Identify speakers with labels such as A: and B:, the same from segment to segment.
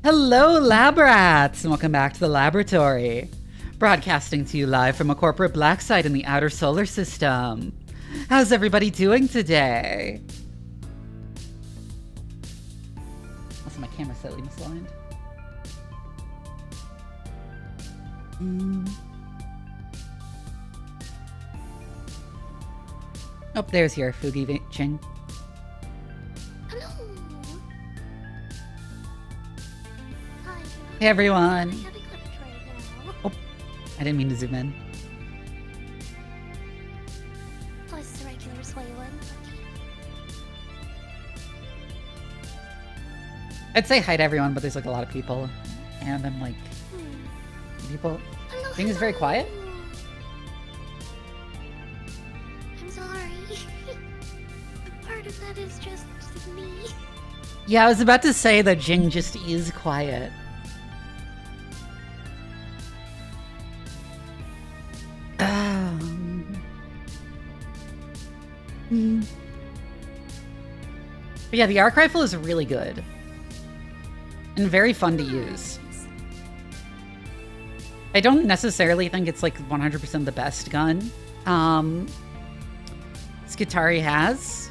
A: Hello, lab rats, and welcome back to the laboratory. Broadcasting to you live from a corporate black site in the outer solar system. How's everybody doing today? Also, my camera's slightly misaligned. Oh, there's your Fugi Ching.
B: Hello. Hi.
A: Hey, everyone.
B: I have a clip right now.
A: Oh, I didn't mean to zoom in.
B: Plus the regular soy one.
A: I'd say hi to everyone, but there's like a lot of people, and I'm like, people.
B: Hello,
A: Thing is very quiet.
B: I'm sorry. Part of that is just me.
A: Yeah, I was about to say that Jing just is quiet. But yeah, the arc rifle is really good. And very fun to use. I don't necessarily think it's like 100% the best gun Skitarii has.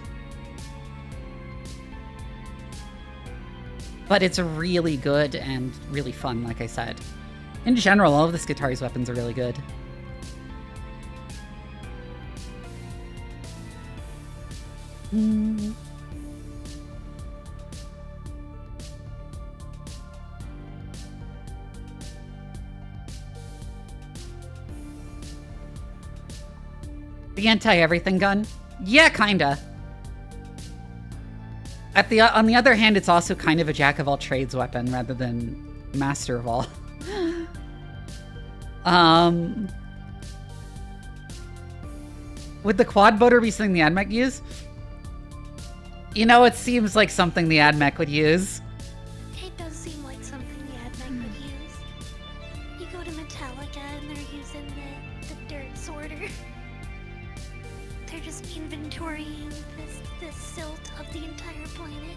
A: But it's really good and really fun, like I said. In general, all of the Skitarii's weapons are really good. The anti-everything gun? Yeah, kinda. On the other hand, it's also kind of a jack-of-all-trades weapon rather than master of all. Would the quad boater be something the AdMech use? You know, it seems like something the AdMech would use.
B: It does seem like something the AdMech would use. You go to Metallica and they're using the dirt sorter. They're just inventorying this silt of the entire planet.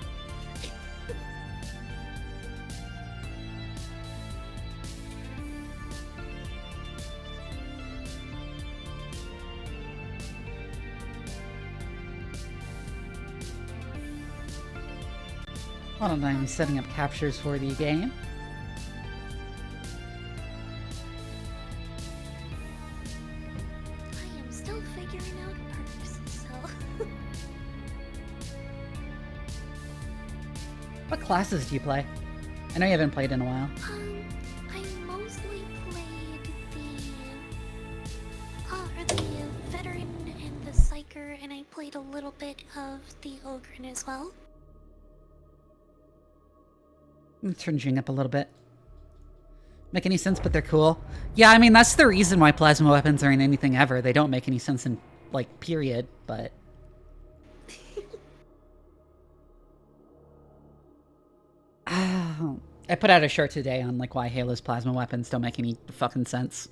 A: Hold on, I'm setting up captures for the game.
B: I am still figuring out perks, so...
A: What classes do you play? I know you haven't played in a while.
B: I mostly played the veteran and the psyker, and I played a little bit of the ogre as well.
A: Let's turn Jing up a little bit. Make any sense, but they're cool. Yeah, I mean, that's the reason why plasma weapons are in anything ever. They don't make any sense in, like, period, but... I put out a short today on, like, why Halo's plasma weapons don't make any fucking sense.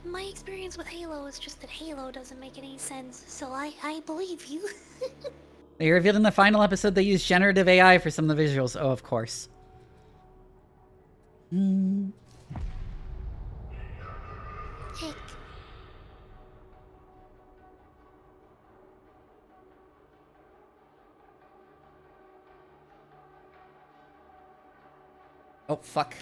B: My experience with Halo is just that Halo doesn't make any sense, so I believe you.
A: They revealed in the final episode they used generative AI for some of the visuals. Oh, of course.
B: Heck.
A: Oh, fuck.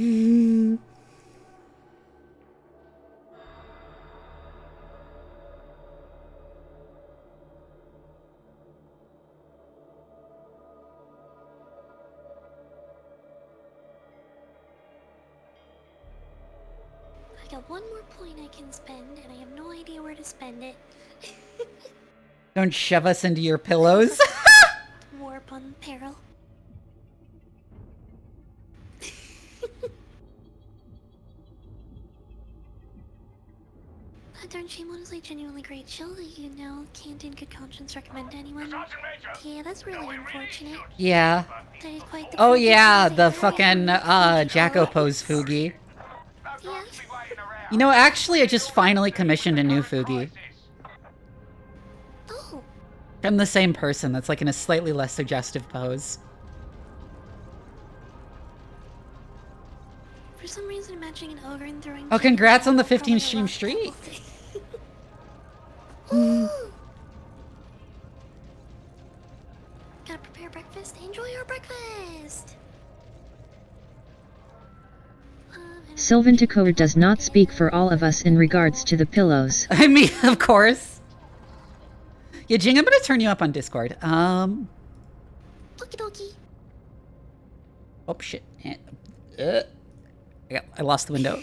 B: I got one more point I can spend, and I have no idea where to spend it.
A: Don't shove us into your pillows.
B: Warp on peril. Darn Shame is a genuinely great show that you know can't in good conscience recommend to anyone. Yeah, that's really unfortunate.
A: Yeah.
B: That is quite the
A: Oh
B: Fuji
A: yeah,
B: fan
A: the
B: favorite.
A: fucking Jacko pose Fugi.
B: Yeah.
A: You know, actually, I just finally commissioned a new Fugi.
B: Oh.
A: From the same person that's like in a slightly less suggestive pose.
B: For some reason, imagining an ogre and throwing.
A: Oh, congrats on the 15
B: 15
A: stream streak.
B: Gotta prepare breakfast. Enjoy your breakfast.
C: Sylvan Decoder does not speak for all of us in regards to the pillows.
A: I mean, of course. Yeah, Jing, I'm gonna turn you up on Discord.
B: Okie dokie.
A: Oh shit. I lost the window.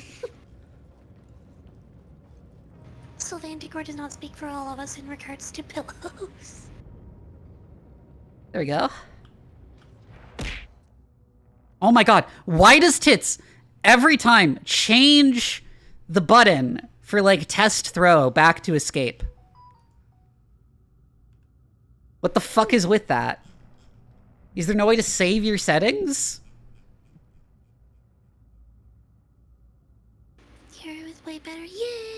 B: Sylvan Decor does not speak for all of us in regards to pillows.
A: There we go. Oh my god. Why does Tits every time change the button for like test throw back to escape? What the fuck is with that? Is there no way to save your settings?
B: Here it was way better. Yay!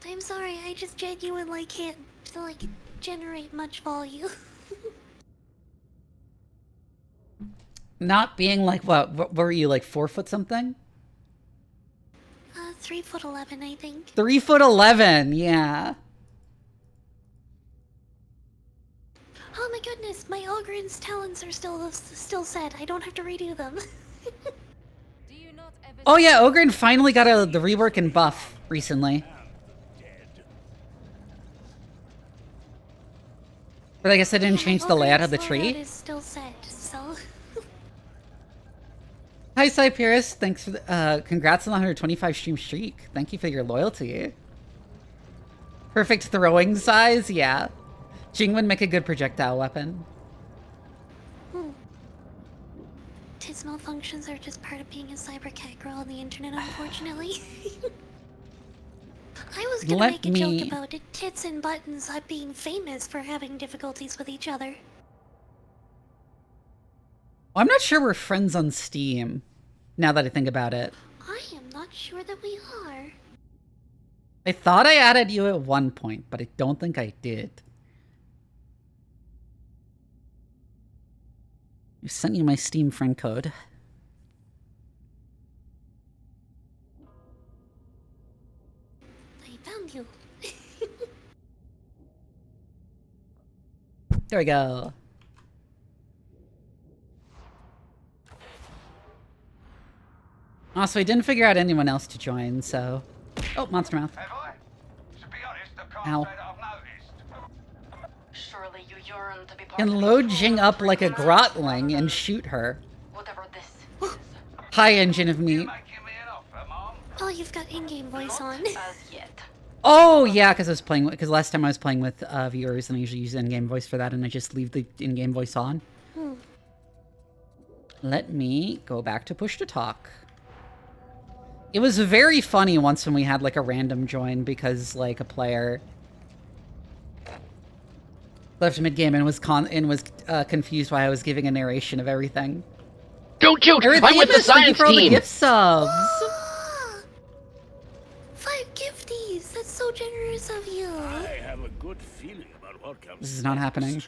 B: I'm sorry, I just genuinely can't like generate much volume.
A: Not being like what were you, like 4 foot something?
B: 3'11", I think.
A: 3'11", yeah.
B: Oh my goodness, my Ogren's talents are still set. I don't have to redo them.
A: Oh yeah, Ogren finally got the rework and buff recently. But I guess I didn't change the layout of the tree.
B: It is still set, so.
A: Hi Cypirus, thanks for the, congrats on the 125 stream streak. Thank you for your loyalty. Perfect throwing size, yeah. Jing would make a good projectile weapon.
B: Tits malfunctions are just part of being a cyber catgirl on the internet, unfortunately. I was gonna make a joke about it, tits and buttons being famous for having difficulties with each other.
A: I'm not sure we're friends on Steam, now that I think about it.
B: I am not sure that we are.
A: I thought I added you at one point, but I don't think I did. I sent you my Steam friend code.
B: I found you.
A: There we go. Also, I didn't figure out anyone else to join, so... Oh, Monster Mouth. Ow.
D: Surely you yearn to be part
A: Can load Jing up like a grotling and shoot her.
D: whatever this is.
A: Hi, Engine of Meat.
B: Oh, you've got in-game voice on.
D: As yet.
A: Oh, yeah, because last time I was playing with viewers, and I usually use in-game voice for that, and I just leave the in-game voice on. Let me go back to push to talk. It was very funny once when we had like a random join because like a player left mid-game and was confused why I was giving a narration of everything.
E: Don't you! I'm with the science
A: for all the
E: team!
A: gift subs!
B: 5 gifties! That's so generous of you!
F: I have a good feeling about what comes.
A: This is not happening.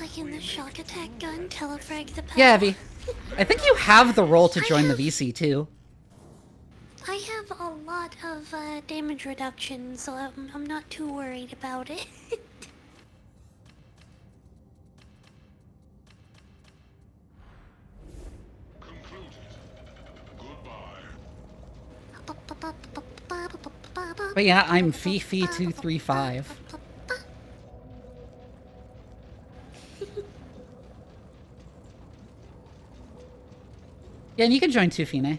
B: Like in the shock attack gun, telefrag the power.
A: Yeah, Evie. I think you have the role to join the VC too.
B: I have a lot of damage reduction, so I'm not too worried about it.
A: But yeah, I'm Fifi235. Yeah, and you can join too, Fine.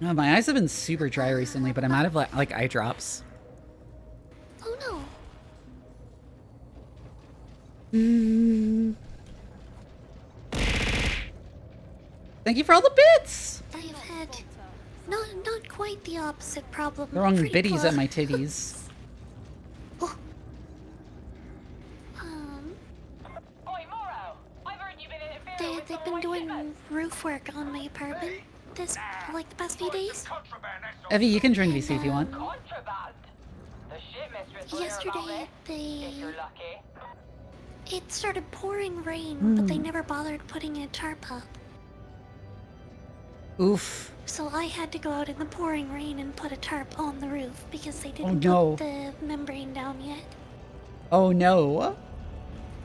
A: Oh, my eyes have been super dry recently, but I'm out of like eye drops.
B: Oh no.
A: Thank you for all the bits!
B: I've had not quite the opposite problem.
A: Throwing
B: Pretty
A: biddies at
B: close.
A: my titties.
B: Oh.
D: Oi, Morrow! I've heard you've been interfering with
B: They've
D: some
B: been
D: of my
B: doing
D: shipments.
B: roof work on my apartment like the past few days.
A: Evie, you can join VC if you want.
D: Contraband! The shipmistress will hear about
B: Yesterday,
D: it, if you're lucky.
B: it started pouring rain, but they never bothered putting a tarp up.
A: Oof.
B: So I had to go out in the pouring rain and put a tarp on the roof because they didn't
A: no.
B: put the membrane down yet.
A: Oh no.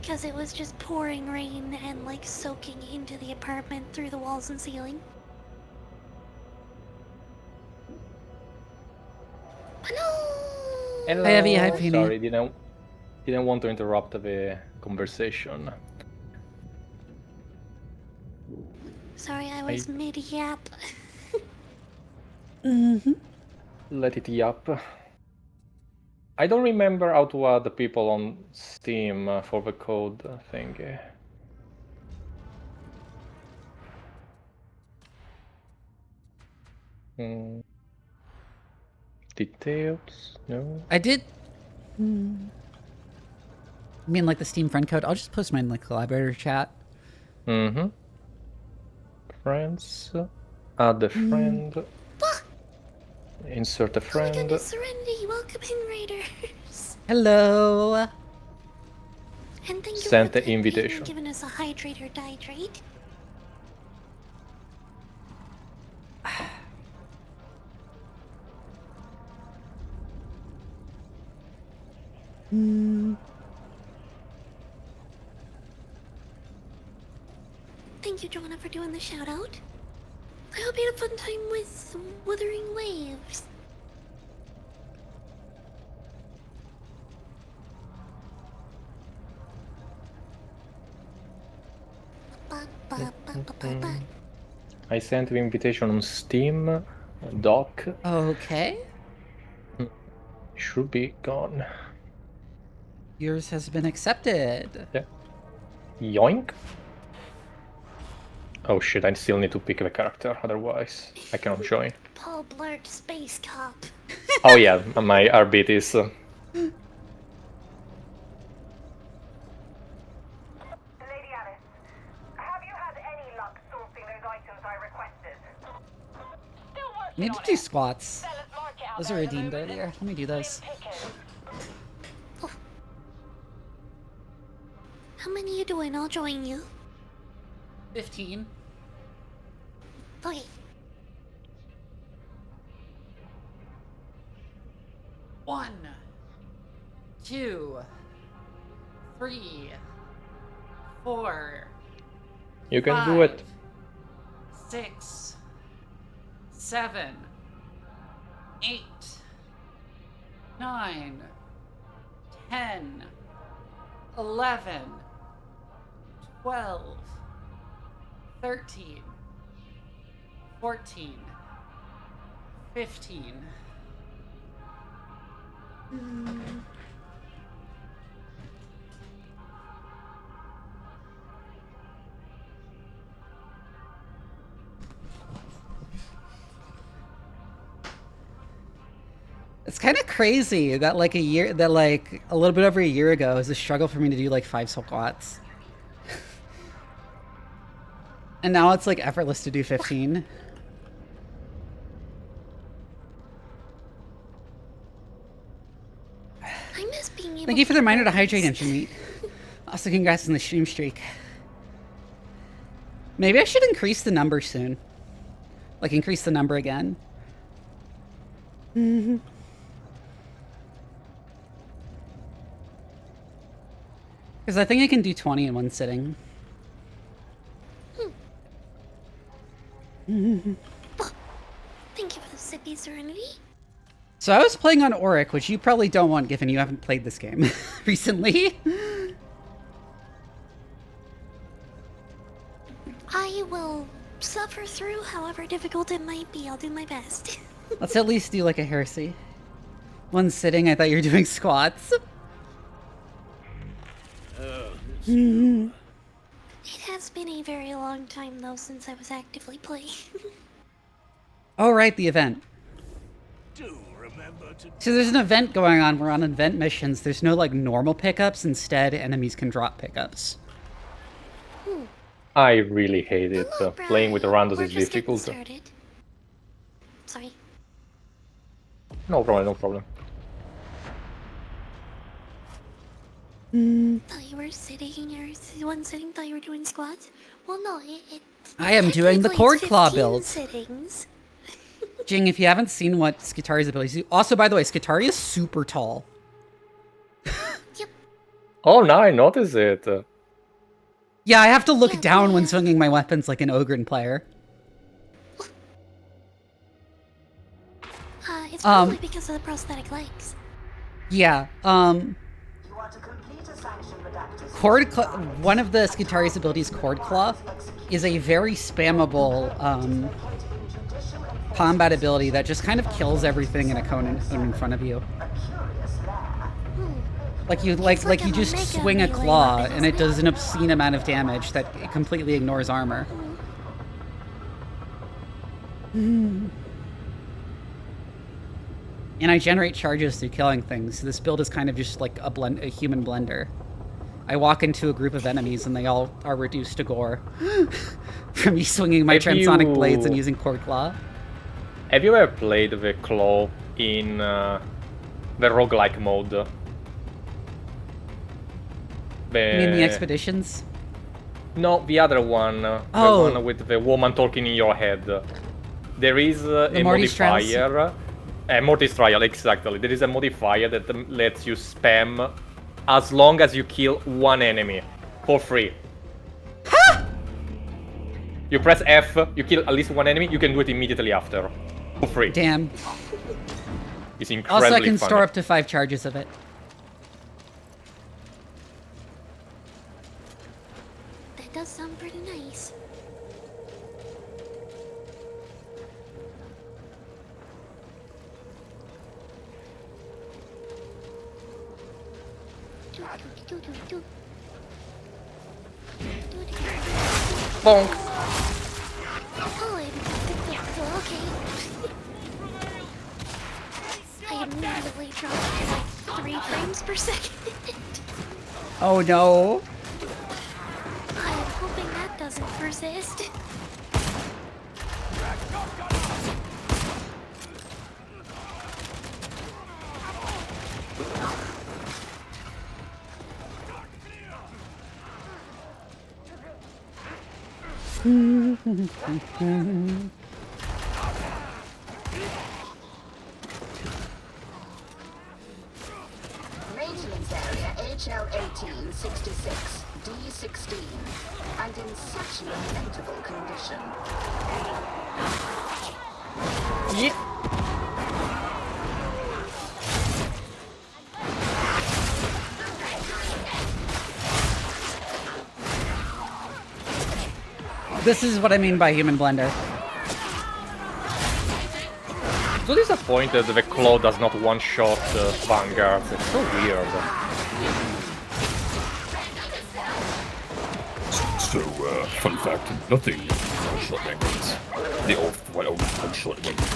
B: Because it was just pouring rain and like soaking into the apartment through the walls and ceiling. Hello!
A: Hi, Evie. Hi, Penny.
G: Sorry, didn't want to interrupt the conversation.
B: Sorry, I was mid-yap.
G: Let it yap. I don't remember how to add the people on Steam for the code thing. Details? No.
A: I did. You mean like the Steam friend code? I'll just post mine in the collaborator chat.
G: Mm-hmm. Friends. Add a friend. Insert a
B: Oh my
G: friend.
B: goodness, Serenity, welcome in, Raiders.
A: Hello.
B: And thank you
G: Sent
B: for
G: the invitation.
B: giving us a hydrator dihydrate. Thank you, Joanna, for doing the shout out. I hope you had a fun time with Wuthering Waves.
G: I sent the invitation on Steam. Doc.
A: Okay.
G: Should be gone.
A: Yours has been accepted.
G: Yeah. Yoink. Oh shit, I still need to pick the character, otherwise I cannot join.
B: Paul Blart Space Cop.
G: Oh yeah, my arbit is...
D: Lady Alice, have you had any luck sourcing those items I requested? Still working
A: Need to
D: on
A: do
D: it.
A: squats.
D: Sellers market out
A: Those
D: there
A: are
D: at the
A: redeemed
D: moment.
A: earlier. Let me do those.
D: Picking.
B: How many you doing? I'll join you.
A: 15.
B: Okay.
A: One, 2, 3, 4.
G: You can do it.
A: 6, 7, 8, 9, 10, 11, 12, 13, 14, 15. It's kind of crazy that like a little bit over a year ago it was a struggle for me to do like 5 squats. And now it's like effortless to do 15.
B: I miss being able
A: Thank you for the
B: to
A: reminder to
B: do
A: hydrate,
B: this.
A: Ancient. Also, congrats on the stream streak. Maybe I should increase the number soon. Like, increase the number again. Because I think I can do 20 in one sitting.
B: Thank you for the sippy, Serenity.
A: So I was playing on Auric, which you probably don't want given you haven't played this game recently.
B: I will suffer through, however difficult it might be. I'll do my best.
A: Let's at least do like a heresy. One sitting, I thought you were doing squats.
B: It has been a very long time, though, since I was actively playing.
A: Oh, right, the event.
F: Do remember to
A: So there's an event going on. We're on event missions. There's no, like, normal pickups. Instead, enemies can drop pickups.
G: I really hate it.
B: Hello,
G: Playing with
B: Brian.
G: randos
B: We're
G: is
B: just getting
G: difficult.
B: started. Sorry.
G: No problem, no problem.
B: Thought you were sitting, or one sitting, thought you were doing squats? Well, no, it
A: I am doing the
B: technically
A: cord
B: it's
A: claw
B: 15
A: build.
B: sittings.
A: Jing, if you haven't seen what Skitarii's abilities do... Also, by the way, Skitarii is super tall.
B: Yep.
G: Oh, now I notice it.
A: Yeah, I have to look
B: Yeah,
A: down when
B: yeah.
A: swinging my weapons like an Ogren player.
B: It's probably because of the prosthetic legs.
A: Yeah, Cord Claw, one of the Skitarii's abilities, Cord Claw, is a very spammable combat ability that just kind of kills everything in a cone in front of you. Like you
B: like
A: you
B: a
A: just
B: mega
A: swing a
B: melee
A: claw
B: weapon,
A: and it
B: isn't
A: does an obscene amount of damage that it completely ignores armor. And I generate charges through killing things. So this build is kind of just like a human blender. I walk into a group of enemies and they all are reduced to gore from me swinging my
G: Have
A: transonic
G: you-
A: blades and using Cord Claw.
G: Have you ever played the claw in the roguelike mode?
A: You mean the expeditions?
G: No, the other one.
A: Oh.
G: The one with the woman talking in your head. There is a
A: Morty's Trials?
G: modifier. Morty's Trial, exactly. There is a modifier that lets you spam as long as you kill one enemy for free. You press F, you kill at least one enemy, you can do it immediately after. For free.
A: Damn.
G: It's incredibly
A: Also, I can
G: funny.
A: store up to 5 charges of it.
B: That does sound pretty nice.
G: Bonk.
B: Oh, okay. I immediately dropped to like 3 frames per second.
A: Oh no.
B: I'm hoping that doesn't persist.
H: Maintenance area HL1866, D16, and in such lamentable condition.
A: This is what I mean by human blender.
G: So disappointed the claw does not one-shot vanguards. It's so weird.
F: So, fun fact, nothing one-shot vanguards. They all one-shot vanguards.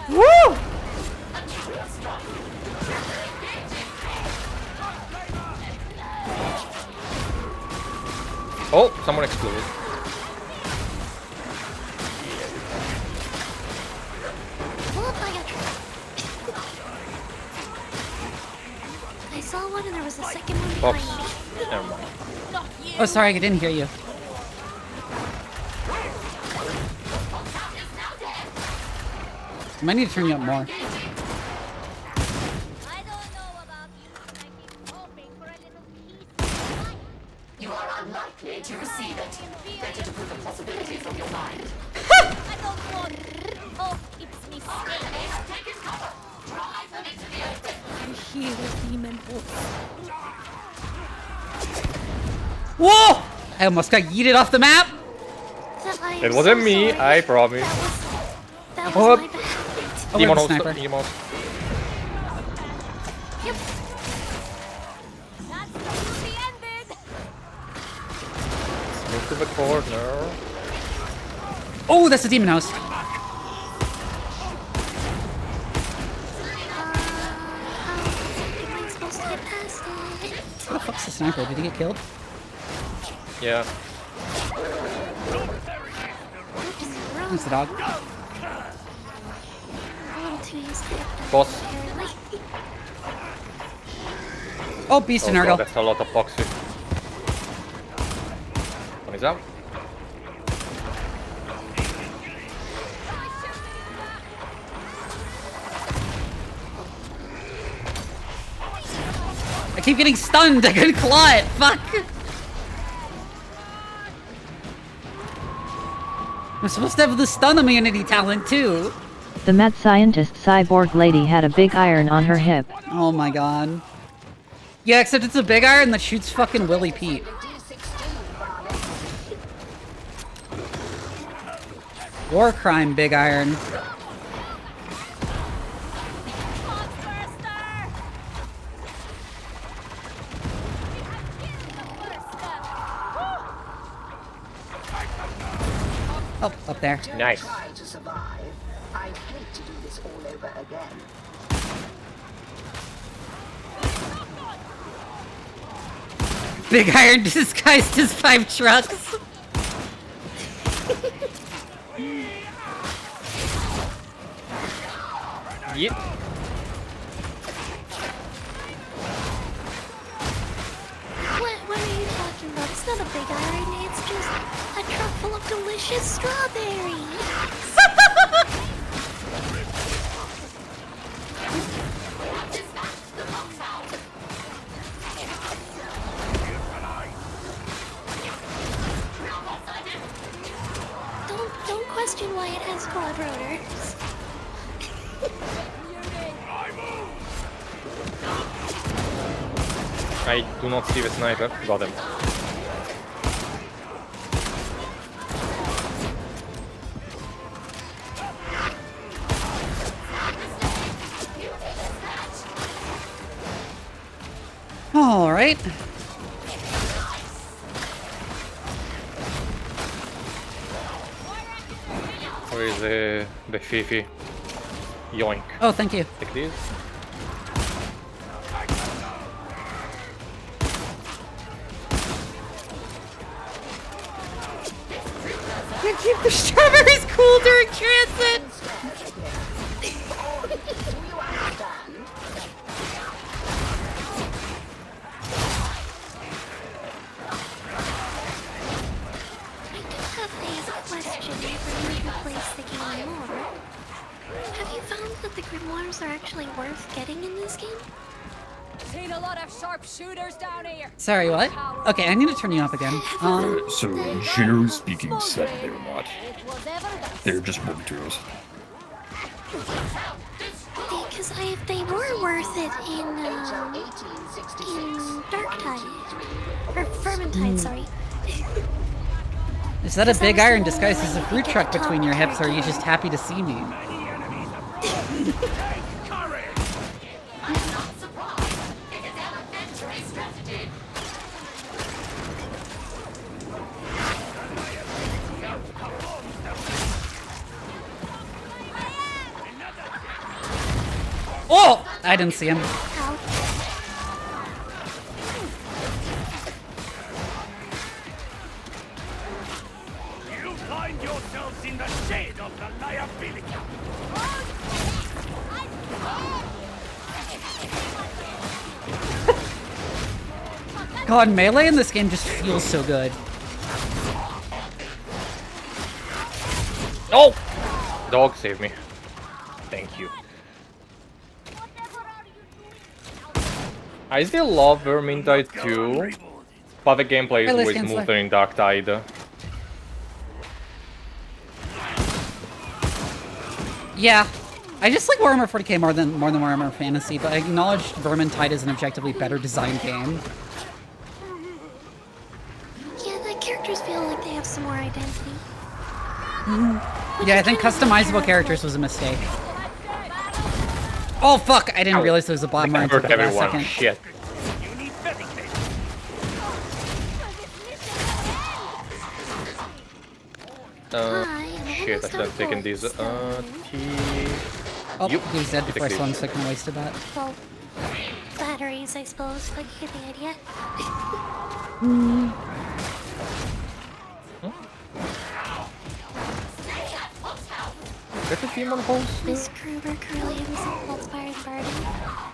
A: Woo!
G: Oh, someone exploded.
B: Whoop, I got I saw one and there was a second one behind
G: Oops.
B: me.
G: Never mind.
A: Oh, sorry, I didn't hear you. I might need to turn you up more.
H: You are unlikely to receive it. Better to put the possibility from your mind. Take his cover. Drive them into the open.
A: Whoa! I almost got yeeted off the map.
G: It wasn't me, I promise.
B: That was
G: What?
B: my bad.
A: Oh, we have a
G: Demonos,
A: sniper.
G: Demos.
B: Yep.
G: Move to the corner.
A: Oh, that's the demon host.
B: How am I supposed to get past it?
A: Who the fuck's the sniper? Did he get killed?
G: Yeah.
B: Oops, wrong.
A: That's the dog.
B: A little too used to it.
G: Boss.
B: Apparently.
A: Oh, beast
G: Oh
A: and
G: god,
A: Nurgle.
G: that's a lot of boxy. One is out.
A: I keep getting stunned. I couldn't claw it. Fuck. I'm supposed to have the stun immunity talent too.
C: The mad scientist cyborg lady had a big iron on her hip.
A: Oh my god. Yeah, except it's a big iron that shoots fucking Willy Pete. War crime, big iron. Oh, up there.
G: Nice.
H: Try to survive. I'd hate to do this all over again.
A: Big iron disguised as 5 trucks.
G: Yep.
B: What are you talking about? It's not a big iron, it's just a truck full of delicious strawberries. Don't question why it has quad rotors.
G: I do not see the sniper. Got him.
A: All right.
G: Where is the Fifi? Yoink.
A: Oh, thank you.
G: Take this.
A: You keep the strawberries cool during transit.
B: I do have a question for you who plays the game more. Have you found that the grimoires are actually worth getting in this game?
I: Seen a lot of sharpshooters down here.
A: Sorry, what? Okay, I need to turn you up again.
F: So, generally speaking, said they're not. They're just more materials.
B: Because they were worth it in Darktide. Or Vermintide, sorry.
A: Is that a big iron disguised as a fruit truck between your hips, or are you just happy to see me? Oh! I didn't see him.
B: Ow.
J: You find yourselves in the shade of the liability.
A: God, melee in this game just feels so good.
G: Oh! Dog save me. Thank you. I still love Vermintide 2, but the gameplay is
A: Hey,
G: way
A: Cancela.
G: smoother in Darktide.
A: Yeah. I just like Warhammer 40k more than Warhammer Fantasy, but I acknowledge Vermintide is an objectively better designed game.
B: some more identity.
A: Yeah, I think customizable characters was a mistake. Oh fuck! I didn't realize there was a bomber until
G: Hurt
A: the last
G: everyone.
A: second.
G: Shit. Shit, I should have taken these. T.
A: Oh,
G: Yup.
A: he was dead before I
G: Take
A: saw him,
G: these.
A: so I couldn't wasted that.
B: Well, batteries, I suppose, but you get the idea.
G: Is a demon host?
B: Miss Kruber, Curlians, and Inspired Garden.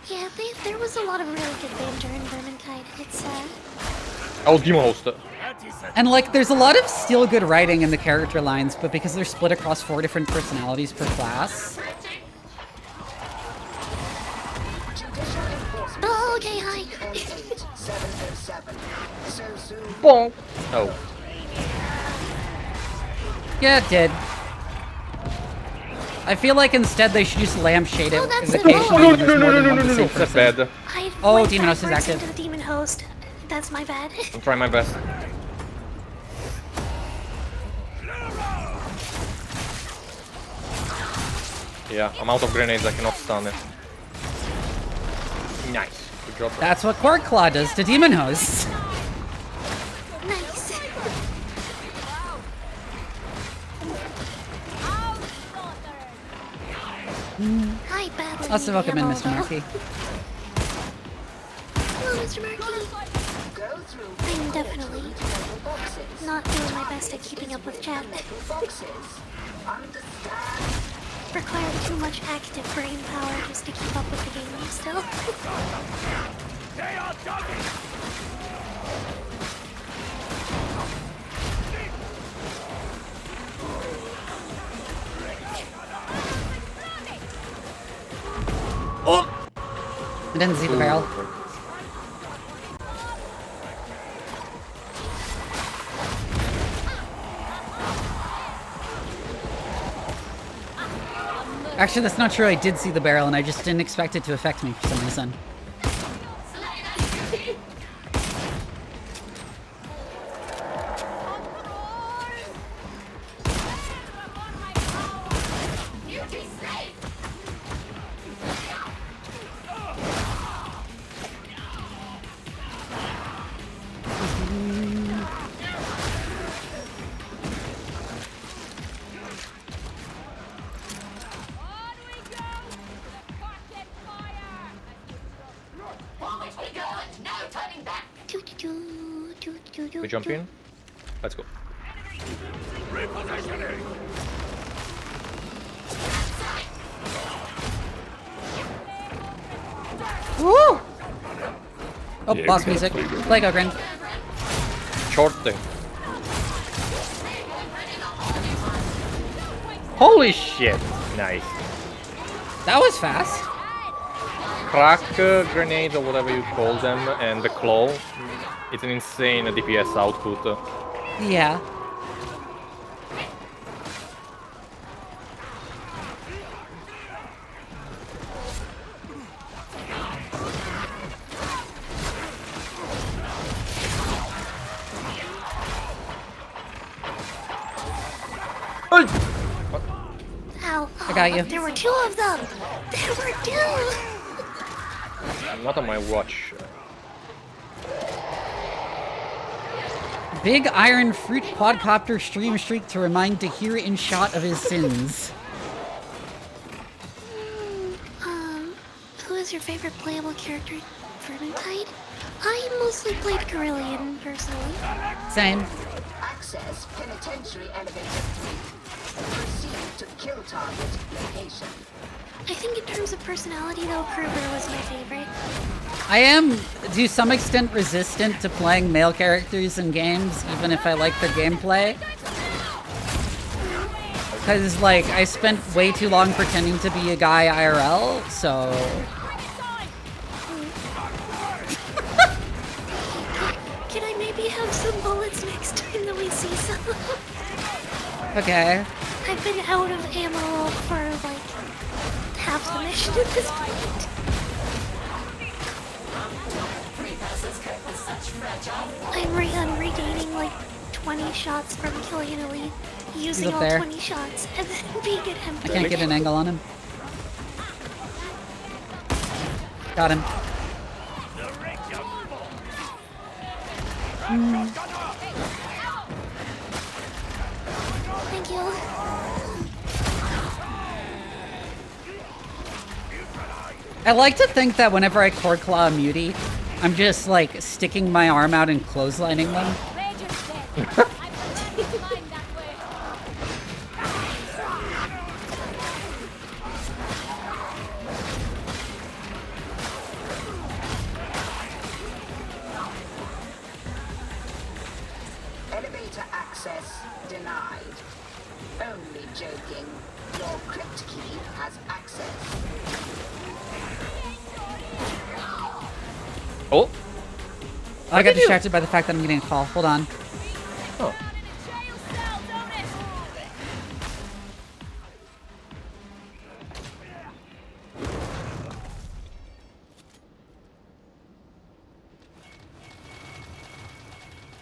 B: Yeah, there was a lot of really good banter in Vermintide. It's,
G: Oh, demon host.
A: And like, there's a lot of still good writing in the character lines, but because they're split across 4 different personalities per class.
B: Oh, okay, hi.
G: Bonk. Oh.
A: Yeah, it did. I feel like instead they should just lampshade it
B: Oh, that's
A: as
B: it.
A: occasionally when there's more than one the same
G: That's
A: person.
G: bad.
B: I
A: Oh,
B: went
A: Demon Host is
B: backwards
A: active.
B: into the Demon Host. That's my bad.
G: I'm trying my best. Yeah, I'm out of grenades, I cannot stun it. Nice. Good job.
A: That's what Quark Claw does to Demon Hosts.
B: Nice. Hi, badly.
A: Let's welcome in
B: ammo,
A: Mr.
B: though.
A: Murphy.
B: Hello, Mr. Murphy. I'm definitely not doing my best at keeping up with chat. Require too much active brain power just to keep up with the game still.
J: They are ducking!
A: Oh! I didn't see the barrel. Actually, that's not true. I did see the barrel, and I just didn't expect it to affect me for some reason.
G: We jump in? Let's go.
A: Woo! Oh,
F: Yeah,
A: boss
F: we
A: music.
F: gotta play
A: Play Gogren.
G: Short thing. Holy shit! Nice.
A: That was fast.
G: Crack grenades or whatever you call them, and the claw. It's an insane DPS output.
A: Yeah.
B: Ow.
A: I got you.
B: There were 2 of them! There were 2!
G: Not on my watch.
A: Big Iron Fruit Quadcopter stream streak to remind Tahir in shot of his sins.
B: Who is your favorite playable character in Vermintide? I mostly played Carillion, personally.
A: Same.
H: Access penitentiary elevator 3. Proceed to kill target location.
B: I think in terms of personality, though, Kruber was my favorite.
A: I am, to some extent, resistant to playing male characters in games, even if I like the gameplay. Because, like, I spent way too long pretending to be a guy IRL, so...
B: Can I maybe have some bullets next time that we see some?
A: Okay.
B: I've been out of ammo for, like, half the mission at this point. I'm regaining like 20 shots from killing an elite, using all
A: there.
B: 20 shots, and then being an
A: I
B: empty.
A: can't get an angle on him. Got him.
B: Thank you.
A: I like to think that whenever I cord claw a mutie, I'm just like sticking my arm out and clotheslining them.
H: Elevator access denied. Only joking. Your crypt key has access.
G: Oh,
A: I got distracted by the fact that I'm getting a call. Hold on.
G: oh.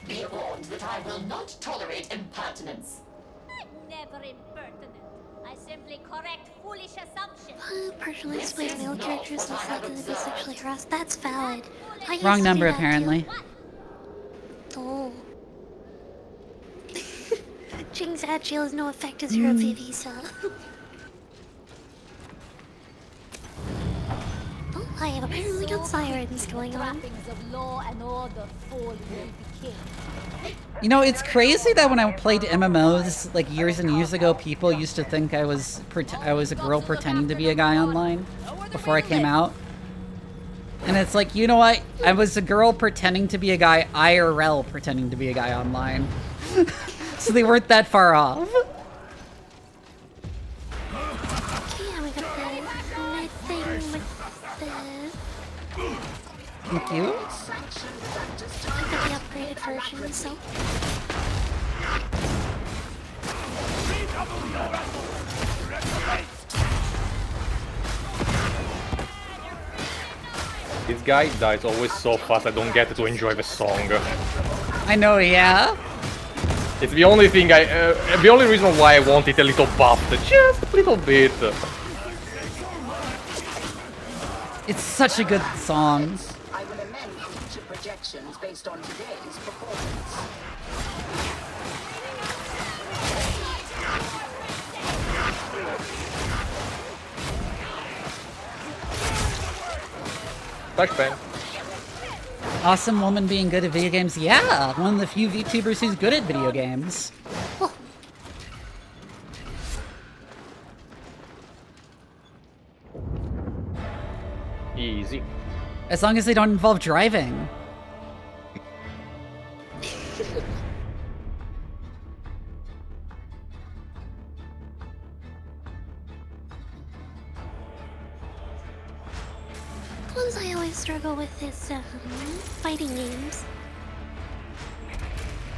H: Be warned that I will not tolerate impertinence.
I: I'm never impertinent. I simply correct foolish assumptions.
B: Partially explain male characters and said that they be sexually harassed. That's valid. I used
A: Wrong
B: to
A: number,
B: do that too.
A: apparently.
B: Oh. Jing's agile has no effect as you're a Vivi, so. Oh, I have apparently got sirens going on.
I: Trappings of law and order fall where we became.
A: You know, it's crazy that when I played MMOs like years and years ago, people used to think I was a girl pretending to be a guy online before I came out. And it's like, you know what? I was a girl pretending to be a guy IRL pretending to be a guy online. So they weren't that far off.
B: Okay, we got the nice thing with the...
A: Thank you.
B: I got the upgraded version, so...
G: This guy dies always so fast I don't get to enjoy the song.
A: I know, yeah.
G: It's the only thing the only reason why I want it a little buffed, just a little bit.
A: It's such a good song.
H: I will amend future projections based on today's performance.
G: Flashbang.
A: Awesome woman being good at video games. Yeah, one of the few VTubers who's good at video games.
G: Easy.
A: As long as they don't involve driving.
B: Ones I always struggle with is fighting games.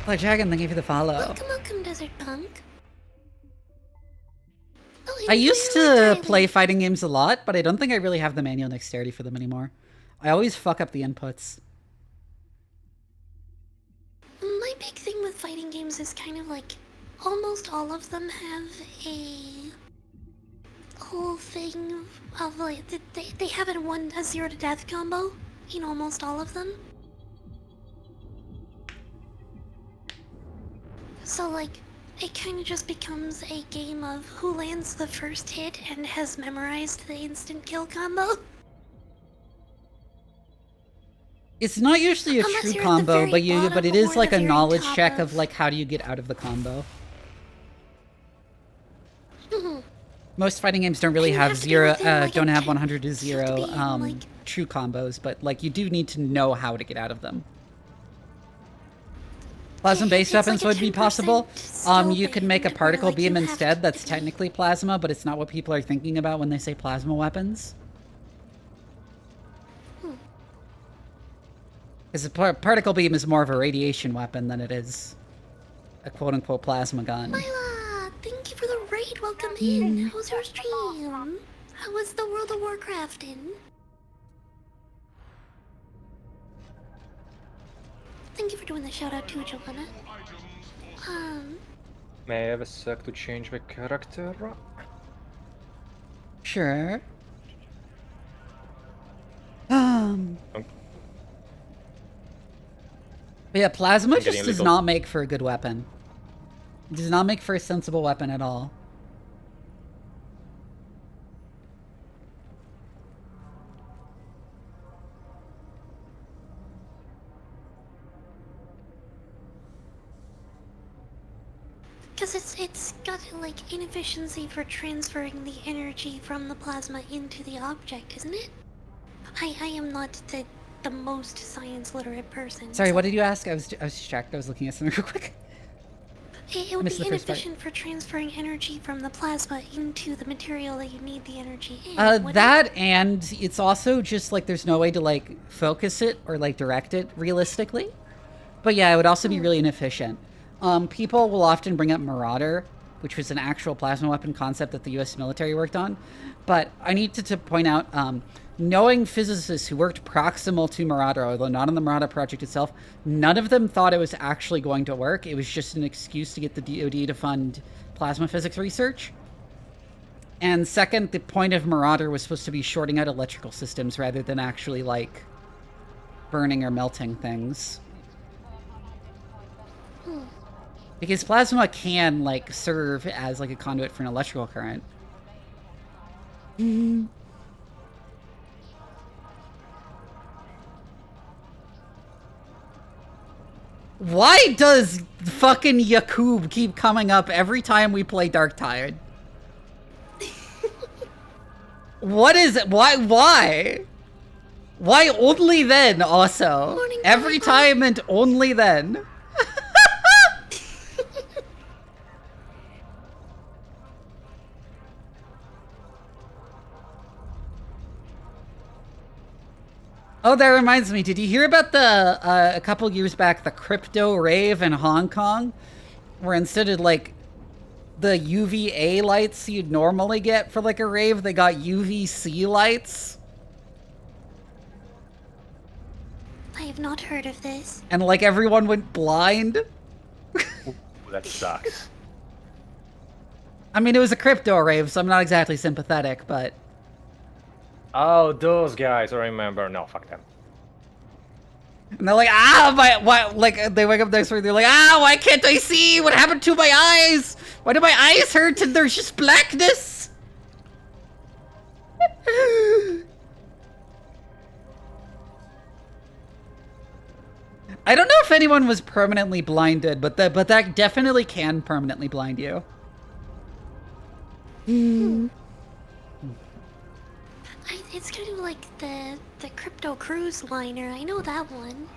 A: Oh, Dragon, thank you for the follow.
B: Welcome, Desert Punk. Oh,
A: I used to play fighting games a lot, but I don't think I really have the manual dexterity for them anymore. I always fuck up the inputs.
B: My big thing with fighting games is kind of like almost all of them have a whole thing of like they have a 0 to death combo in almost all of them. So like it kind of just becomes a game of who lands the first hit and has memorized the instant kill combo.
A: It's not usually a
B: Unless
A: true
B: you're at the
A: combo,
B: very
A: but it
B: bottom
A: is
B: or
A: like
B: the
A: a
B: very
A: knowledge
B: top
A: check
B: of-
A: of like how do you get out of the combo.
B: Mhm.
A: Most fighting games don't really
B: And you
A: have
B: have to be
A: zero,
B: within, like, a
A: don't have
B: 10
A: 100 to
B: you have to
A: 0
B: be in, like-
A: true combos, but like you do need to know how to get out of them. Plasma-based
B: it's like
A: weapons
B: a
A: would be
B: 10%
A: possible.
B: skill
A: You could
B: thing
A: make a
B: where,
A: particle
B: like,
A: beam
B: you have
A: instead.
B: to
A: That's
B: be-
A: technically plasma, but it's not what people are thinking about when they say plasma weapons. Because a particle beam is more of a radiation weapon than it is a quote-unquote plasma gun.
B: Myla, thank you for the raid. Welcome in. How was your stream? How was the World of Warcraft in? Thank you for doing the shout out too, Joanna.
G: May I have a sec to change my character?
A: Sure. But yeah, plasma
G: I'm getting
A: just
G: a
A: does
G: little-
A: not make for a good weapon. It does not make for a sensible weapon at all.
B: Because it's got like inefficiency for transferring the energy from the plasma into the object, isn't it? I am not the most science literate person.
A: Sorry,
B: so
A: what did you ask? I was distracted. I was looking at something real quick.
B: It would
A: missed
B: be
A: the first part.
B: inefficient for transferring energy from the plasma into the material that you need the energy in. wouldn't
A: That and it's also just like there's no way to like focus it or like direct it realistically. But yeah, it would also be really inefficient. People will often bring up Marauder, which was an actual plasma weapon concept that the US military worked on. But I need to point out, knowing physicists who worked proximal to Marauder, although not on the Marauder project itself, none of them thought it was actually going to work. It was just an excuse to get the DoD to fund plasma physics research. And second, the point of Marauder was supposed to be shorting out electrical systems rather than actually, like, burning or melting things. Because plasma can, like, serve as, like, a conduit for an electrical current. Why does fucking Yakub keep coming up every time we play Darktide? What is it? Why? Why only then, also? Every time and only then. Oh, that reminds me. Did you hear about the, a couple years back, the crypto rave in Hong Kong? Where instead of, like, the UVA lights you'd normally get for, like, a rave, they got UVC lights?
B: I have not heard of this.
A: And, like, everyone went blind?
G: Ooh, that sucks.
A: I mean, it was a crypto rave, so I'm not exactly sympathetic, but...
G: Oh, those guys, I remember. No, fuck them.
A: And they're like, why, like, they wake up next week, they're like, why can't I see? What happened to my eyes? Why do my eyes hurt and there's just blackness? I don't know if anyone was permanently blinded, but that definitely can permanently blind you.
B: It's kind of like the crypto cruise liner. I know that one.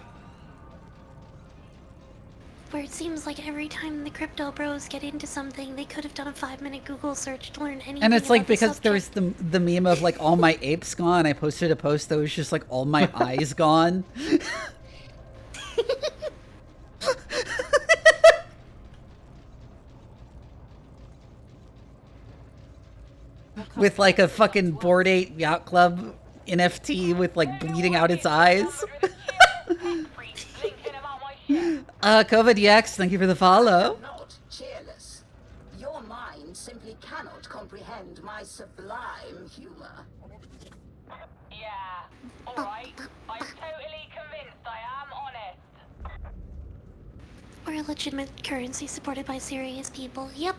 B: Where it seems like every time the crypto bros get into something, they could have done a 5-minute Google search to learn anything.
A: And it's like
B: about the
A: because there's the meme of like all my apes gone. I posted a post that was just like all my eyes gone. With like a fucking Bored Ape Yacht Club NFT with like bleeding out its eyes. COVIDX, thank you for the follow.
H: Not cheerless. Your mind simply cannot comprehend my sublime humor.
D: Yeah, alright. I'm totally convinced I am honest.
B: We're a legitimate currency supported by serious people. Yep.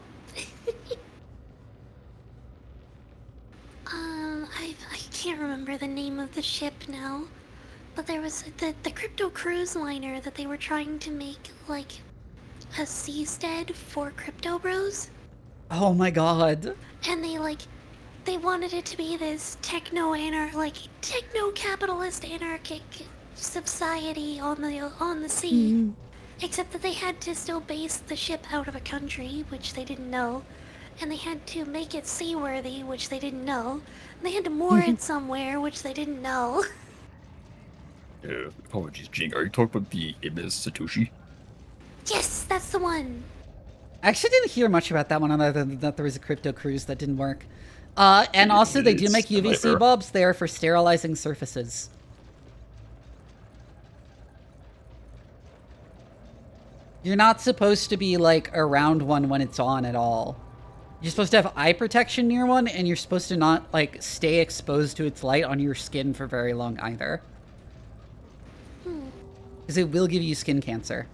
B: I can't remember the name of the ship now, but there was the crypto cruise liner that they were trying to make like a seastead for crypto bros.
A: Oh my god.
B: And they wanted it to be this techno-capitalist anarchic society on the sea. Except that they had to still base the ship out of a country, which they didn't know. And they had to make it seaworthy, which they didn't know. And they had to moor it somewhere, which they didn't know.
F: Apologies, Jing. Are you talking about the Ibis Satoshi?
B: Yes, that's the one.
A: I actually didn't hear much about that one other than that there was a crypto cruise that didn't work. And also they do make UVC bulbs. They are for sterilizing surfaces. You're not supposed to be, like, around one when it's on at all. You're supposed to have eye protection near one, and you're supposed to not, like, stay exposed to its light on your skin for very long either. Because it will give you skin cancer.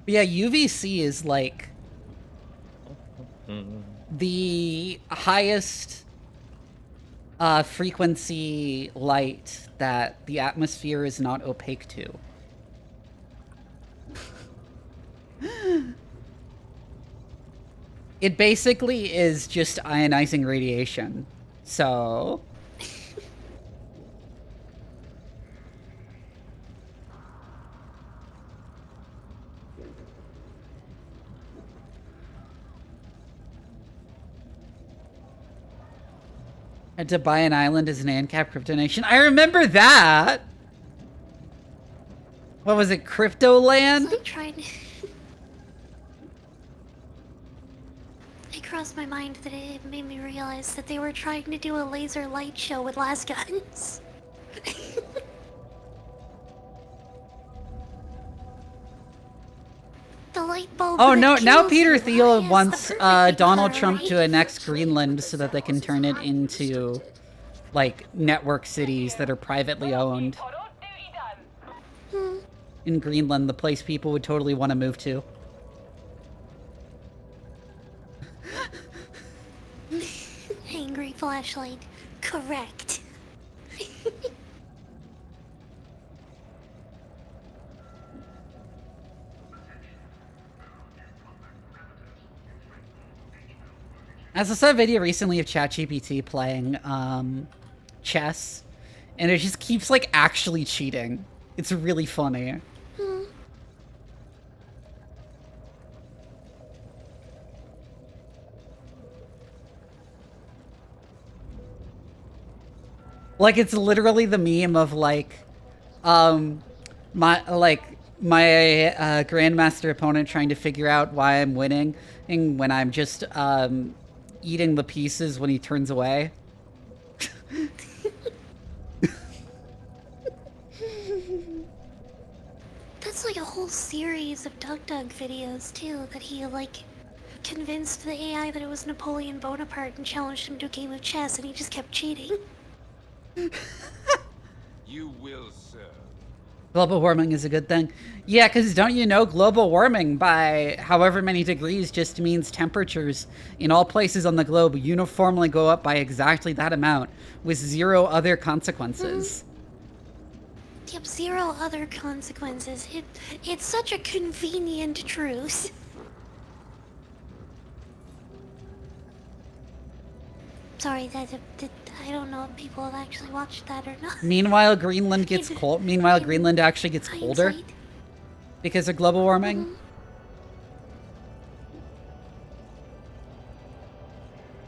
A: But yeah, UVC is, like, the highest frequency light that the atmosphere is not opaque to. It basically is just ionizing radiation. So... Had to buy an island as an ANCAP crypto nation. I remember that! What was it, Crypto Land?
B: It crossed my mind that it made me realize that they were trying to do a laser light show with las guns. The light bulb.
A: Oh no, now Peter Thiel wants Donald Trump to annex Greenland so that they can turn it into, like, network cities that are privately owned. In Greenland, the place people would totally want to move to.
B: Angry flashlight. Correct.
A: As I saw a video recently of ChatGPT playing chess, and it just keeps, like, actually cheating. It's really funny. Like, it's literally the meme of, like, my grandmaster opponent trying to figure out why I'm winning, and when I'm just eating the pieces when he turns away.
B: That's like a whole series of Doug videos too, that he, like, convinced the AI that it was Napoleon Bonaparte and challenged him to a game of chess, and he just kept cheating.
K: You will, sir.
A: Global warming is a good thing. Yeah, because don't you know global warming by however many degrees just means temperatures in all places on the globe uniformly go up by exactly that amount with zero other consequences.
B: Yep, zero other consequences. It's such a convenient truth. Sorry, I don't know if people have actually watched that or not.
A: Meanwhile, Greenland gets cold. Meanwhile, Greenland actually gets colder because of global warming.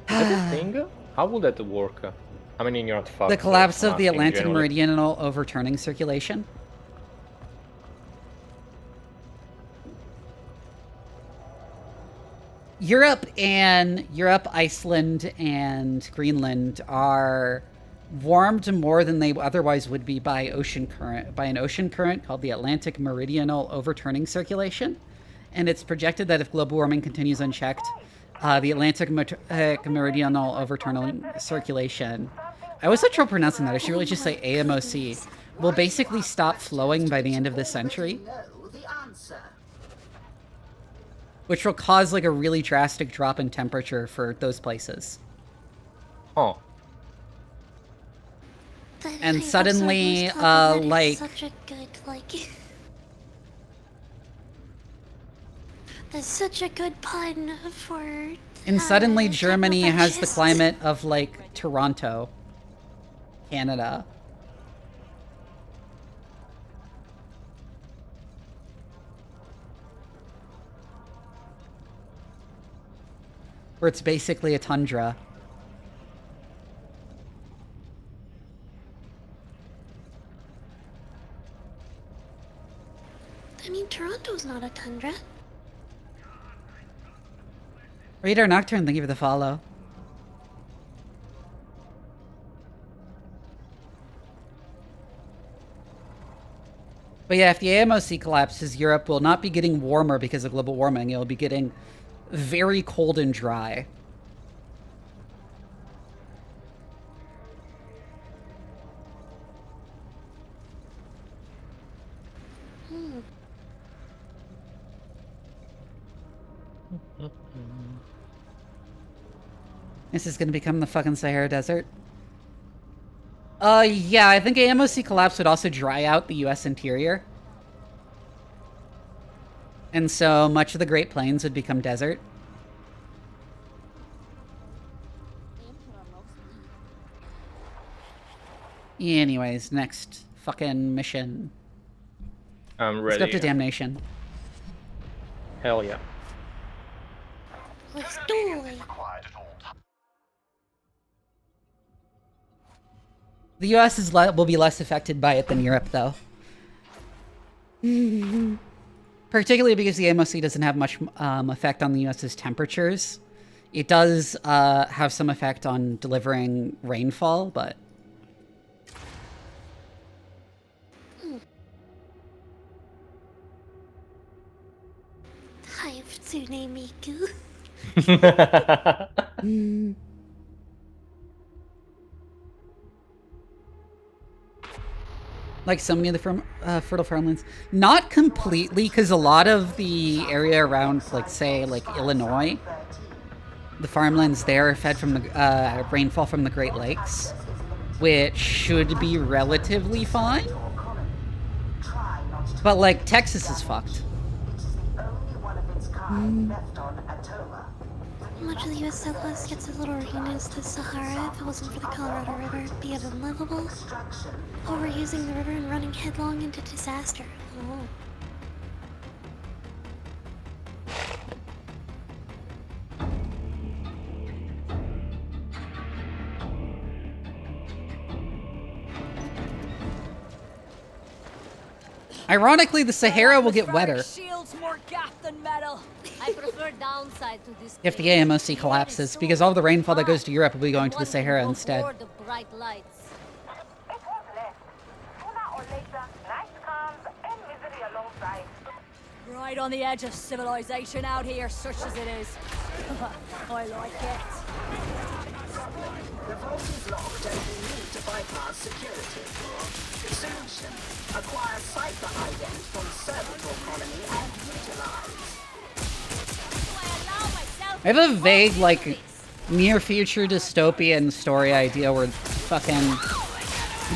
G: Everything? How would that work? I mean, you're not fucked.
A: The collapse of the Atlantic
G: generally.
A: Meridional overturning circulation. Europe, Iceland, and Greenland are warmed more than they otherwise would be by an ocean current called the Atlantic Meridional Overturning Circulation. And it's projected that if global warming continues unchecked, the Atlantic Meridional Overturning Circulation, I always have trouble pronouncing that. I should really just say AMOC, will basically stop flowing by the end of this century. Which will cause, like, a really drastic drop in temperature for those places.
G: Oh.
A: And suddenly, like...
B: Such a good, like... That's such a good pun for...
A: And suddenly Germany has the climate of, like, Toronto, Canada. Where it's basically a tundra.
B: I mean, Toronto's not a tundra.
A: Radar Nocturne, thank you for the follow. But yeah, if the AMOC collapses, Europe will not be getting warmer because of global warming. It will be getting very cold and dry. This is gonna become the fucking Sahara Desert. Yeah, I think AMOC collapse would also dry out the US interior. And so much of the Great Plains would become desert. Anyways, next fucking mission.
G: I'm ready.
A: Let's go up to Damnation.
G: Hell yeah.
B: Let's do it.
A: The US will be less affected by it than Europe, though. Particularly because the AMOC doesn't have much effect on the US's temperatures. It does have some effect on delivering rainfall, but...
B: Hi, Tsune Miku.
A: Like so many of the fertile farmlands. Not completely, because a lot of the area around, like, say, like, Illinois, the farmlands there are fed from the rainfall from the Great Lakes, which should be relatively fine. But, like, Texas is fucked.
B: Much of the U.S. Southwest gets a little reused to Sahara. If it wasn't for the Colorado River, it'd be unlivable. Overusing the river and running headlong into disaster. Oh.
A: Ironically, the Sahara will get wetter
I: Shields more gap than metal. I prefer downside to this
A: if the AMOC collapses, because all the rainfall that goes to Europe will be going to the Sahara instead.
I: The bright lights.
D: It was less. Sooner or later, night comes and misery alongside.
I: Right on the edge of civilization out here, such as it is. I like it.
H: The vault is locked and we need to bypass security. Solution: acquire cipher ident from Servitor Colony and utilize.
A: I have a vague, like, near-future dystopian story idea where fucking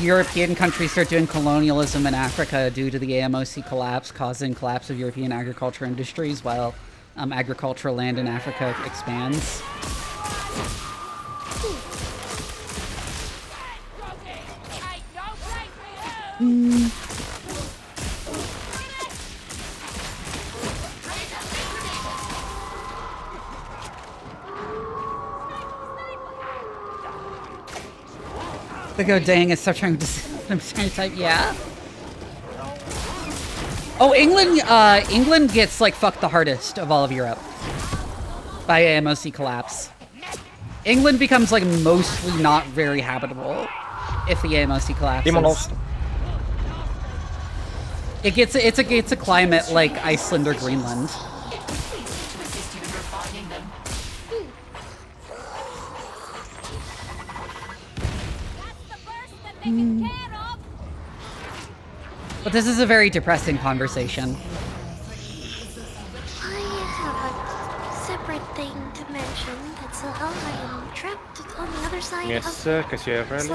A: European countries start doing colonialism in Africa due to the AMOC collapse, causing collapse of European agriculture industries while agricultural land in Africa expands. They go, dang, it's start trying to I'm trying to type, yeah. Oh, England gets, like, fucked the hardest of all of Europe by AMOC collapse. England becomes, like, mostly not very habitable if the AMOC collapses. It's a climate like Iceland or Greenland. But this is a very depressing conversation.
B: I have a separate thing to mention. That's I am trapped on the other side of Sledgehammer dude.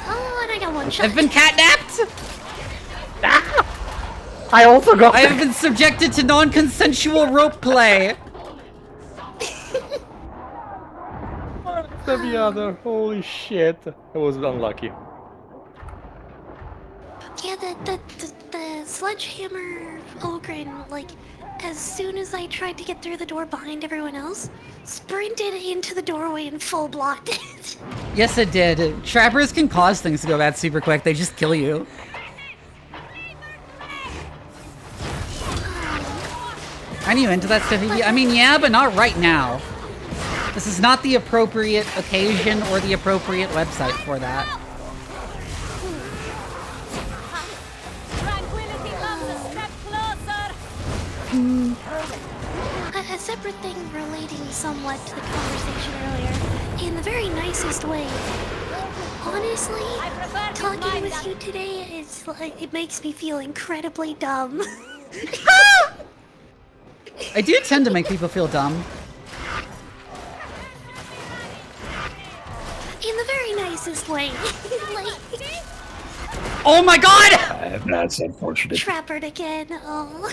B: Oh, and I got one shot.
A: I've been catnapped!
G: I also got
A: I have been subjected to non-consensual rope play!
G: The other, holy shit. I was unlucky.
B: Yeah, the Sledgehammer Ogren, like, as soon as I tried to get through the door behind everyone else, sprinted into the doorway and full blocked it.
A: Yes, it did. Trappers can cause things to go bad super quick. They just kill you. Aren't you into that stuff, Vivi? I mean, yeah, but not right now. This is not the appropriate occasion or the appropriate website for that.
I: Tranquility comes a step closer.
B: A separate thing relating somewhat to the conversation earlier, in the very nicest way. Honestly, talking with you today is like, it makes me feel incredibly dumb.
A: I do tend to make people feel dumb.
B: In the very nicest way. Like,
A: oh my god!
F: That's unfortunate.
B: Trappered again, oh.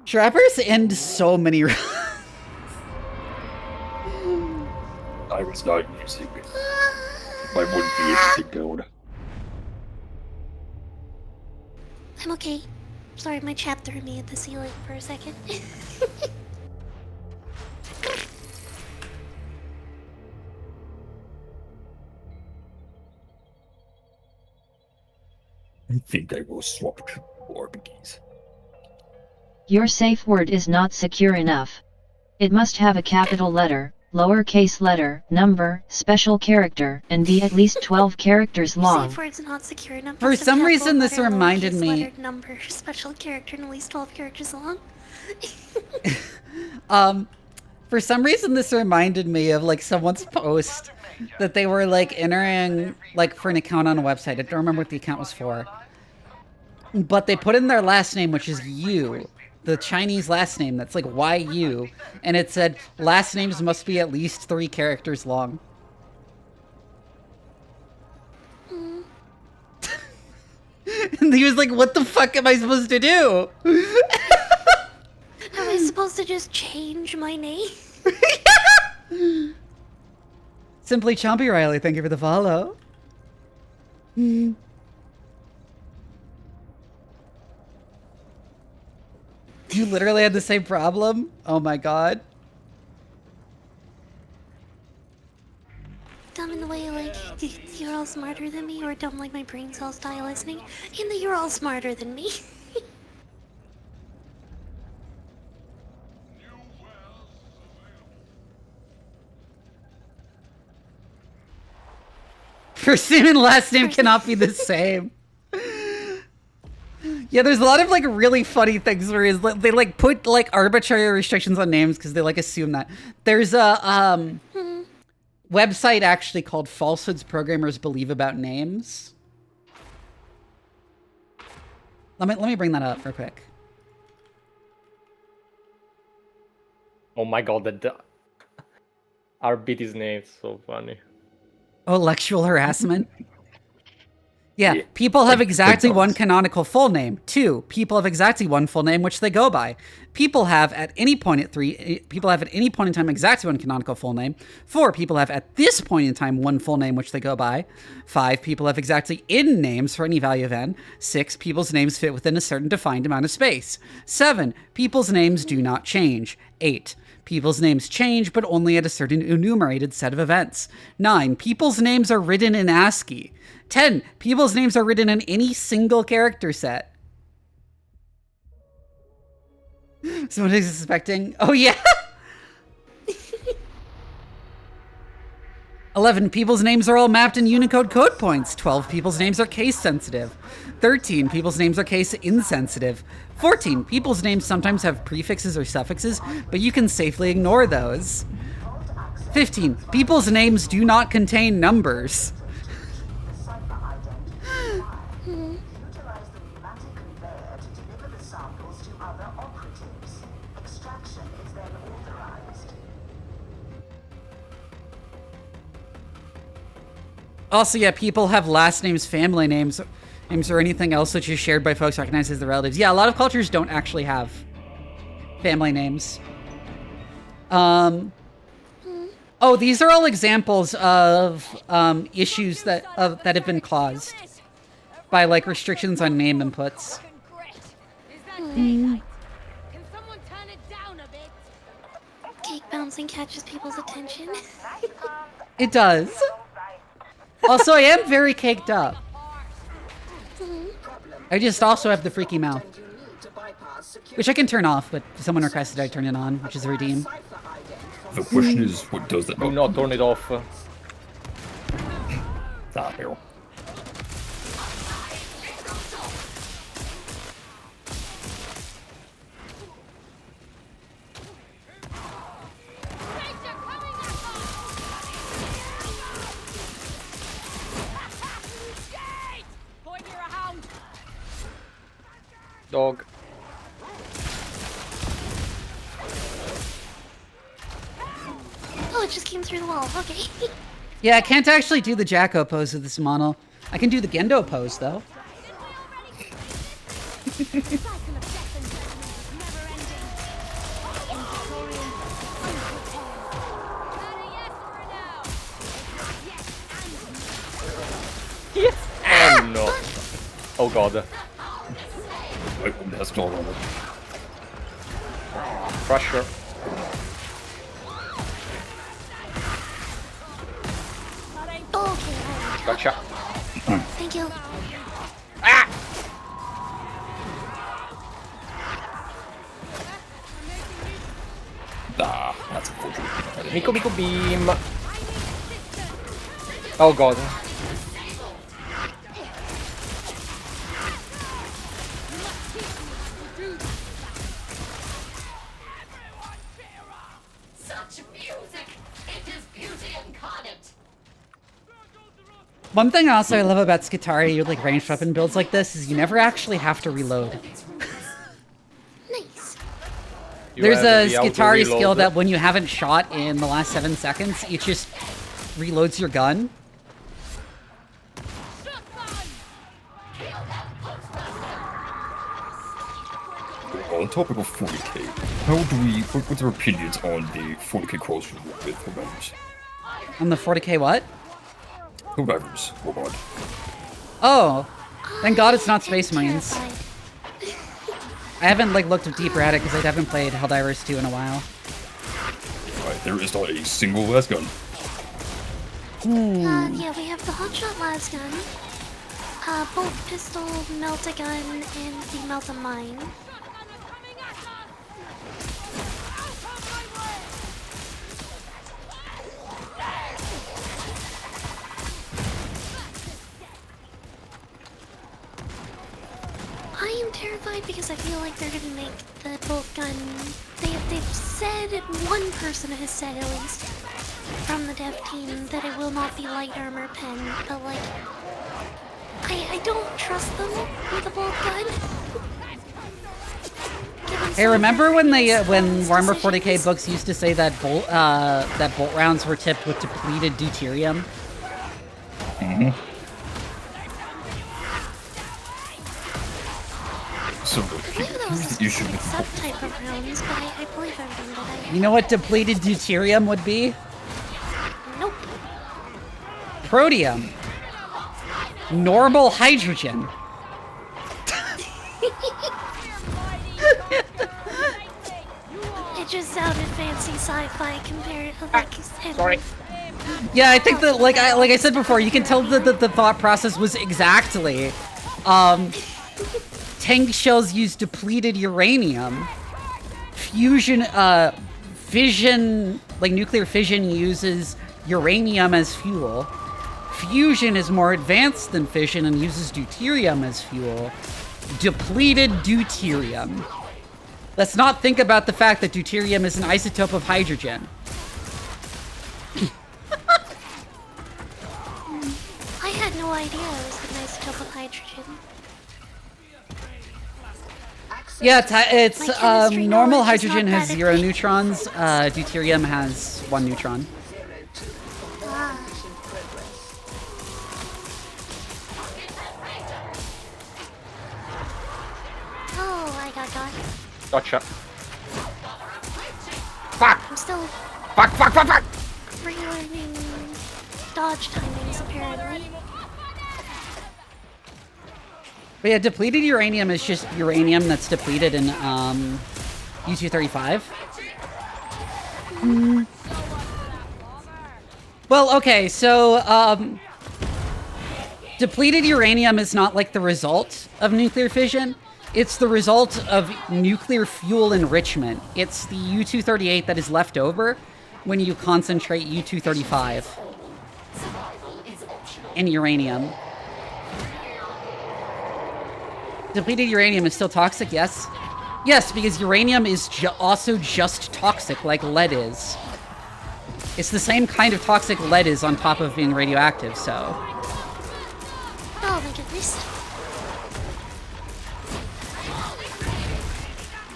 A: Trappers end so many
F: I was not using my one PhD code.
B: I'm okay. Sorry, my chat threw me at the ceiling for a second.
F: I think I will swap to Orbikis.
C: Your safe word is not secure enough. It must have a capital letter, lowercase letter, number, special character, and be at least 12 characters long.
B: Safe word's not secure enough.
A: For some reason, this reminded me.
B: Letter, number, special character, and at least 12 characters long.
A: For some reason, this reminded me of like someone's post that they were like entering like for an account on a website. I don't remember what the account was for, but they put in their last name, which is Yu, the Chinese last name. That's like YU, and it said last names must be at least 3 characters long. And he was like, "What the fuck am I supposed to do?"
B: Am I supposed to just change my name?
A: Simply Chompy Riley, thank you for the follow. You literally had the same problem? Oh my god.
B: Dumb in the way, like, you're all smarter than me, or dumb like my brain cells die listening? In the you're all smarter than me.
A: First name and last name cannot be the same. Yeah, there's a lot of like really funny things where they like put like arbitrary restrictions on names because they like assume that. There's a website actually called Falsehoods Programmers Believe About Names. Let me bring that up real quick.
G: Oh my god, that RBT's name is so funny.
A: Oh, lectual harassment? Yeah, people have exactly one canonical full name. 2, people have exactly one full name which they go by. People have at any point in time exactly one canonical full name. 4, people have at this point in time one full name which they go by. 5, people have exactly n names for any value of n. 6, people's names fit within a certain defined amount of space. 7, people's names do not change. 8, people's names change, but only at a certain enumerated set of events. 9, people's names are written in ASCII. 10, people's names are written in any single character set. Someone is suspecting. Oh, yeah. 11, people's names are all mapped in Unicode code points. 12, people's names are case sensitive. 13, people's names are case insensitive. 14, people's names sometimes have prefixes or suffixes, but you can safely ignore those. 15, people's names do not contain numbers. Also, yeah, people have last names, family names, or anything else which is shared by folks recognized as the relatives. Yeah, a lot of cultures don't actually have family names. Oh, these are all examples of issues that have been caused by like restrictions on name inputs.
B: Cake bouncing catches people's attention.
A: It does. Also, I am very caked up. I just also have the freaky mouth. Which I can turn off, but someone requested I turn it on, which is a redeem.
F: The question is, what does that
G: Do not turn it off.
F: Ah, hell.
G: Dog.
B: Oh, it just came through the wall. Okay.
A: Yeah, I can't actually do the Jacko pose with this model. I can do the Gendo pose, though.
G: Yes. Oh no. Oh god.
F: That's all on it.
G: Pressure.
B: Okay.
G: Gotcha.
B: Thank you.
G: Ah!
F: Ah, that's unfortunate.
G: Miko beam. Oh god.
A: One thing also I love about Skitarii, like ranged weapon builds like this, is you never actually have to reload.
B: Nice.
A: There's a Skitarii skill that when you haven't shot in the last 7 seconds, it just reloads your gun.
F: On topic of 40k, what's your opinions on the 40k cross with Helldivers?
A: On the 40k what?
F: Helldivers, oh god.
A: Oh, thank god it's not Space Marines. I haven't like looked deeper at it because I haven't played Helldivers 2 in a while.
F: Right, there is not a single las gun.
B: Yeah, we have the hotshot las gun, bolt pistol, melt a gun, and the melt a mine. I am terrified because I feel like they're gonna make the bolt gun. They've said, one person has said at least from the dev team that it will not be light armor pen, but like I don't trust them with a bolt gun.
A: Hey, remember when they when Warhammer 40k books used to say that bolt rounds were tipped with depleted deuterium?
F: Mm-hmm. So here's the issue with
B: subtype of rounds, but I believe everything that I...
A: You know what depleted deuterium would be?
B: Nope.
A: Protium. Normal hydrogen.
B: It just sounded fancy sci-fi compared to like...
G: Sorry.
A: Yeah, I think that like I said before, you can tell that the thought process was exactly tank shells use depleted uranium. Fission, like nuclear fission uses uranium as fuel. Fusion is more advanced than fission and uses deuterium as fuel. Depleted deuterium. Let's not think about the fact that deuterium is an isotope of hydrogen.
B: I had no idea it was an isotope of hydrogen.
A: Yeah, it's normal hydrogen has 0 neutrons. Deuterium has 1 neutron.
B: Oh, I got.
G: Gotcha.
B: Fuck! I'm still...
G: Fuck!
B: relearning dodge timings, apparently.
A: But yeah, depleted uranium is just uranium that's depleted in U-235. Well, okay, so depleted uranium is not like the result of nuclear fission. It's the result of nuclear fuel enrichment. It's the U-238 that is left over when you concentrate U-235 in uranium. Depleted uranium is still toxic, yes? Yes, because uranium is also just toxic, like lead is. It's the same kind of toxic lead is on top of being radioactive, so...
B: Oh my goodness.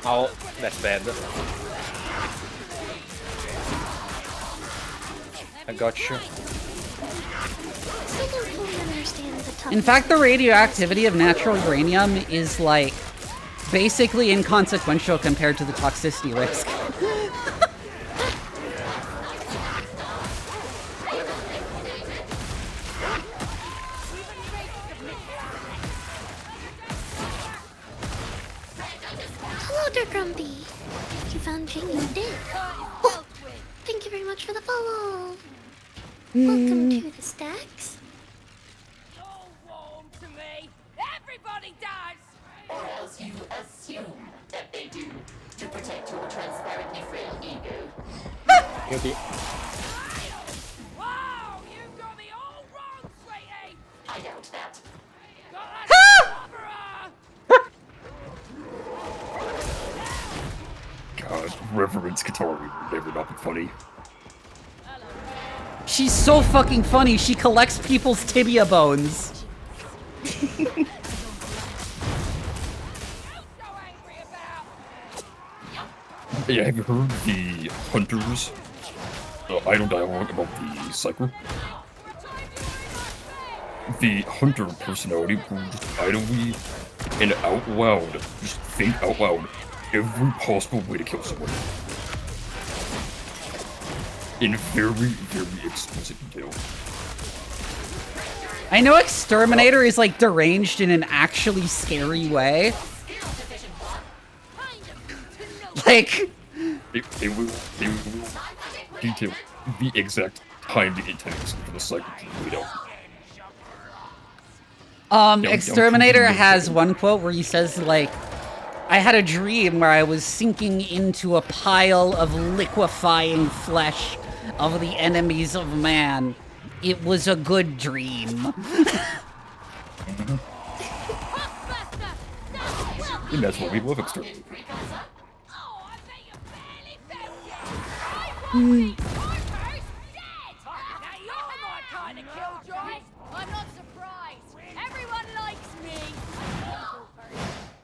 G: Oh, that's bad. I got you.
B: Still don't fully understand the toughness.
A: In fact, the radioactivity of natural uranium is, like, basically inconsequential compared to the toxicity risk.
B: Hello there, Grumpy. You found Jane, you did. Oh, thank you very much for the follow. Welcome to the stacks.
I: All warm to me. Everybody does.
H: Or else you assume that they do to protect your transparently frail ego.
G: Beauty.
I: Wow, you got me all wrong, sweetie.
H: I doubt that.
I: Got that
F: God, reference Skitarii would never not be funny.
A: She's so fucking funny, she collects people's tibia bones.
F: Yeah, have you heard the Hunters idle dialogue about the Cyber? The Hunter personality will just idly and out loud, just think out loud, every possible way to kill someone. In very, very explicit detail.
A: I know Exterminator is, like, deranged in an actually scary way. Like...
F: They will detail the exact time it takes for the cycle to lead up.
A: Exterminator has one quote where he says, like, I had a dream where I was sinking into a pile of liquefying flesh of the enemies of man. It was a good dream.
F: And that's what we love Exterminator.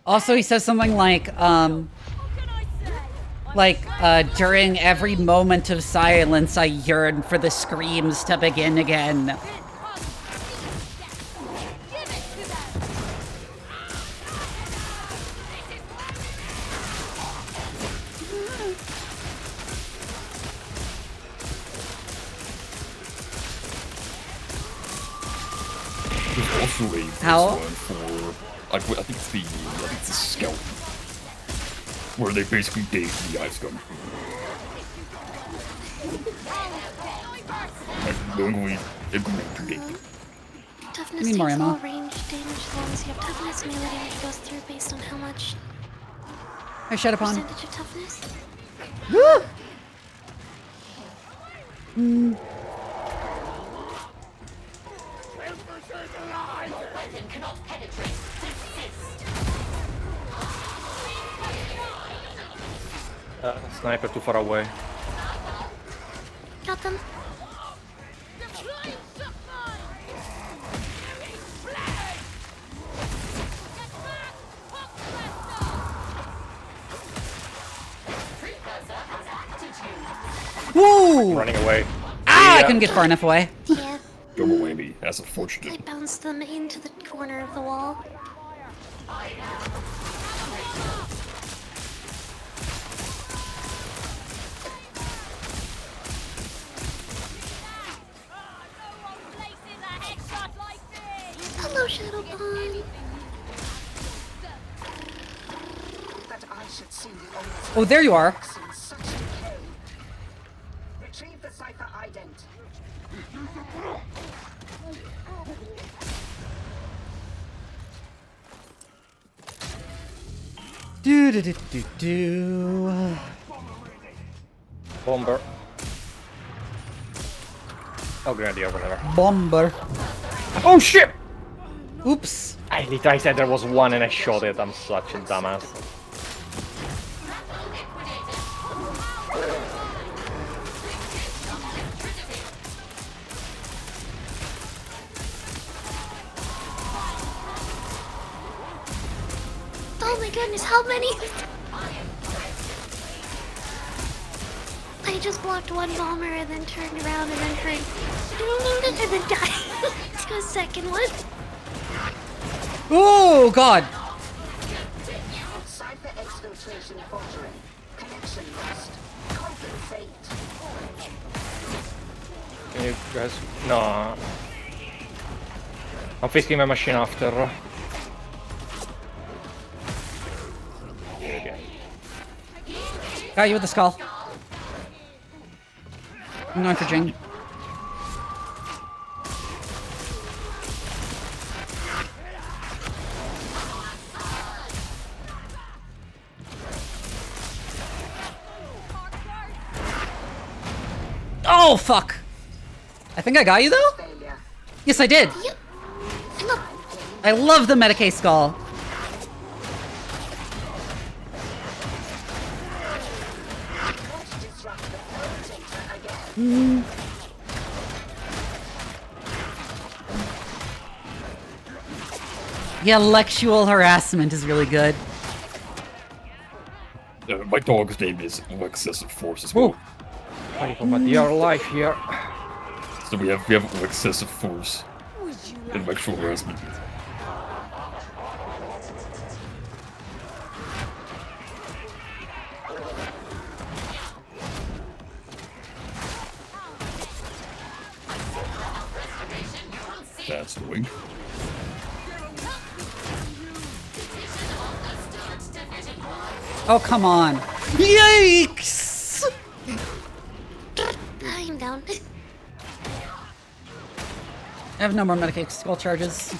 A: Also, he says something like, during every moment of silence, I yearn for the screams to begin again.
F: There's also a
A: How?
F: one for, I think it's the Scout, where they basically date the ice gun. And knowingly agreed to date them.
B: Toughness takes all range damage as long as you have toughness. Melee damage goes through based on how much
A: I shut upon.
B: percentage of toughness.
A: Woo!
G: Sniper too far away.
B: Got them.
A: Woo!
G: Running away.
A: Ah, I couldn't get far enough away.
B: Yeah.
F: Double whammy, that's unfortunate.
B: I bounced them into the corner of the wall. Hello, Shadowpawn.
A: Oh, there you are.
H: Retrieve the cipher ident.
A: Do do do do do.
G: Bomber. Oh, grenadier, whatever.
A: Bomber.
G: Oh shit!
A: Oops.
G: I said there was one and I shot it. I'm such a dumbass.
B: Oh my goodness, how many? I just blocked one bomber and then turned around and then heard and then died to a second one.
A: Oh god.
H: Cyber exfiltration faltering. Connection lost. Compensate.
G: Can you guys? No. I'm fixing my machine after.
A: Got you with the skull. I'm going for Jing. Oh, fuck! I think I got you, though? Yes, I did!
B: Yep.
A: I love the Medicaid skull. Yeah, lectual harassment is really good.
F: My dog's name is Excessive Force as well.
G: Fighting for my dear life here.
F: So we have Excessive Force and lectual harassment. That's the wing.
A: Oh, come on. Yikes!
B: I'm down.
A: I have no more Medicaid skull charges.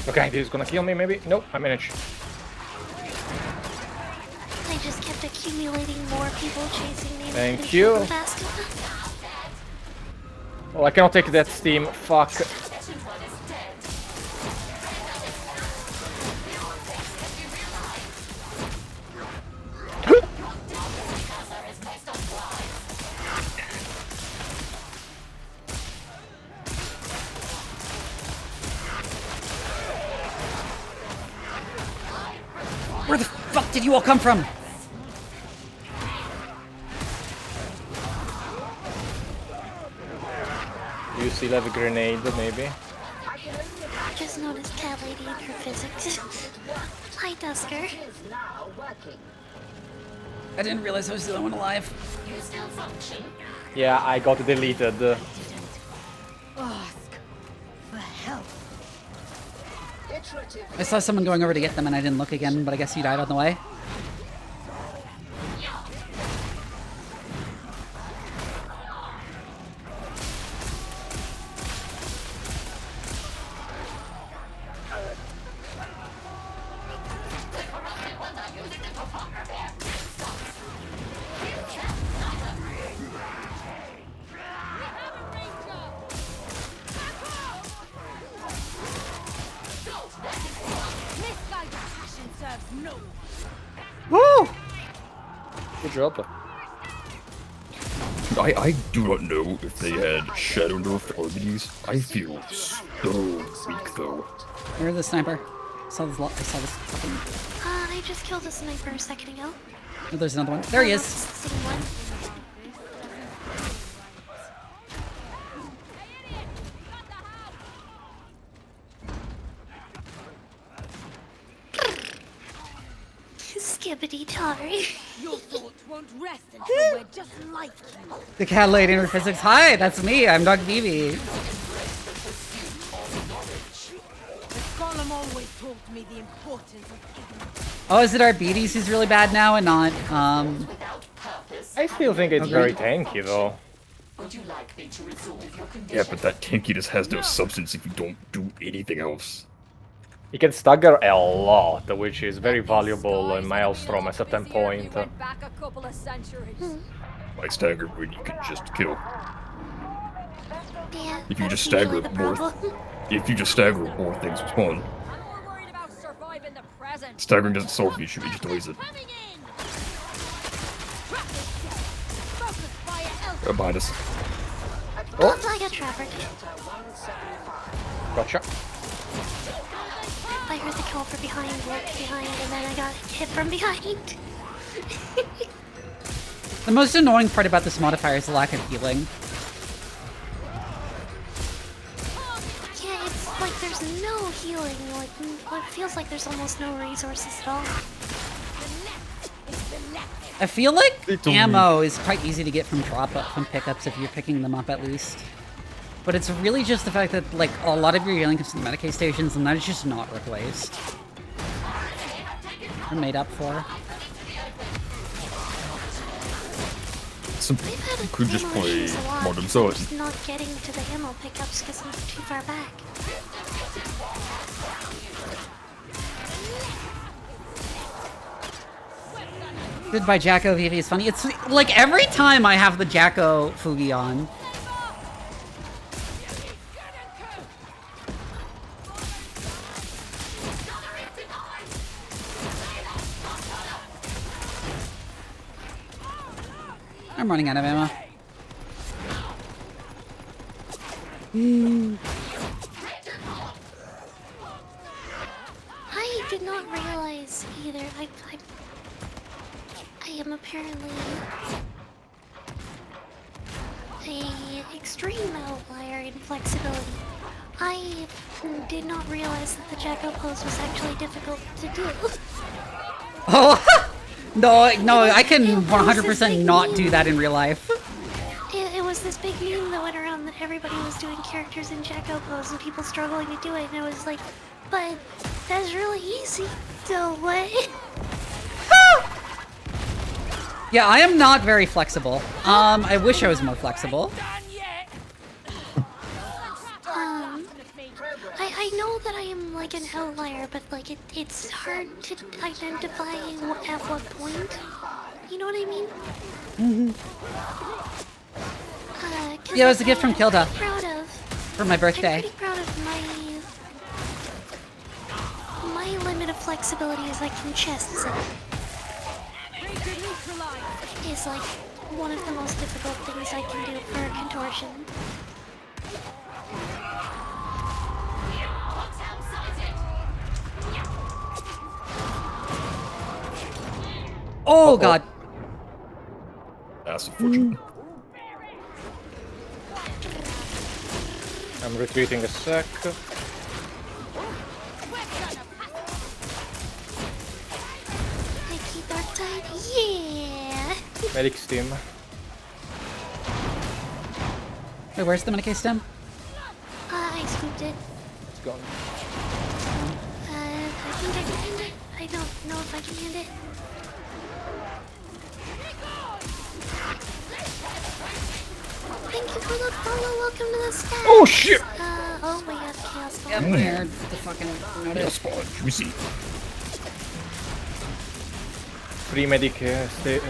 G: Okay, this is gonna kill me maybe? Nope, I managed.
B: I just kept accumulating more people chasing me.
G: Thank you.
B: Fast enough.
G: Oh, I cannot take that steam. Fuck.
A: Where the fuck did you all come from?
G: You still have a grenade, maybe?
B: I just noticed Cat Lady and her physics. Hi, Dusker.
A: I didn't realize I was the only one alive.
G: Yeah, I got deleted.
I: Ask for help.
A: I saw someone going over to get them and I didn't look again, but I guess he died on the way. Woo!
G: Good job.
F: I do not know if they had shadow nerfed RBDs. I feel so weak though.
A: Where's the sniper? I saw this fucking...
B: I just killed a sniper a second ago.
A: Oh, there's another one. There he is.
B: Same one. Skibbity tari.
I: Your thoughts won't rest until we're just like you.
A: The cat lady in her physics. Hi, that's me. I'm Dog Vivi.
I: The Golem always taught me the importance of ignorance.
A: Oh, is it our BDs who's really bad now and not,
G: I still think it's very tanky, though.
F: Yeah, but that tankiness has no substance if you don't do anything else.
G: He can stagger a lot, which is very valuable in Maelstrom at a certain point.
I: Back a couple of centuries.
F: I stagger when you can just kill.
B: Yeah,
F: If you just
B: that's
F: stagger
B: usually the
F: more,
B: problem.
F: if you just stagger more things spawn.
I: I'm more worried about surviving the present.
F: Staggering doesn't solve the issue, it just delays it. Behind us.
B: Oh, I got trappered.
G: Gotcha.
B: I heard the kill from behind, looked behind, and then I got hit from behind.
A: The most annoying part about this modifier is the lack of healing.
B: Yeah, it's like there's no healing. Like, it feels like there's almost no resources at all.
A: I feel like ammo is quite easy to get from from pickups if you're picking them up at least. But it's really just the fact that like a lot of your healing comes from the Medicaid stations and that is just not replaced. Or made up for.
F: Simple. You could just play Modern
B: I'm
F: Sword.
B: just not getting to the ammo pickups because I'm too far back.
A: Goodbye Jacko Vivi is funny. It's like every time I have the Jacko Fugi on. I'm running out of ammo.
B: I did not realize either. I am apparently a extreme outlier in flexibility. I did not realize that the Jacko pose was actually difficult to do.
A: Oh no, I can 100% not do that in real life.
B: It was this big meme that went around that everybody was doing characters in Jacko pose and people struggling to do it, and I was like, but that's really easy. So what?
A: Yeah, I am not very flexible. I wish I was more flexible.
B: I know that I am like an outlier, but like it's hard to identify at what point. You know what I mean?
A: Yeah, it was a gift from Kilda.
B: Proud of.
A: For my birthday.
B: I'm pretty proud of my limit of flexibility is like in chest set. Is like one of the most difficult things I can do for contortion.
A: Oh god.
F: That's unfortunate.
G: I'm retreating a sec.
B: Thank you, Darktide. Yeah!
G: Medic steam.
A: Wait, where's the Medicaid stem?
B: I scooped it.
G: It's gone.
B: I think I can hand it. I don't know if I can hand it. Thank you for the follow. Welcome to the stats.
F: Oh shit!
B: Oh my god, chaos ball.
A: Yep, there. The fucking
F: Yeah,
A: notice.
F: spawn. Juicy.
G: Free medic stay.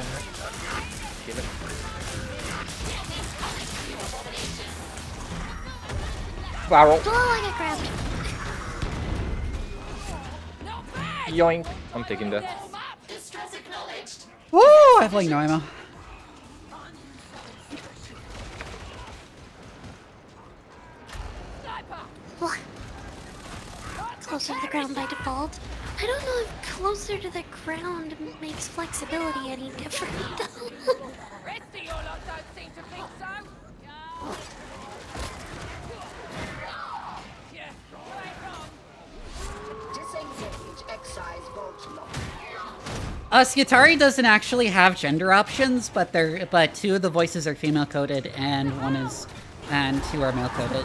G: Barrel.
B: Oh, I got grabbed.
G: Yoink. I'm taking that.
A: Woo! I have like no ammo.
B: What? Closer to the ground by default. I don't know if closer to the ground makes flexibility any different.
H: Disengage excise vault lock.
A: Skitarii doesn't actually have gender options, but two of the voices are female coded and two are male coded.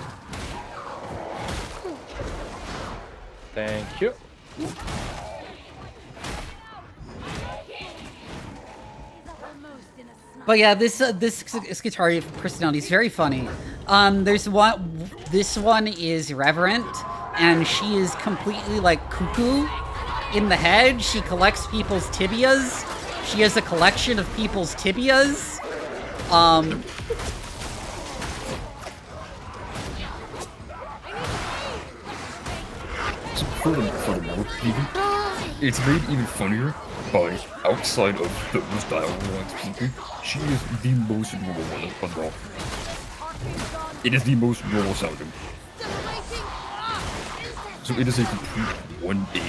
G: Thank you.
A: But yeah, this Skitarii personality is very funny. This one is irreverent, and she is completely like cuckoo in the head. She collects people's tibias. She has a collection of people's tibias.
F: So furthermore, it's made even funnier by outside of those dialogue people. She is the most normal one of all. It is the most normal sounding. So it is a complete 180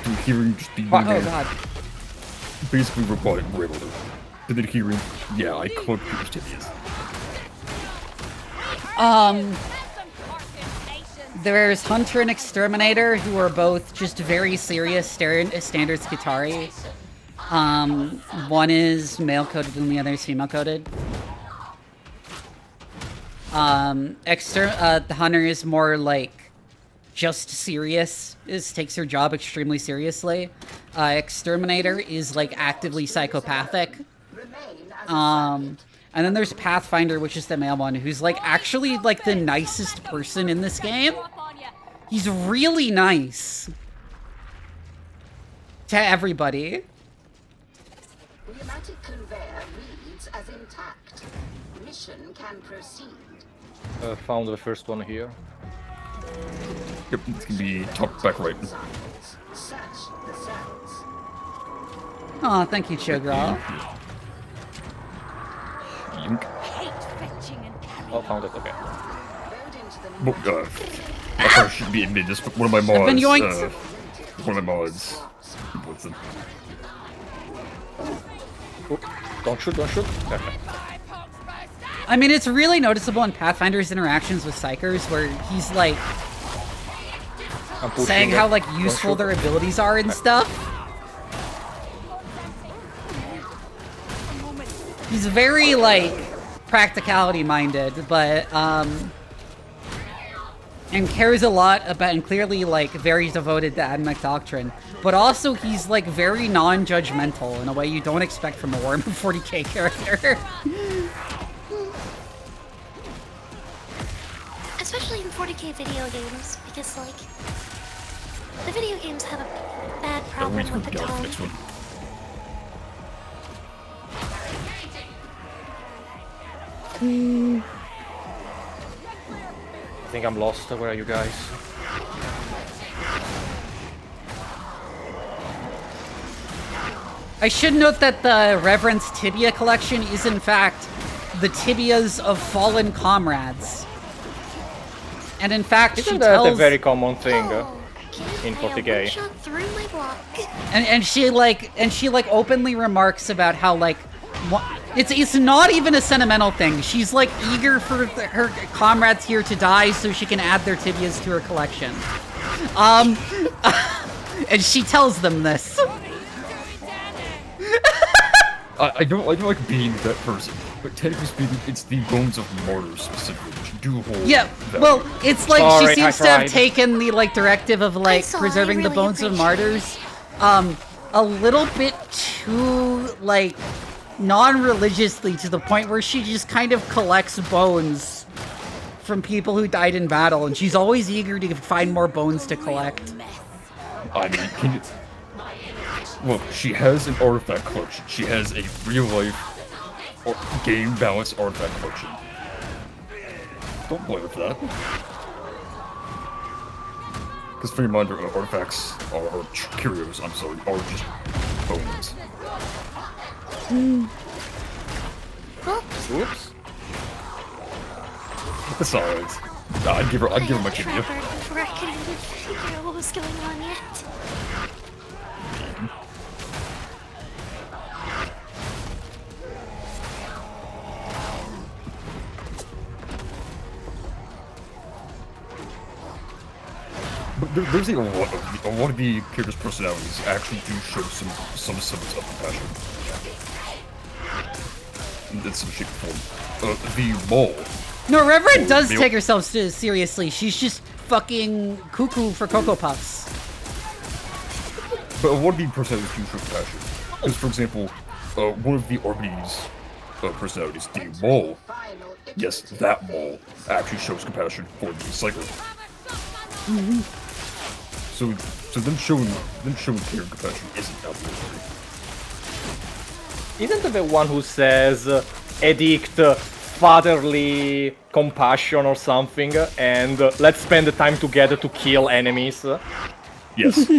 F: to hearing just the basically robotic grandmother. To then hearing, yeah, I collect people's tibias.
A: There's Hunter and Exterminator, who are both just very serious standard Skitarii. One is male-coded and the other is female-coded. The Hunter is more like just serious, takes her job extremely seriously. Exterminator is like actively psychopathic. And then there's Pathfinder, which is the male one, who's like actually like the nicest person in this game. He's really nice to everybody.
H: Pneumatic conveyor reads as intact. Mission can proceed.
G: Found the first one here.
F: Yep, it's gonna be top back right.
H: Search the cells.
A: Aw, thank you, Chogra.
G: Oh, found it, okay.
F: I probably should be admitted this, but one of my mods,
A: been yoinked.
F: one of my mods, what's it?
G: Oh, don't shoot, don't shoot. Okay.
A: I mean, it's really noticeable in Pathfinder's interactions with Psychers, where he's like saying how like useful their abilities are and stuff. He's very like practicality minded, but and cares a lot about, and clearly like very devoted to Admech doctrine. But also he's like very non-judgmental in a way you don't expect from a Warhammer 40k character.
B: Especially in 40k video games, because like the video games have a bad problem with the tone.
G: I think I'm lost. Where are you guys?
A: I should note that the Reverend's tibia collection is in fact the tibias of fallen comrades. And in fact,
G: Isn't
A: she
G: that
A: tells...
G: a very common thing in 40k?
A: And she like openly remarks about how like it's not even a sentimental thing. She's like eager for her comrades here to die so she can add their tibias to her collection. And she tells them this.
F: I don't like being that person, but technically speaking, it's the bones of martyrs specifically, which do hold.
A: Yeah, well, it's like she seems to have taken the like directive of like preserving the bones of martyrs, a little bit too like non-religiously, to the point where she just kind of collects bones from people who died in battle, and she's always eager to find more bones to collect.
F: I mean, can you... Look, she has an artifact collection. She has a real-life game balance artifact collection. Don't blame her for that. Because for your reminder, artifacts or curios, I'm sorry, are just bones.
G: Oops.
F: It's alright. I'd give her my tibia.
B: Before I could even figure out what was going on yet.
F: But there's a lot of the characters' personalities actually do show some semblance of compassion. In some shape or form. The mole.
A: No, Reverend does take herself seriously. She's just fucking cuckoo for Cocoa Puffs.
F: But a lot of the personalities do show compassion. Because, for example, one of the Arby's personalities, the mole, yes, that mole, actually shows compassion for the cyborg. So them showing care compassion isn't obligatory.
G: Isn't it the one who says edict fatherly compassion or something, and let's spend the time together to kill enemies?
F: Yes.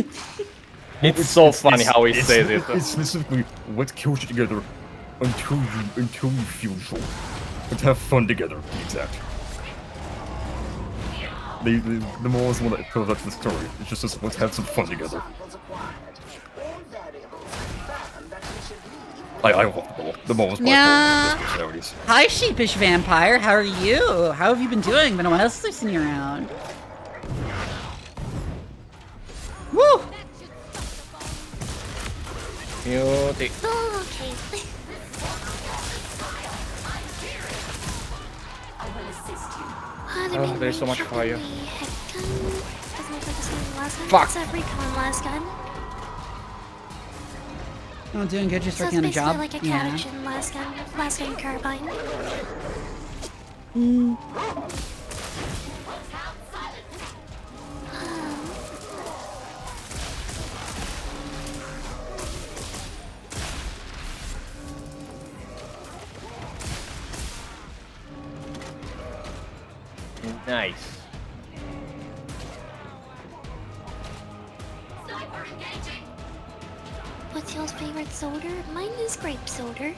G: It's so funny how he says it.
F: It's specifically, let's kill shit together until you feel joy. Let's have fun together, to be exact. The mole is the one that tells us the story. It's just this, let's have some fun together. I love the mole. The mole is my favorite personalities.
A: Hi, sheepish vampire. How are you? How have you been doing? Been a while since I've seen you around. Woo!
G: Beauty.
B: Oh, okay.
G: Oh, there's so much fire.
B: Fuck! It's a recon last gun.
A: Oh, doing good, just
B: So
A: working on a
B: it's
A: job.
B: basically like a catch last gun carbine.
G: Nice.
B: What's y'all's favorite soda? Mine is grape soda.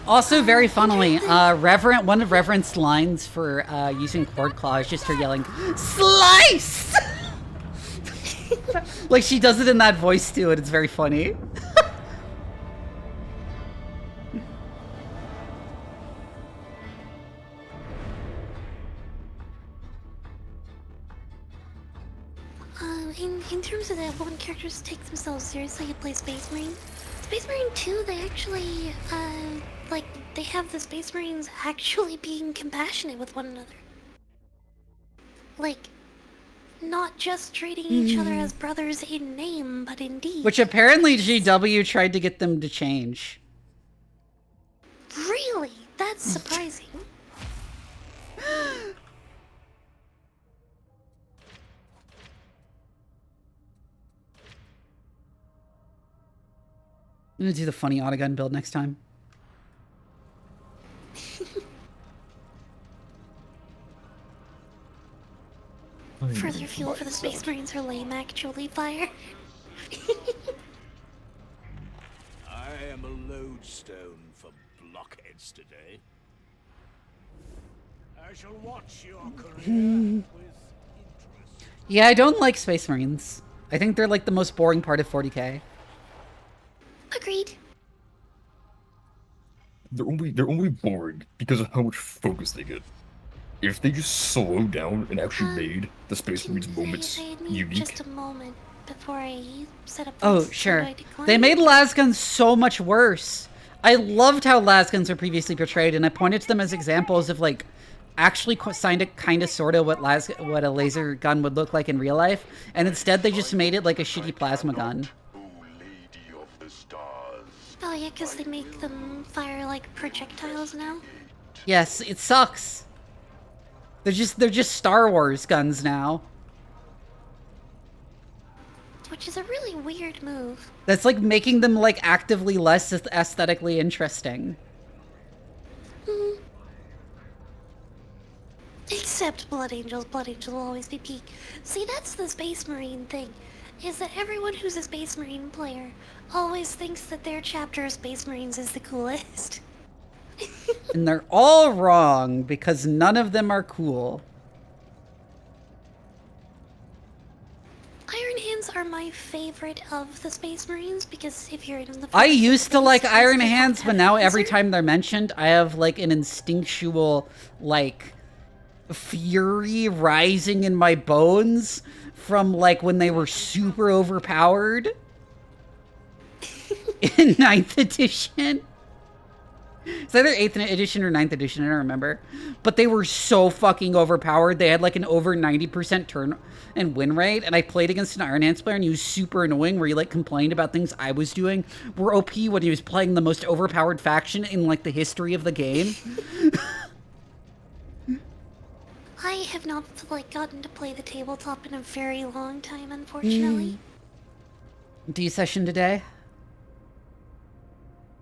A: Also, very funnily, one of Reverend's lines for using Cord Claw is just her yelling, "Slice!" Like she does it in that voice too, and it's very funny.
B: In terms of that, when characters take themselves seriously and play Space Marine, Space Marine 2, they actually, like, they have the Space Marines actually being compassionate with one another. Like, not just treating each other as brothers in name, but in deed.
A: Which apparently GW tried to get them to change.
B: Really? That's surprising.
A: I'm gonna do the funny autogun build next time.
B: Further fuel for the Space Marines are lame, actually, fire.
J: I am a lodestone for blockheads today. I shall watch your career with interest.
A: Yeah, I don't like Space Marines. I think they're like the most boring part of 40k.
B: Agreed.
F: They're only boring because of how much focus they get. If they just slowed down and actually made the Space Marines moments unique.
B: Just a moment before I set up.
A: Oh, sure. They made lasguns so much worse. I loved how lasguns were previously portrayed, and I pointed to them as examples of like actually kind of sort of what a laser gun would look like in real life, and instead they just made it like a shitty plasma gun.
B: Oh yeah, because they make them fire like projectiles now.
A: Yes, it sucks. They're just Star Wars guns now.
B: Which is a really weird move.
A: That's like making them like actively less aesthetically interesting.
B: Except Blood Angels. Blood Angels will always be peak. See, that's the Space Marine thing. Is that everyone who's a Space Marine player always thinks that their chapter of Space Marines is the coolest.
A: And they're all wrong, because none of them are cool.
B: Iron Hands are my favorite of the Space Marines, because if you're in the...
A: I used to like Iron Hands, but now every time they're mentioned, I have like an instinctual, like, fury rising in my bones from like when they were super overpowered in 9th edition. It's either 8th edition or 9th edition, I don't remember. But they were so fucking overpowered. They had like an over 90% turn and win rate. And I played against an Iron Hands player and he was super annoying where he like complained about things I was doing were OP when he was playing the most overpowered faction in like the history of the game.
B: I have not like gotten to play the tabletop in a very long time, unfortunately.
A: D-session today.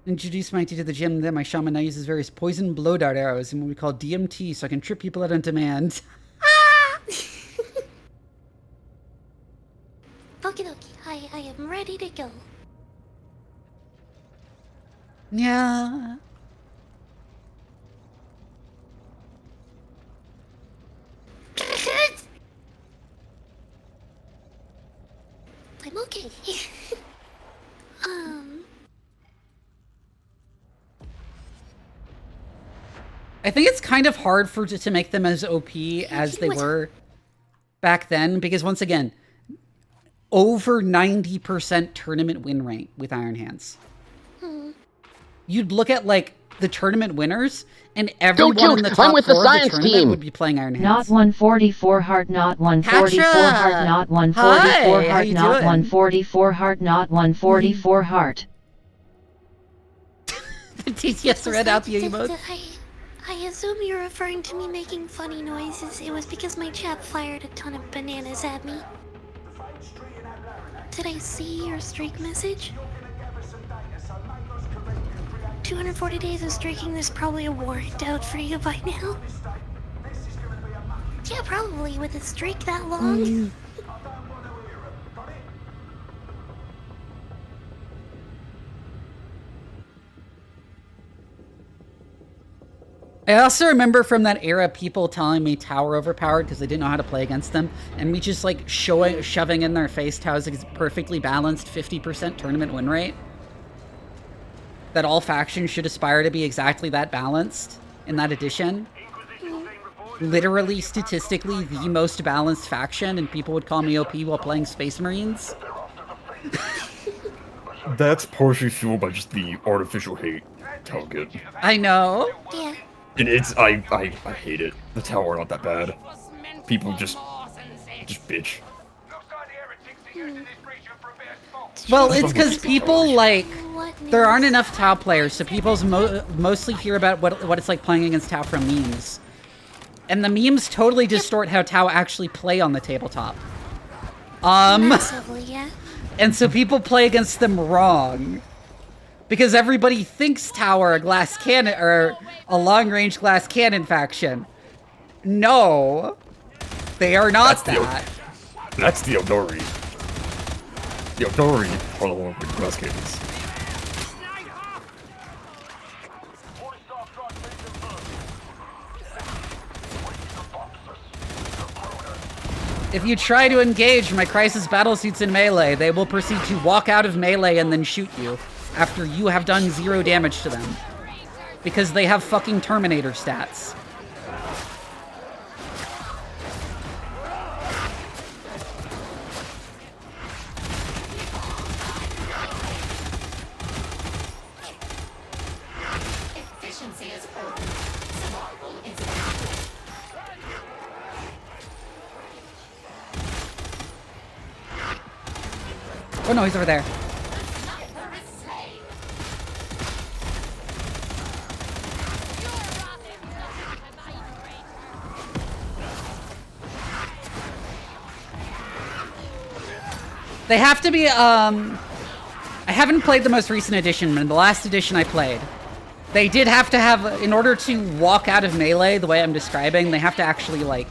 A: Introduce my tea to the gym, then my shaman now uses various poison blow dart arrows and what we call DMT so I can trip people out on demand.
B: Okie dokie, I am ready to go.
A: Yeah.
B: I'm okay.
A: I think it's kind of hard to make them as OP as they were back then, because once again, over 90% tournament win rate with Iron Hands. You'd look at like the tournament winners, and everyone in the top four of the tournament would be playing Iron Hands.
C: Not 144 heart, not 144 heart, not 144 heart, not 144 heart, not 144 heart.
A: The TTS read out the emote.
B: I assume you're referring to me making funny noises. It was because my chat fired a ton of bananas at me. Did I see your streak message? 240 days of streaking, there's probably a warrant out for you by now. Yeah, probably, with a streak that long.
A: I also remember from that era people telling me Tower overpowered because they didn't know how to play against them, and me just like shoving in their face Tower's perfectly balanced 50% tournament win rate. That all factions should aspire to be exactly that balanced in that edition. Literally, statistically, the most balanced faction, and people would call me OP while playing Space Marines.
F: That's partially fueled by just the artificial hate Tower get.
A: I know.
B: Yeah.
F: And it's I hate it. The Tower not that bad. People just bitch.
A: Well, it's because people like there aren't enough Tau players, so people mostly hear about what it's like playing against Tau from memes, and the memes totally distort how Tau actually play on the tabletop.
B: Massively, yeah.
A: And so people play against them wrong. Because everybody thinks Tower a glass cannon or a long-range glass cannon faction. No, they are not that.
F: That's the Eldari. The Eldari are the one with glass cannons.
A: If you try to engage my Crisis battlesuits in melee, they will proceed to walk out of melee and then shoot you after you have done 0 damage to them. Because they have fucking Terminator stats. Oh no, he's over there. They have to be, I haven't played the most recent edition, but in the last edition I played, they did have to have, in order to walk out of melee the way I'm describing, they have to actually, like,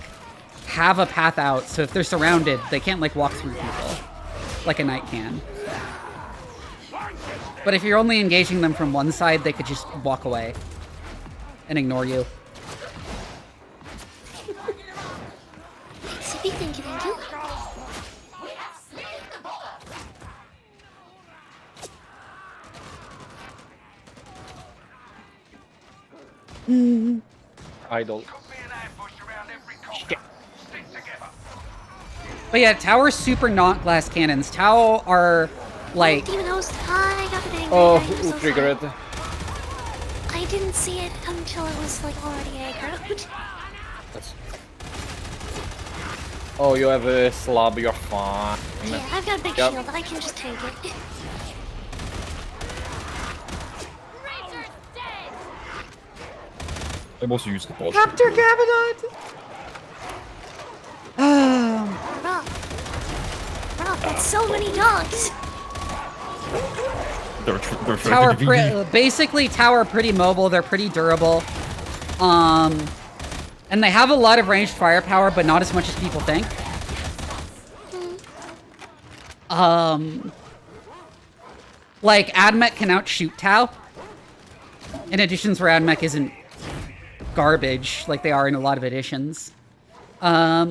A: have a path out, so if they're surrounded, they can't, like, walk through people, like a knight can. But if you're only engaging them from one side, they could just walk away and ignore you.
B: Sippy, thank you, thank you.
G: Idol.
A: But yeah, Tower's super not glass cannons. Tau are, like...
B: Demon host, I got an angry
G: Oh,
B: so
G: who triggered it?
B: I didn't see it until it was, like, already aggroed.
G: Oh, you have a slab, you're fine.
B: Yeah, I've got a big shield, I can just take it.
F: I've also used the ball.
A: Captor Gabadon!
B: Rob, that's so many dogs.
F: They're
A: Tower
F: attracted to Vivi.
A: basically Tau are pretty mobile, they're pretty durable. And they have a lot of ranged firepower, but not as much as people think. Like, Admech can outshoot Tau. In editions where Admech isn't garbage, like they are in a lot of editions.
B: I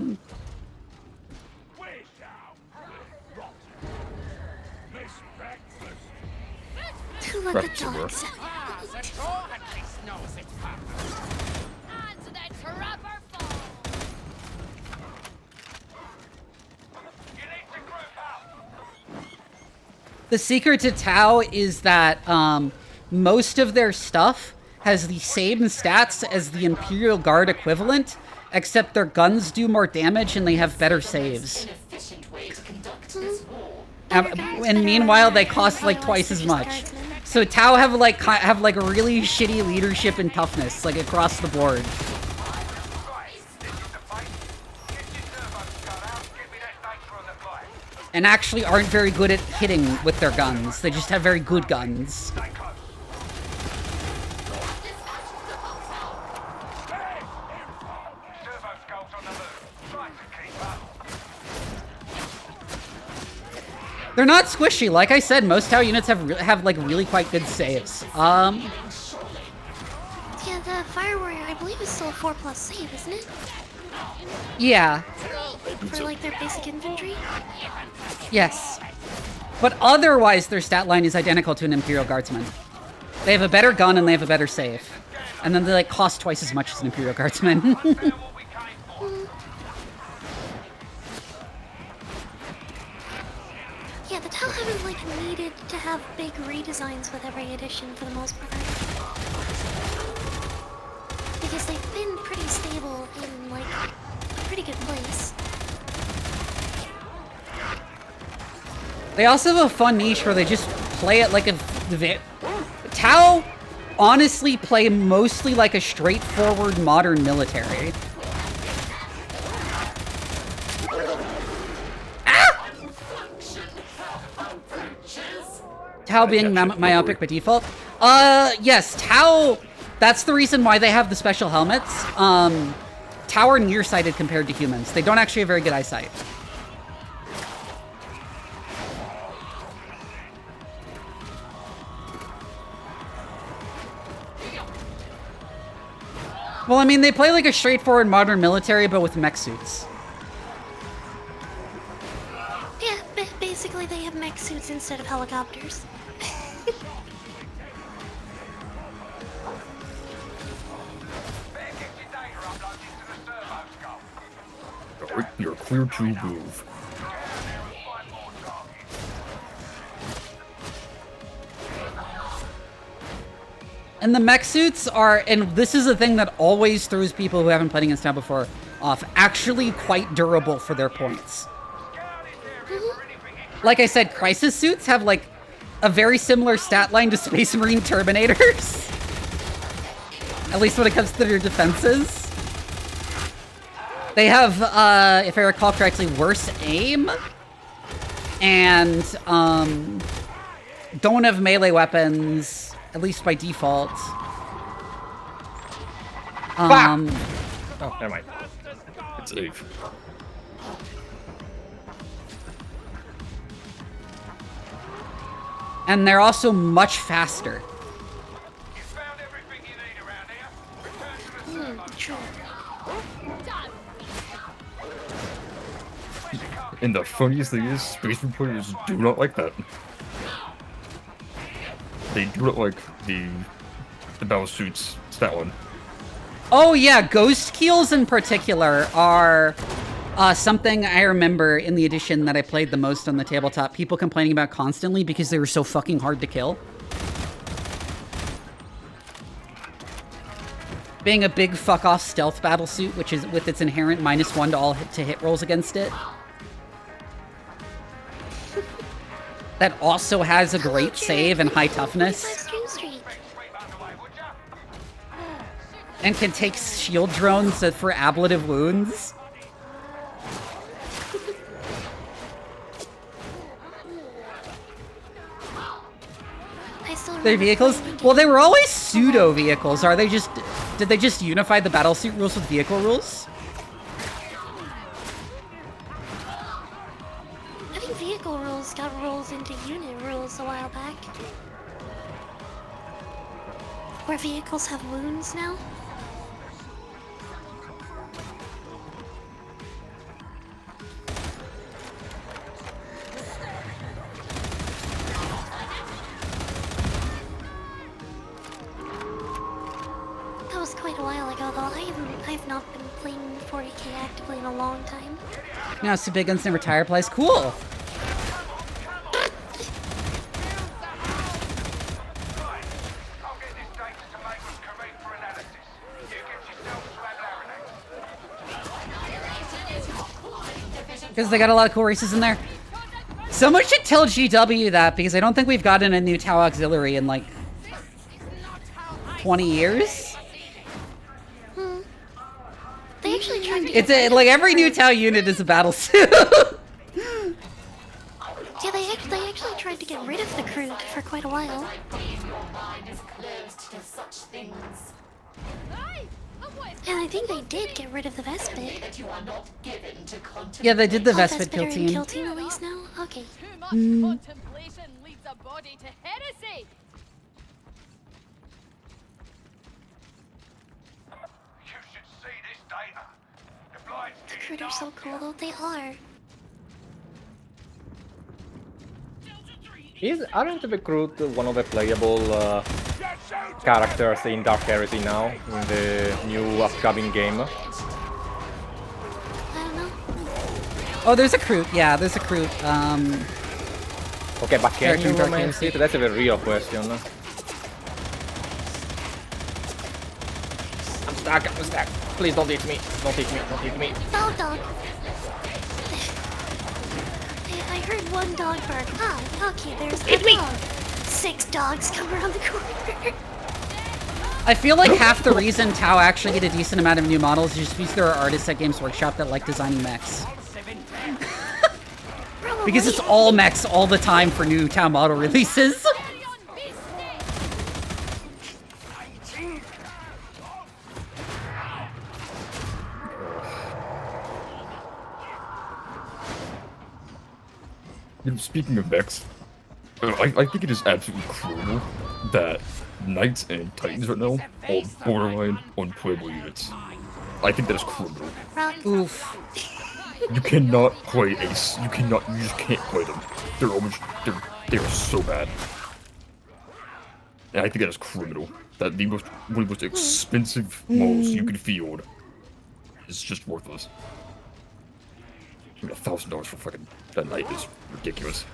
B: love the dogs.
A: The secret to Tau is that most of their stuff has the same stats as the Imperial Guard equivalent, except their guns do more damage and they have better saves. And meanwhile, they cost like twice as much. So Tau have like really shitty leadership and toughness, like across the board. And actually aren't very good at hitting with their guns. They just have very good guns. They're not squishy. Like I said, most Tau units have like really quite good saves.
B: Yeah, the Fire Warrior, I believe, is still a 4+ save, isn't it?
A: Yeah.
B: For like their basic infantry?
A: Yes. But otherwise, their stat line is identical to an Imperial Guardsman. They have a better gun and they have a better save. And then they like cost twice as much as an Imperial Guardsman.
B: Yeah, the Tau haven't like needed to have big redesigns with every edition for the most part. Because they've been pretty stable in like a pretty good place.
A: They also have a fun niche where they just play it like a... Tau honestly play mostly like a straightforward modern military. Ah! Tau being myopic by default. Yes, Tau... That's the reason why they have the special helmets. Tau are nearsighted compared to humans. They don't actually have very good eyesight. Well, I mean, they play like a straightforward modern military, but with mech suits.
B: Yeah, basically they have mech suits instead of helicopters.
F: You're clear to move.
A: And the mech suits are, and this is the thing that always throws people who haven't played against Tau before off, actually quite durable for their points. Like I said, Crisis suits have like a very similar stat line to Space Marine Terminators. At least when it comes to their defenses. They have, if I recall correctly, worse aim. And don't have melee weapons, at least by default.
G: Oh, never mind.
F: It's Eve.
A: And they're also much faster.
B: True.
F: And the funniest thing is, Space Marine players do not like that. They do not like the battle suits stat one.
A: Oh yeah, ghost keels in particular are something I remember in the edition that I played the most on the tabletop. People complaining about constantly because they were so fucking hard to kill. Being a big fuck-off stealth battle suit, which is with its inherent -1 to all hit rolls against it. That also has a great save and high toughness. And can take shield drones for ablative wounds. They're vehicles? Well, they were always pseudo vehicles. Are they just? Did they just unify the battlesuit rules with vehicle rules?
B: I think vehicle rules got rolled into unit rules a while back. Where vehicles have wounds now? That was quite a while ago, though. I've not been playing 40k actively in a long time.
A: Now, so big guns never tire plays. Cool. Because they got a lot of cool races in there. Someone should tell GW that, because I don't think we've gotten a new Tau Auxiliary in like 20 years.
B: They actually tried to.
A: It's like every new Tau unit is a battle suit.
B: Yeah, they actually tried to get rid of the crew for quite a while. And I think they did get rid of the Vespid.
A: Yeah, they did the
B: Vespid
A: Vespid kill
B: are in
A: team.
B: kill team at least now? Okay.
I: Too much contemplation leads a body to heresy.
B: The crew are so cool, though. They are.
G: Aren't the Recruit one of the playable characters in Dark Heresy now, in the new upcoming game?
B: I don't know.
A: Oh, there's a Kroot. Yeah, there's a Kroot.
G: Okay, but can
A: Character
G: you
A: in Dark
G: romance
A: Heresy.
G: it? That's a very real question. I'm stuck. Please don't hit me. Don't hit me.
B: Dog. I heard one dog bark. Ah, okay, there's a dog. 6 dogs come around the corner.
A: I feel like half the reason Tau actually get a decent amount of new models is just because there are artists at Games Workshop that like designing mechs. Because it's all mechs all the time for new Tau model releases.
F: Speaking of mechs, I think it is absolutely cruel that Knights and Titans right now are borderline unplayable units. I think that is criminal.
A: Oof.
F: You cannot play Ace. You just can't play them. They're so bad. And I think that is criminal. That one of the most expensive models you could field is just worthless. I mean, $1,000 for fucking that Knight is ridiculous.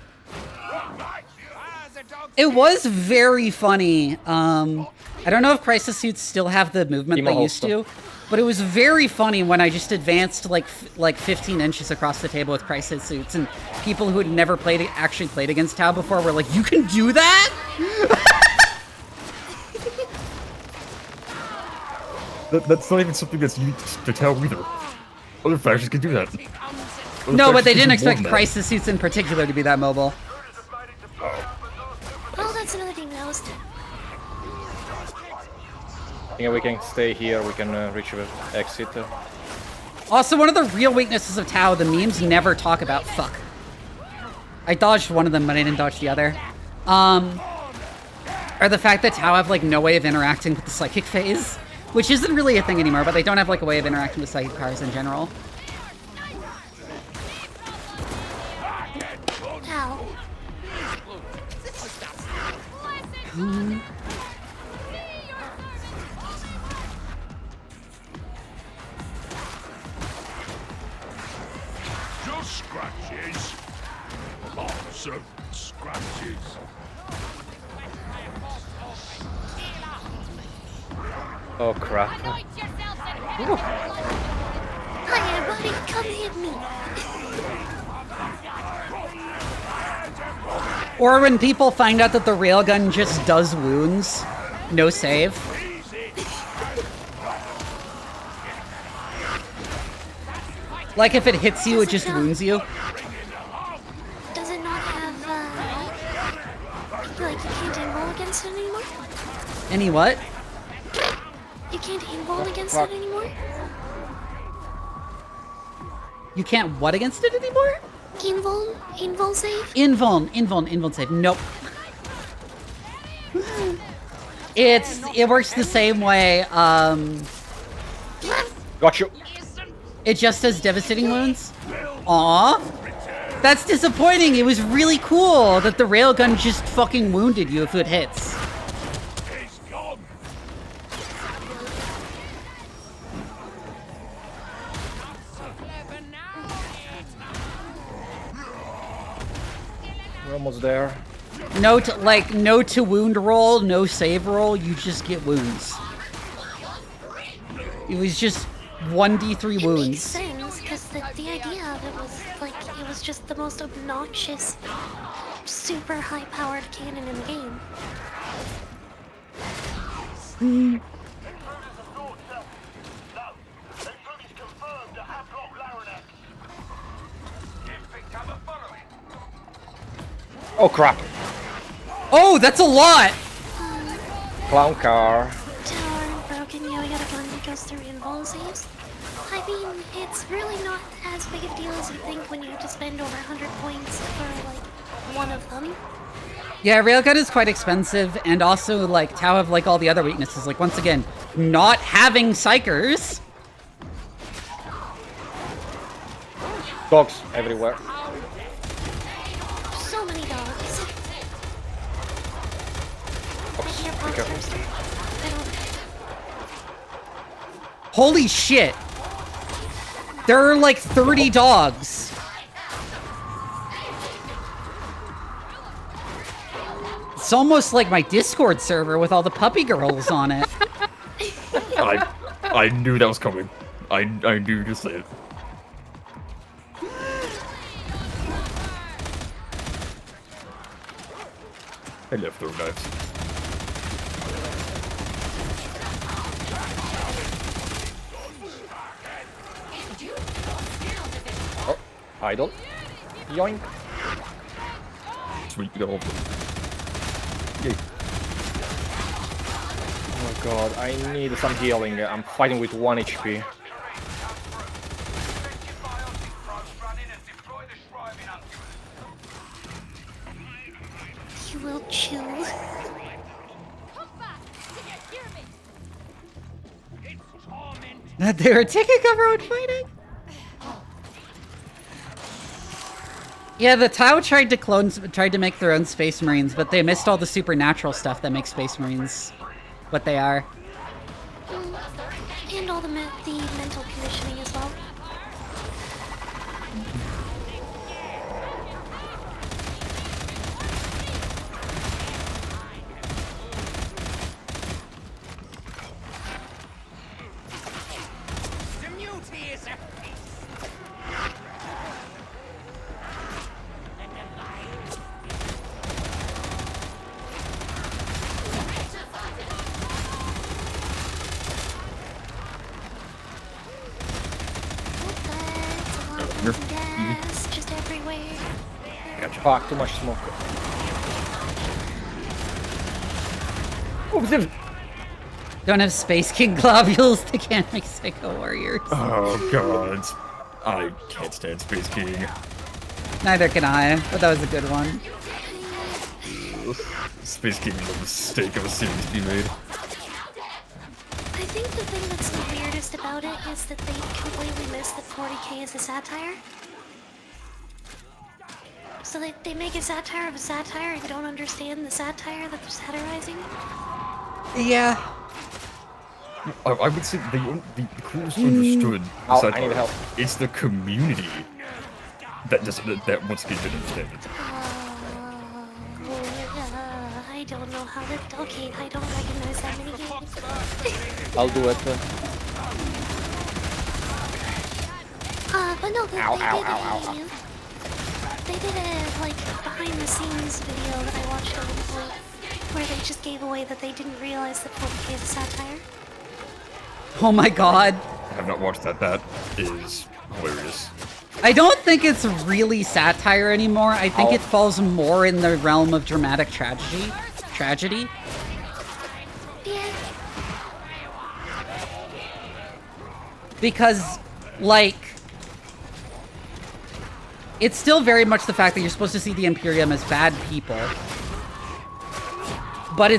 A: It was very funny. I don't know if Crisis suits still have the movement they used to, but it was very funny when I just advanced like 15 inches across the table with Crisis suits, and people who had never actually played against Tau before were like, "You can do that?"
F: That's not even something that's unique to Tau either. Other factions can do that.
A: No, but they didn't expect Crisis suits in particular to be that mobile.
B: Oh, that's another thing that was.
G: Yeah, we can stay here. We can reach the exit.
A: Also, one of the real weaknesses of Tau, the memes never talk about fuck. I dodged one of them, but I didn't dodge the other. Or the fact that Tau have like no way of interacting with the psychic phase, which isn't really a thing anymore, but they don't have like a way of interacting with psychic powers in general.
B: Ow.
J: Just scratches. Lots of scratches.
G: Oh crap.
B: Hiya, buddy, come hit me.
A: Or when people find out that the railgun just does wounds, no save. Like if it hits you, it just wounds you.
B: Does it not have, like you can't enroll against it anymore?
A: Any what?
B: You can't invul against it anymore?
A: You can't what against it anymore?
B: Invul save?
A: Invul save. Nope. It works the same way.
G: Got you.
A: It just does devastating wounds. Aw. That's disappointing. It was really cool that the railgun just fucking wounded you if it hits.
G: We're almost there.
A: No to wound roll, no save roll, you just get wounds. It was just 1d3 wounds.
B: It makes sense, because the idea of it was like, it was just the most obnoxious, super high-powered cannon in the game.
G: Oh crap!
A: Oh, that's a lot!
G: Clown car.
B: Tower broken, yeah, we got a gun that goes through invul saves. I mean, it's really not as big a deal as you think when you have to spend over 100 points for, like, one of them.
A: Yeah, railgun is quite expensive, and also, like, Tau have, like, all the other weaknesses. Like, once again, not having psychers.
G: Dogs everywhere.
B: So many dogs.
G: Oops,
B: Your
G: be
B: pop
G: careful.
B: first. I don't...
A: Holy shit! There are, like, 30 dogs. It's almost like my Discord server with all the puppy girls on it.
F: I knew that was coming. I knew you said it. I left throw knives.
G: Oh, idle. Yoink.
F: Sweet, we got all of them. Yay.
G: Oh my god, I need some healing. I'm fighting with 1 HP.
B: You will chill.
A: That they were taking cover when fighting? Yeah, the Tau tried to make their own Space Marines, but they missed all the supernatural stuff that makes Space Marines what they are.
B: And all the mental conditioning as well. Gas just everywhere.
G: Gotcha. Fuck, too much smoke. Oh,
A: Don't have Space King globules, they can't make Psycho Warriors.
F: Oh god. I can't stand Space King.
A: Neither can I, but that was a good one.
F: Space King was a mistake of a series to be made.
B: I think the thing that's the weirdest about it is that they completely missed that 40k is a satire. So they make a satire of a satire and don't understand the satire that they're satirizing.
A: Yeah.
F: I would say the crews understood
G: Oh,
F: satire.
G: I need help.
F: It's the community that once again didn't understand it.
B: I don't know how to... Okay, I don't recognize that many games.
G: I'll do it.
B: But no,
G: Ow.
B: They did a, like, behind-the-scenes video that I watched on point where they just gave away that they didn't realize that 40k is a satire.
A: Oh my god.
F: I have not watched that. That is hilarious.
A: I don't think it's really satire anymore. I think it falls more in the realm of dramatic tragedy. Because, like, it's still very much the fact that you're supposed to see the Imperium as bad people. But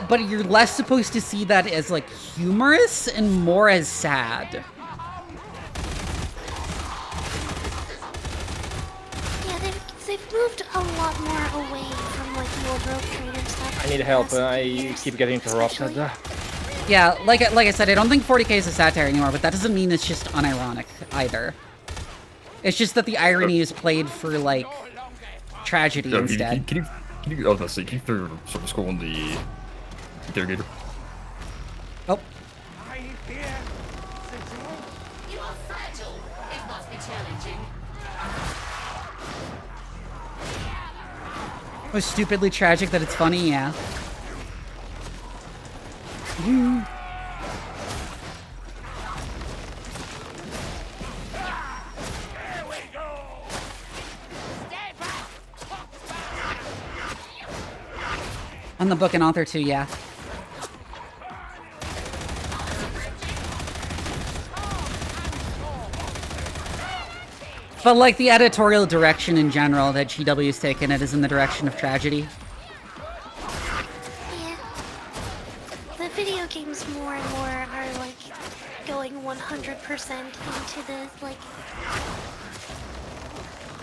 A: but you're less supposed to see that as, like, humorous and more as sad.
B: Yeah, they've moved a lot more away from, like, the old rope trader stuff.
G: I need help. I keep getting interrupted.
A: Yeah, like I said, I don't think 40k is a satire anymore, but that doesn't mean it's just unironic either. It's just that the irony is played for, like, tragedy instead.
F: Can you, I was gonna say, can you throw your sort of skull on the interrogator?
A: Oh.
H: You are fragile. It must be challenging.
A: It was stupidly tragic that it's funny, yeah. On the book and author too, yeah. But like the editorial direction in general that GW's taken it is in the direction of tragedy.
B: Yeah. The video games more and more are like going 100% into the like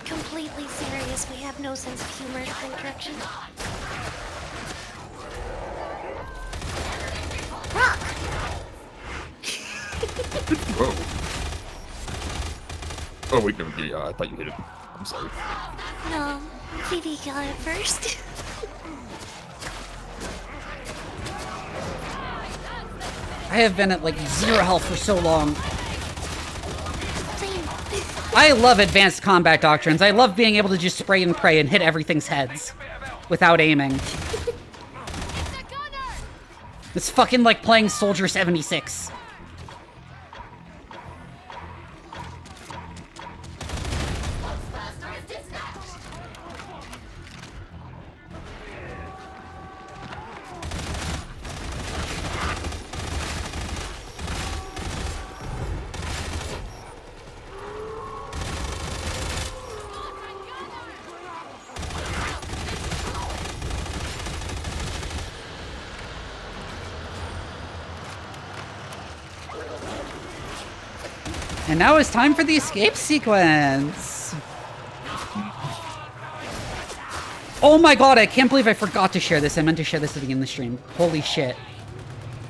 B: completely serious. We have no sense of humor kind of direction. Rock!
F: Whoa. Oh wait, no, yeah, I thought you hit it. I'm sorry.
B: No, Vivi got it first.
A: I have been at like 0 health for so long.
B: Same.
A: I love advanced combat doctrines. I love being able to just spray and pray and hit everything's heads without aiming. It's fucking like playing Soldier 76. And now it's time for the escape sequence. Oh my god, I can't believe I forgot to share this. I meant to share this at the beginning of the stream. Holy shit.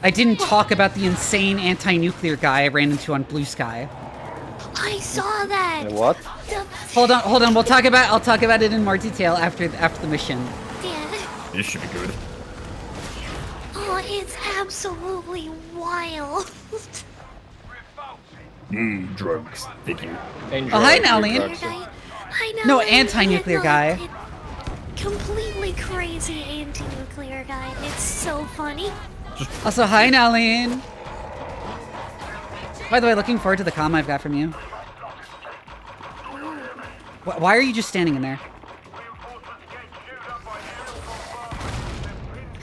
A: I didn't talk about the insane anti-nuclear guy I ran into on Blue Sky.
B: I saw that.
G: What?
A: Hold on. I'll talk about it in more detail after the mission.
B: Yeah.
F: This should be good.
B: Oh, it's absolutely wild.
F: Drugs. Thank you.
A: Oh, hi, Nalene.
B: I know.
A: No, anti-nuclear guy.
B: Completely crazy anti-nuclear guy. It's so funny.
A: Also, hi, Nalene. By the way, looking forward to the comm I've got from you. Why are you just standing in there?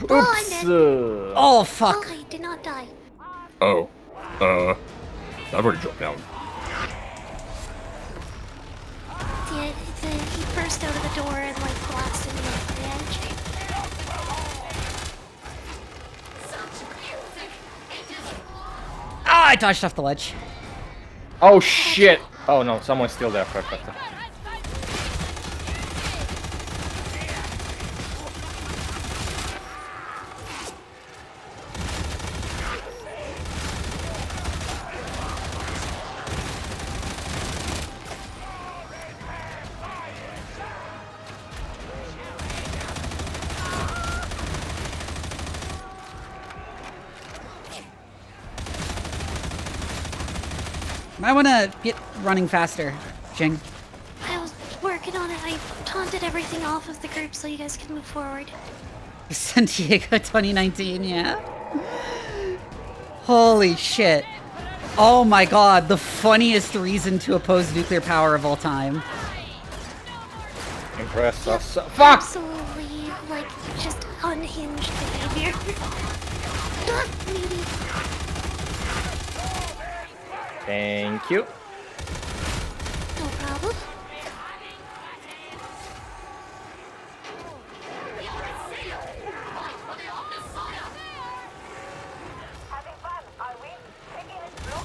B: Oops.
A: Oh, fuck.
B: Oh, I did not die.
F: Oh. I've already dropped down.
B: Yeah, he burst out of the door and like blasted me off the edge.
A: Ah, I dodged off the ledge.
G: Oh shit! Oh no, someone's still there. Perfect.
A: I want to get running faster, Jing.
B: I was working on it. I taunted everything off of the group so you guys can move forward.
A: San Diego 2019, yeah? Holy shit. Oh my god, the funniest reason to oppose nuclear power of all time.
G: Impress us. Fuck!
B: Absolutely, like, just unhinged behavior. Maybe.
G: Thank you.
B: No problem.
D: Having fun, are we? Taking it slow?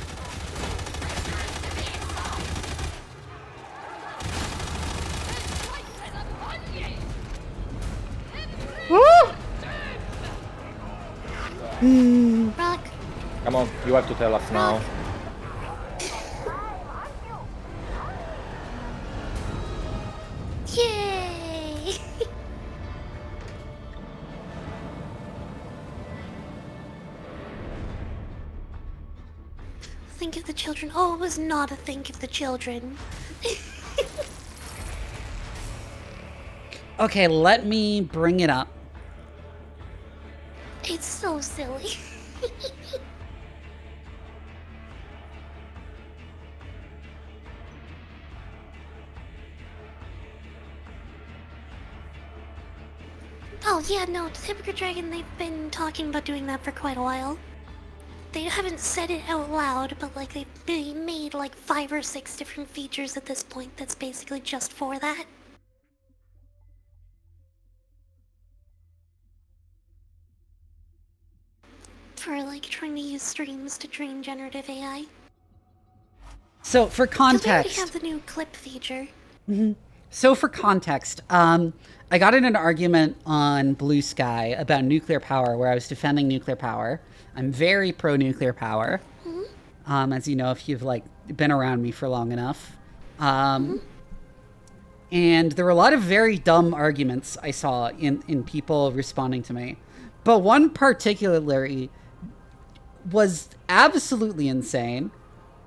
B: Rock.
G: Come on, you have to tell us now.
B: Yay! Think of the children. Oh, it was not a think of the children.
A: Okay, let me bring it up.
B: It's so silly. Oh yeah, no, Typical Dragon, they've been talking about doing that for quite a while. They haven't said it out loud, but like they've made like 5 or 6 different features at this point that's basically just for that. For like trying to use streams to train generative AI.
A: So for
B: 'Cause we already
A: context,
B: have the new clip feature.
A: so for context, I got in an argument on Blue Sky about nuclear power, where I was defending nuclear power. I'm very pro nuclear power, as you know if you've like been around me for long enough. And there were a lot of very dumb arguments I saw in people responding to me, but one particularly was absolutely insane,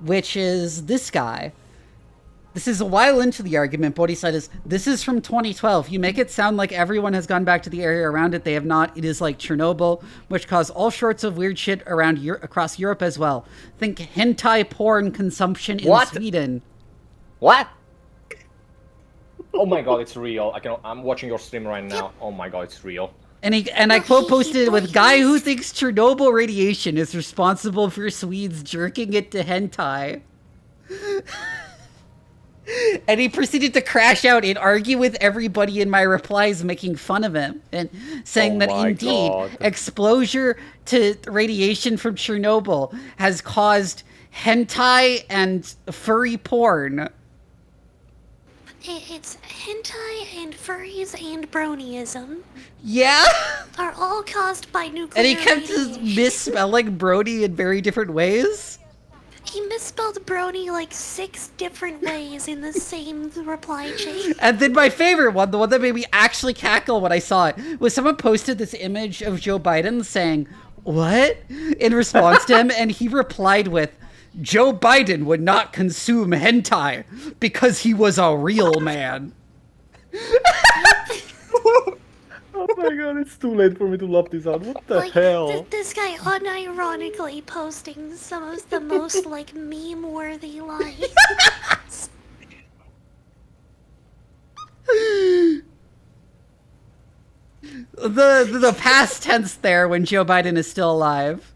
A: which is this guy. This is a while into the argument, but what he said is, this is from 2012. You make it sound like everyone has gone back to the area around it. They have not. It is like Chernobyl, which caused all sorts of weird shit around across Europe as well. Think hentai porn consumption in Sweden.
G: What? Oh my god, it's real. I'm watching your stream right now. Oh my god, it's real.
A: And I quote posted it with guy who thinks Chernobyl radiation is responsible for Swedes jerking it to hentai. And he proceeded to crash out and argue with everybody in my replies, making fun of him and saying that indeed exposure to radiation from Chernobyl has caused hentai and furry porn.
B: It's hentai and furries and bronyism.
A: Yeah?
B: Are all caused by nuclear
A: And he kept
B: radiation.
A: misspelling Brody in very different ways.
B: He misspelled brony like 6 different ways in the same reply chain.
A: And then my favorite one, the one that made me actually cackle when I saw it, was someone posted this image of Joe Biden saying, "What?" in response to him, and he replied with, "Joe Biden would not consume hentai because he was a real man."
G: Oh my god, it's too late for me to love this out. What the
B: Like,
G: hell?
B: this guy unironically posting some of the most like meme-worthy lines.
A: The past tense there when Joe Biden is still alive.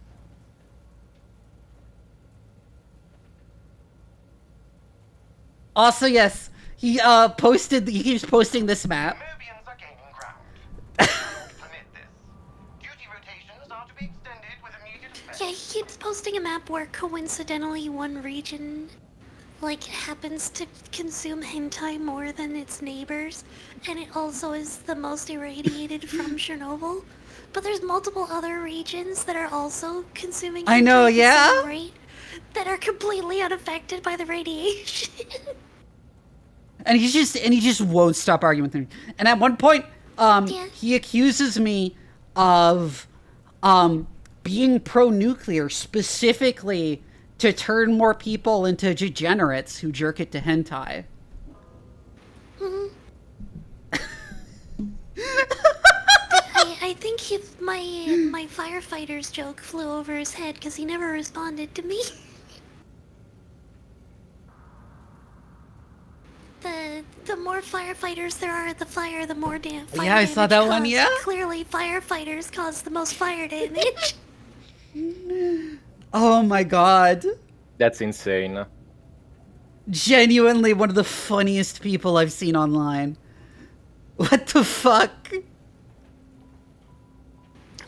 A: Also, yes, he keeps posting this map.
B: Yeah, he keeps posting a map where coincidentally one region like happens to consume hentai more than its neighbors, and it also is the most irradiated from Chernobyl. But there's multiple other regions that are also consuming hentai
A: I know,
B: at the
A: yeah?
B: same rate that are completely unaffected by the radiation.
A: And he just won't stop arguing with me. And at one point, he accuses me of being pro-nuclear specifically to turn more people into degenerates who jerk it to hentai.
B: I think my firefighters joke flew over his head because he never responded to me. The more firefighters there are at the fire, the more fire
A: Yeah, I saw that one,
B: caused.
A: yeah?
B: Clearly, firefighters cause the most fire damage.
A: Oh my god.
G: That's insane.
A: Genuinely one of the funniest people I've seen online. What the fuck?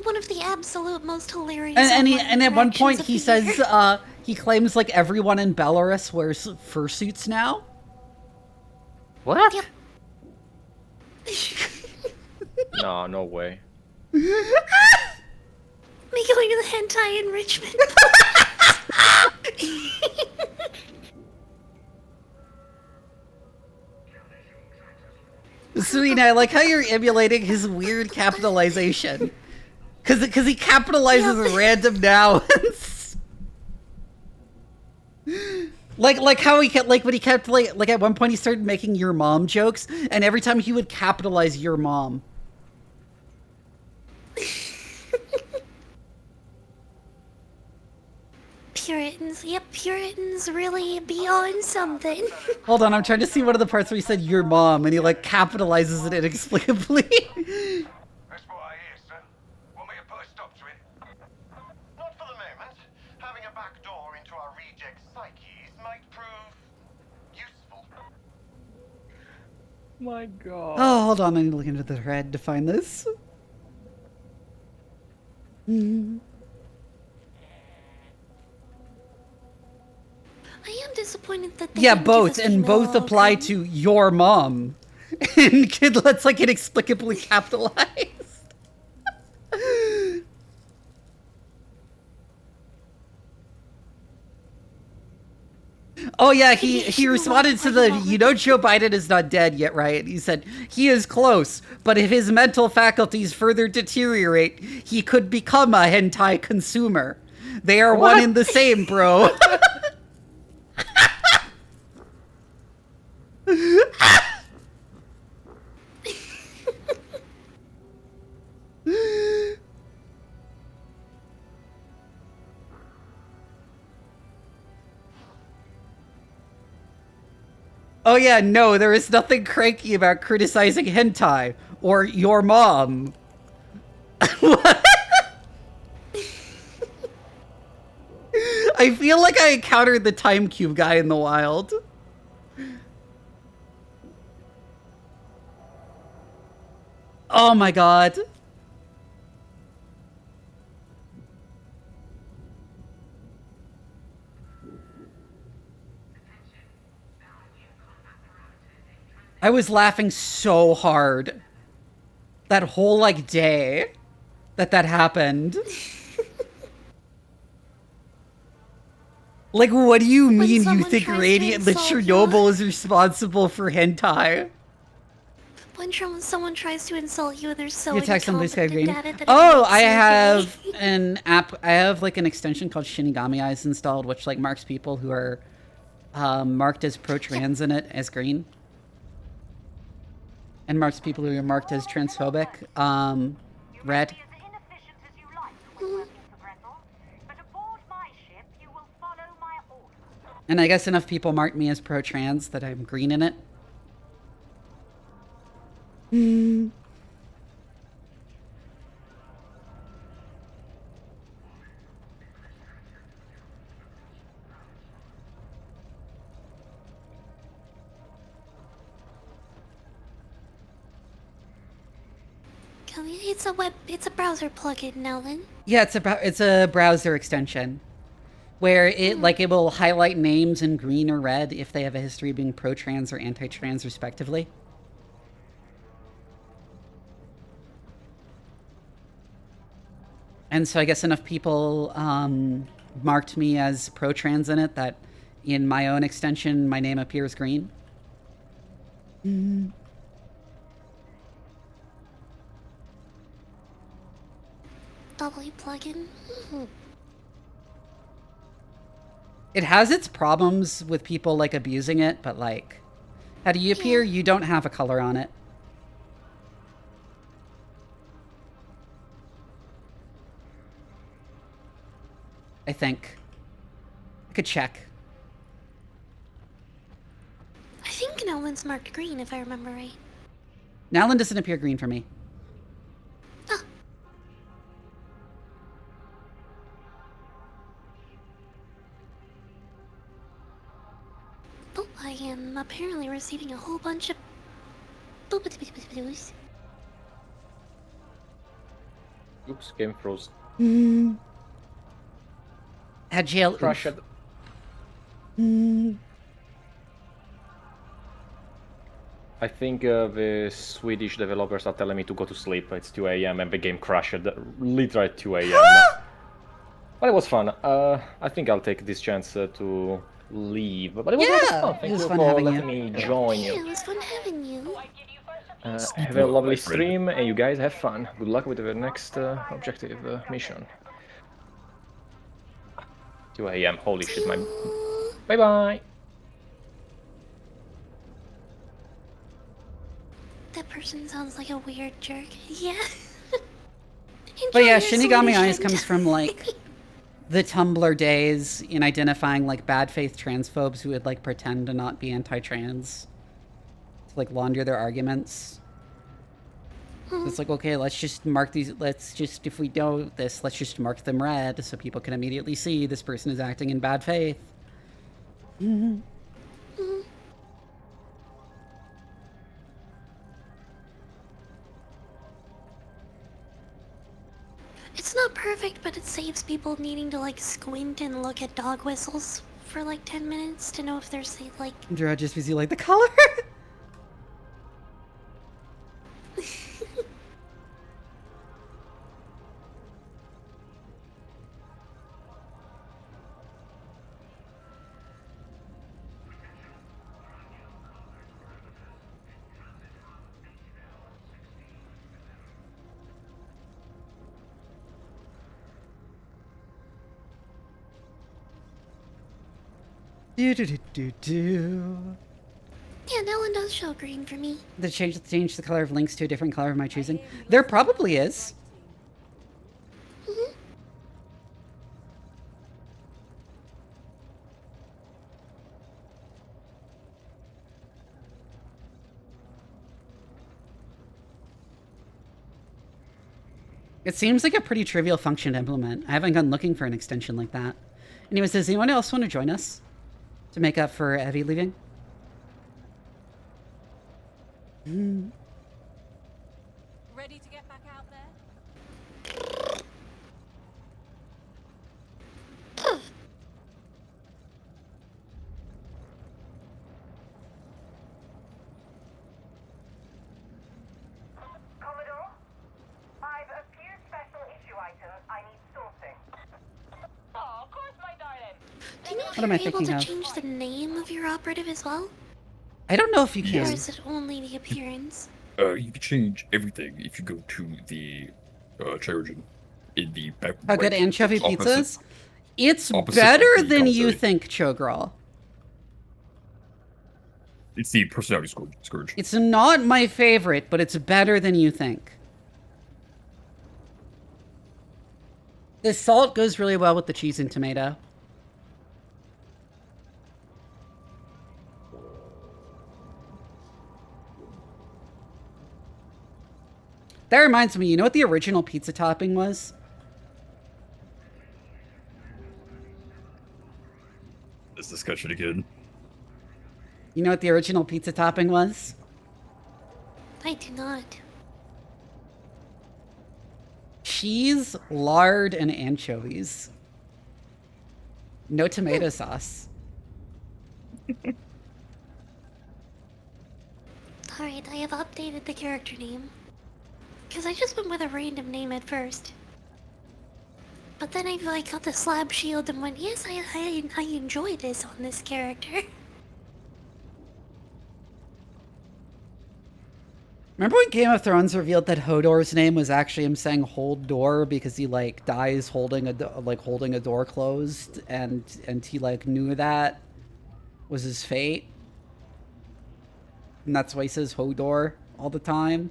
B: One of the absolute most hilarious.
A: And at one point he
B: interactions of the
A: says he claims like everyone in Belarus wears fursuits now.
G: What?
B: Yep.
G: No way.
B: Me going to the hentai enrichment.
A: Sweet, I like how you're emulating his weird capitalization. Cause he capitalizes random nouns. like how he kept, like when he kept like at one point he started making your mom jokes, and every time he would capitalize your mom.
B: Puritans, yep, Puritans really be on something.
A: Hold on, I'm trying to see one of the parts where he said your mom, and he like capitalizes it inexplicably.
J: That's what I hear, sir. Want me to put a stop to it?
K: Not for the moment. Having a back door into our reject psyches might prove useful.
G: My god.
A: Oh, hold on, I need to look into the thread to find this.
B: I am disappointed that they
A: Yeah,
B: didn't give
A: both,
B: us
A: and
B: female
A: both apply
B: logo.
A: to your mom. And Kidlet's like inexplicably capitalized. Oh yeah, he responded to the, you know Joe Biden is not dead yet, right? He said, he is close, but if his mental faculties further deteriorate, he could become a hentai consumer. They are one and the same, bro. Oh yeah, no, there is nothing cranky about criticizing hentai or your mom. What? I feel like I encountered the time cube guy in the wild. Oh my god. I was laughing so hard that whole like day that happened. Like, what do you mean you think Radiant that Chernobyl is responsible for hentai?
B: When someone tries to insult you and they're so
A: You text on Blue Sky Green.
B: at it that it
A: Oh,
B: makes
A: I
B: you
A: have
B: gay.
A: an app. I have like an extension called Shinigami Eyes installed, which like marks people who are marked as pro-trans in it as green, and marks people who are marked as transphobic red. And I guess enough people marked me as pro-trans that I'm green in it.
B: It's a browser plugin now then.
A: Yeah, it's a browser extension where it like it will highlight names in green or red if they have a history of being pro-trans or anti-trans respectively. And so I guess enough people marked me as pro-trans in it that in my own extension my name appears green.
B: W plugin.
A: It has its problems with people like abusing it, but like, how do you appear? You don't have a color on it. I think. I could check.
B: I think Nolan's marked green if I remember right.
A: Nowlin doesn't appear green for me.
B: Oh, I am apparently receiving a whole bunch of boop-a-doo-doo-doo-doos.
G: Oops, game froze.
A: Agile.
G: Crash it. I think the Swedish developers are telling me to go to sleep. It's 2 a.m. and the game crashed literally at 2 a.m. But it was fun. I think I'll take this chance to leave. But it was really fun. Thank you for letting me join
B: Yeah,
G: you.
B: it was fun having you.
G: Have a lovely stream, and you guys have fun. Good luck with the next objective mission. 2 a.m. Holy shit, my... Bye-bye!
B: That person sounds like a weird jerk. Yeah.
A: But yeah, Shinigami Eyes comes from, like, the Tumblr days in identifying, like, bad faith transphobes who would, like, pretend to not be anti-trans. To, like, launder their arguments. So it's like, okay, let's just mark these, if we do this, let's just mark them red so people can immediately see this person is acting in bad faith.
B: It's not perfect, but it saves people needing to, like, squint and look at dog whistles for, like, 10 minutes to know if they're, say, like...
A: Drew, just because you like the color?
B: Yeah, that one does show green for me.
A: They change the color of links to a different color of my choosing. There probably is. It seems like a pretty trivial function to implement. I haven't gone looking for an extension like that. Anyways, does anyone else want to join us to make up for Evie leaving?
I: Ready to get back out there?
D: Commodore, I've a few special issue items I need sourcing. Oh, of course, my darling.
B: Do you know if
A: What am I
B: you're able
A: thinking
B: to
A: of?
B: change the name of your operative as well?
A: I don't know if you
B: Or
A: can.
B: is it only the appearance?
F: You can change everything if you go to the Chirurgeon in the back.
A: How good
F: right,
A: anchovy
F: opposite-
A: pizzas? It's
F: opposite
A: better
F: of the
A: than you
F: commentary.
A: think, Chogirl.
F: It's the personality scourge.
A: It's not my favorite, but it's better than you think. The salt goes really well with the cheese and tomato. That reminds me, you know what the original pizza topping was?
F: This discussion again.
A: You know what the original pizza topping was?
B: I do not.
A: Cheese, lard, and anchovies. No tomato sauce.
B: Alright, I have updated the character name. Because I just went with a random name at first. But then I like got the slab shield and went, yes, I enjoy this on this character.
A: Remember when Game of Thrones revealed that Hodor's name was actually him saying "hold door" because he like dies holding a door closed, and he like knew that was his fate, and that's why he says "Hodor" all the time.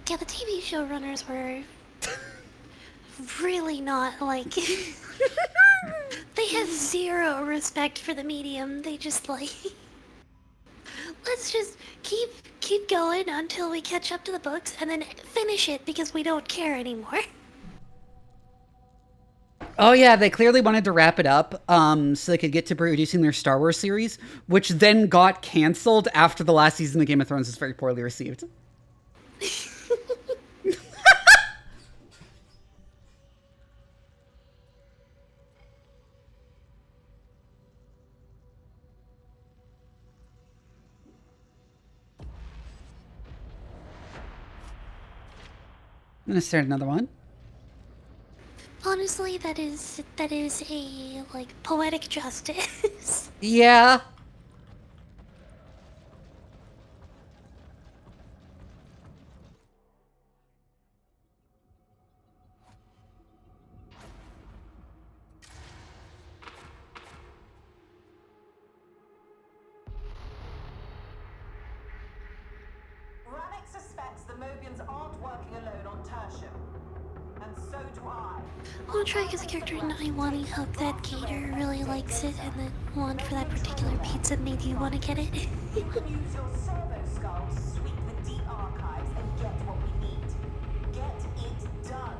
B: Yeah, the TV showrunners were really not like they have zero respect for the medium. They just like let's just keep going until we catch up to the books and then finish it because we don't care anymore.
A: Oh yeah, they clearly wanted to wrap it up so they could get to producing their Star Wars series, which then got canceled after the last season of Game of Thrones was very poorly received. I'm gonna start another one.
B: Honestly, that is a like poetic justice.
A: Yeah.
H: Rannick suspects the Mobians aren't working alone on Tertium. And so do I.
B: I'll try as a character and I want to hope that Gator really likes it and then want for that particular pizza made you want to get it.
H: You can use your servo skull to sweep the deep archives and get what we need. Get it done.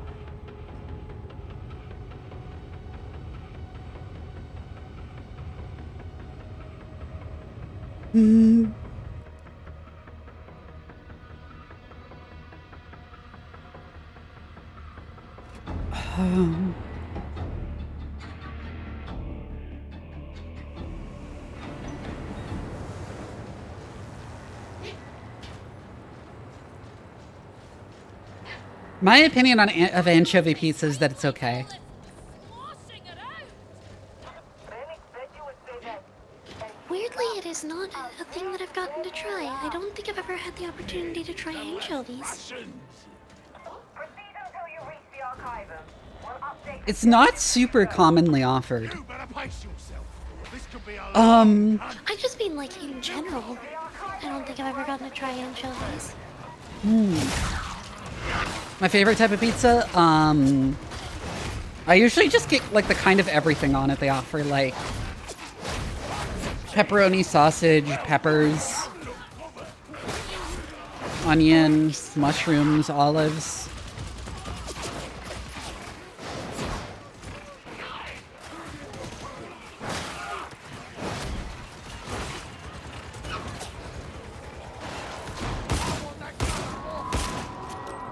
A: My opinion on of anchovy pizza is that it's okay.
B: Weirdly, it is not a thing that I've gotten to try. I don't think I've ever had the opportunity to try anchovies.
K: Proceed until you reach the archivum. We'll update.
A: It's not super commonly offered.
J: You better pace yourself. This could be a
B: I just mean like in general. I don't think I've ever gotten to try anchovies.
A: My favorite type of pizza, I usually just get like the kind of everything on it they offer, like pepperoni, sausage, peppers, onion, mushrooms, olives.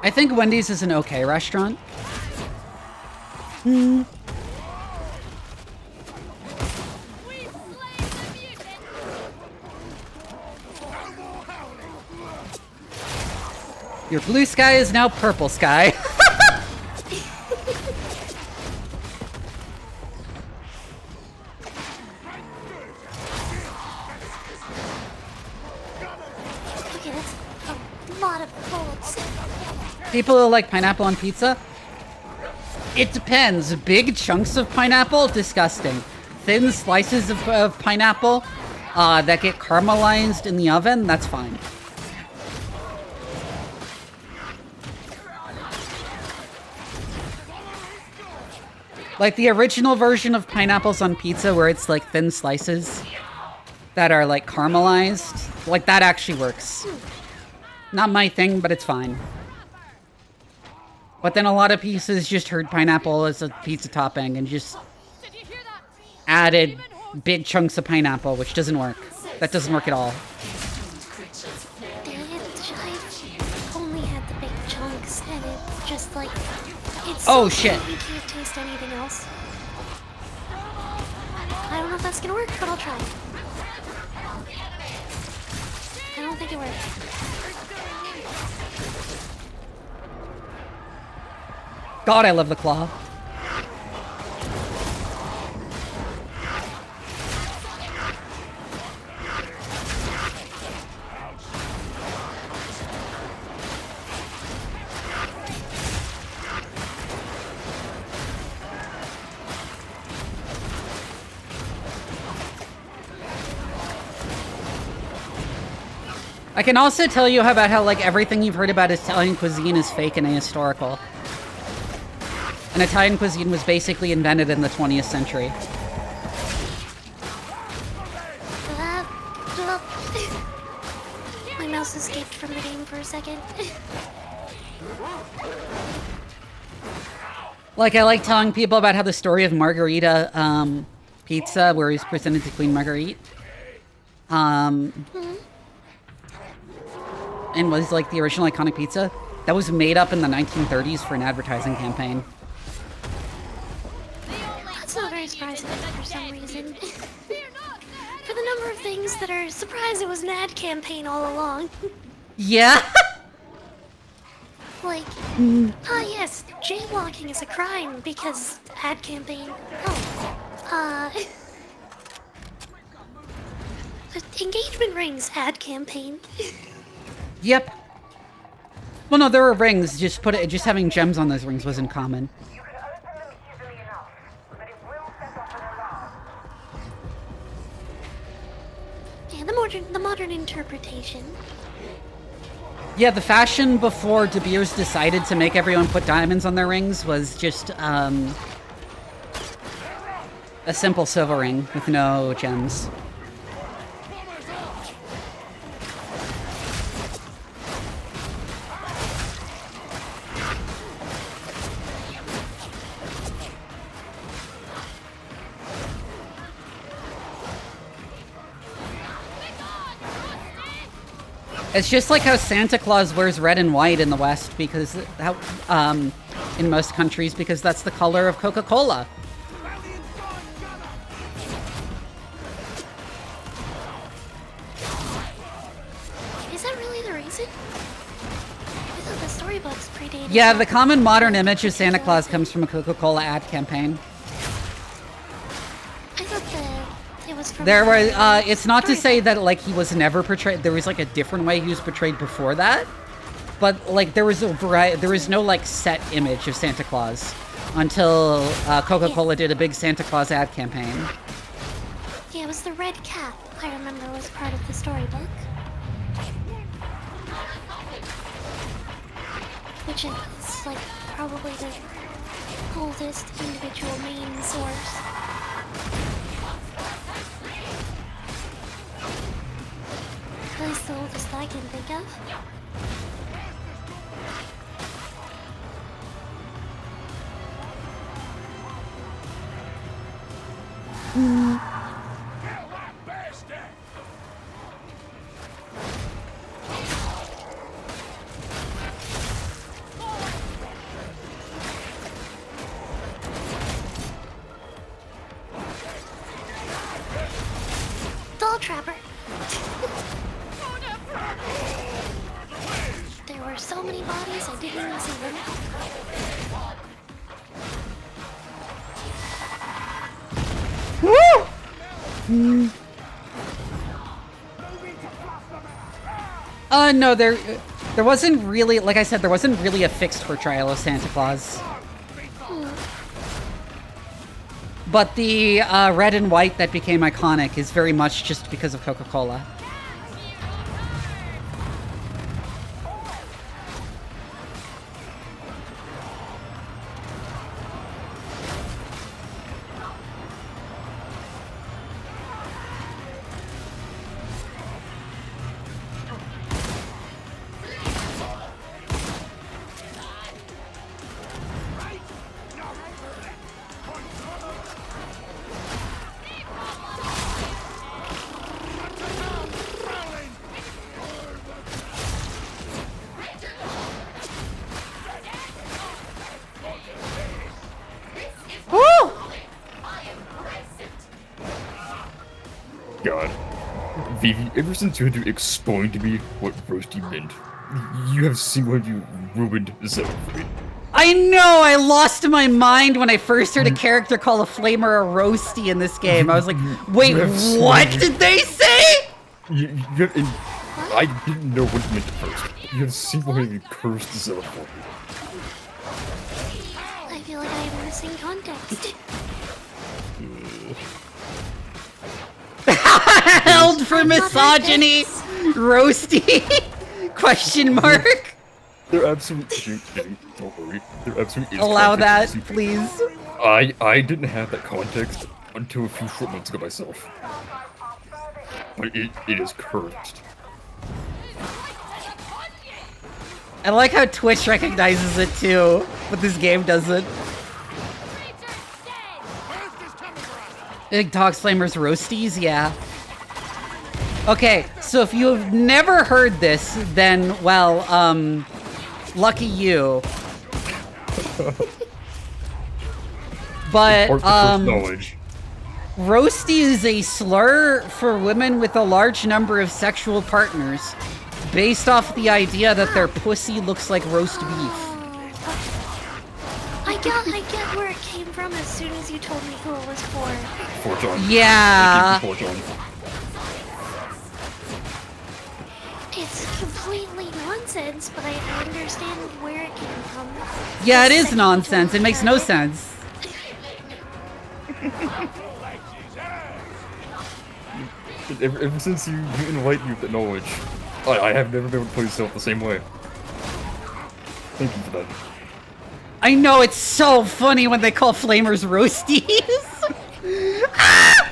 A: I think Wendy's is an okay restaurant. Your blue sky is now purple sky.
B: Okay, that's a lot of bullets.
A: People who like pineapple on pizza? It depends. Big chunks of pineapple, disgusting. Thin slices of pineapple that get caramelized in the oven, that's fine. Like the original version of pineapples on pizza where it's like thin slices that are like caramelized, like that actually works. Not my thing, but it's fine. But then a lot of pieces just heard pineapple as a pizza topping and just added big chunks of pineapple, which doesn't work. That doesn't work at all.
B: Dang it, I've only had the big chunks and it's just like, it's
A: Oh,
B: so
A: shit.
B: good you can't taste anything else. I don't know if that's gonna work, but I'll try. I don't think it worked.
A: God, I love the claw. I can also tell you about how like everything you've heard about Italian cuisine is fake and ahistorical. And Italian cuisine was basically invented in the 20th century.
B: My mouse escaped from the game for a second.
A: Like, I like telling people about how the story of Margarita pizza, where he's presented to Queen Marguerite, and was like the original iconic pizza, that was made up in the 1930s for an advertising campaign.
B: That's not very surprising for some reason. For the number of things that are surprised it was an ad campaign all along.
A: Yeah.
B: Like, yes, jaywalking is a crime because ad campaign. Engagement rings ad campaign.
A: Yep. Well, no, there were rings. Just having gems on those rings wasn't common.
K: You can open them easily enough, but it will set off an alarm.
B: Yeah, the modern interpretation.
A: Yeah, the fashion before De Beers decided to make everyone put diamonds on their rings was just a simple silver ring with no gems. It's just like how Santa Claus wears red and white in the West because in most countries because that's the color of Coca-Cola.
B: Is that really the reason? I thought the storybooks predated.
A: Yeah, the common modern image of Santa Claus comes from a Coca-Cola ad campaign.
B: I thought it was from.
A: There was. It's not to say that like he was never portrayed. There was like a different way he was portrayed before that, but like there was a variety. There was no like set image of Santa Claus until Coca-Cola did a big Santa Claus ad campaign.
B: Yeah, it was the red cap. I remember was part of the storybook, which is like probably the oldest individual main source. At least the oldest I can think of. Doll Trapper. There were so many bodies, I didn't even see them.
A: Woo! No, there wasn't really, like I said, there wasn't really a fixed portrayal of Santa Claus. But the red and white that became iconic is very much just because of Coca-Cola.
F: God. Vivi, ever since you had to explain to me what roasty meant, you have single-handedly ruined Zelda for me.
A: I know! I lost my mind when I first heard a character call a flamer a roasty in this game. I was like, wait, what did they say?
F: I didn't know what it meant at first. You have single-handedly cursed Zelda for me.
B: I feel like I am missing context.
A: Held for misogyny, roasty, question mark.
F: They're absolutely don't worry. They're absolutely
A: allow that, please.
F: I didn't have that context until a few short months ago myself. But it is cursed.
A: I like how Twitch recognizes it too, but this game doesn't. Big Dogs Flamers Roasties, yeah. Okay, so if you have never heard this, then, well, lucky you. But, roasty is a slur for women with a large number of sexual partners, based off the idea that their pussy looks like roast beef.
B: I get where it came from as soon as you told me who it was for.
A: Yeah.
B: It's completely nonsense, but I understand where it came from.
A: Yeah, it is nonsense. It makes no sense.
F: Ever since you enlightened me with that knowledge, I have never been able to play myself the same way. Thank you for that.
A: I know, it's so funny when they call flamers roasties. Ah!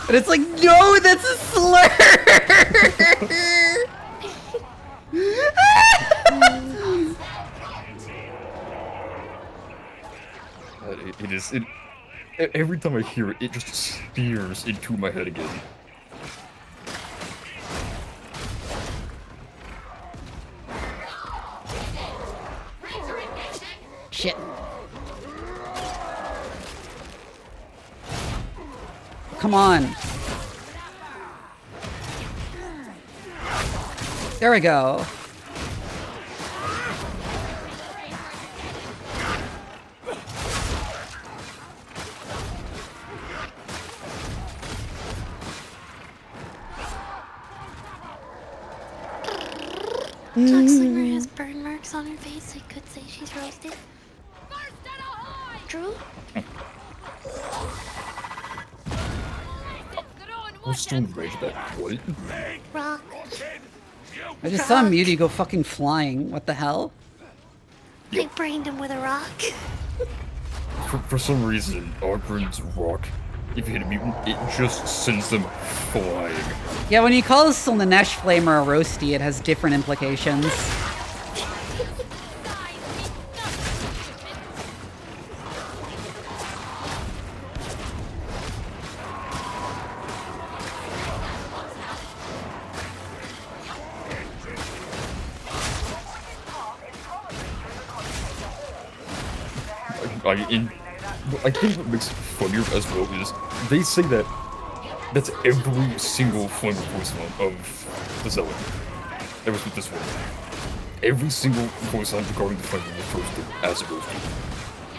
A: But it's like, no, that's a slur!
F: Every time I hear it, it just spears into my head again.
A: Shit. Come on. There we go.
B: Toximer has burn marks on her face. I could say she's roasted. True?
F: We're still enraged at what?
B: Rock.
A: I just saw Muty go fucking flying. What the hell?
B: I brained him with a rock.
F: For some reason, Ogren's rock, if you hit a mutant, it just sends them flying.
A: Yeah, when you call a Slanesh Flamer a roasty, it has different implications.
F: I think what makes it funnier as well is they say that that's every single flamer voice line of the Zealot. That was with this one. Every single voice line regarding the flamer refers to as a roasty.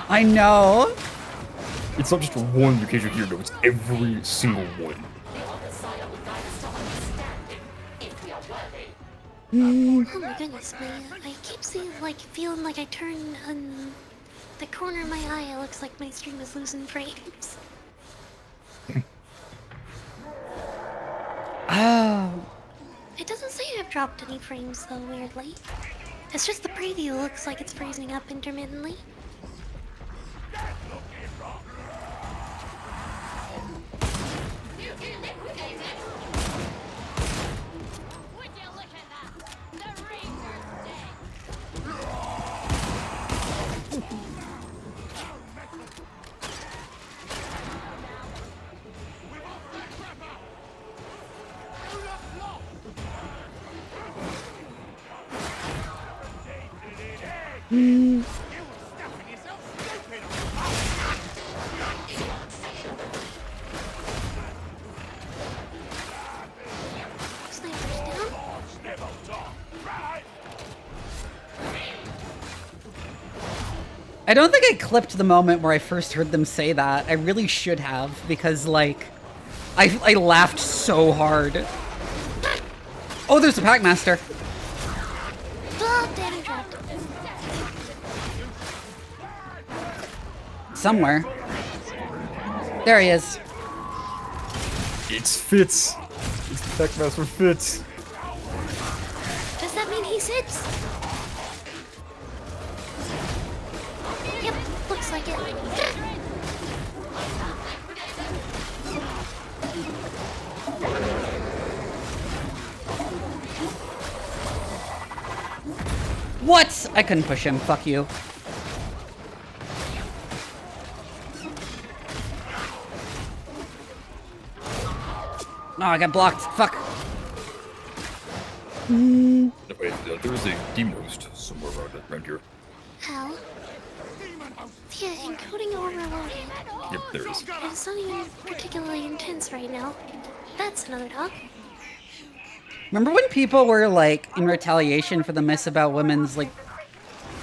A: I know.
F: It's not just one occasion here, no, it's every single one.
B: Oh my goodness, I keep seeing, feeling like I turn on the corner of my eye. It looks like my stream is losing frames.
A: Oh.
B: It doesn't say I've dropped any frames though, weirdly. It's just the preview looks like it's freezing up intermittently.
A: I don't think I clipped the moment where I first heard them say that. I really should have, because, like, I laughed so hard. Oh, there's a Packmaster. Somewhere. There he is.
F: It's Fitz. It's Packmaster Fitz.
B: Does that mean he sits? Yep, looks like it.
A: What? I couldn't push him. Fuck you. Oh, I got blocked. Fuck.
F: No, wait, there's a demost somewhere around here.
B: How? Yeah, encoding overloaded.
F: Yep, there is.
B: And it's not even particularly intense right now. That's another talk.
A: Remember when people were like, in retaliation for the myths about women's like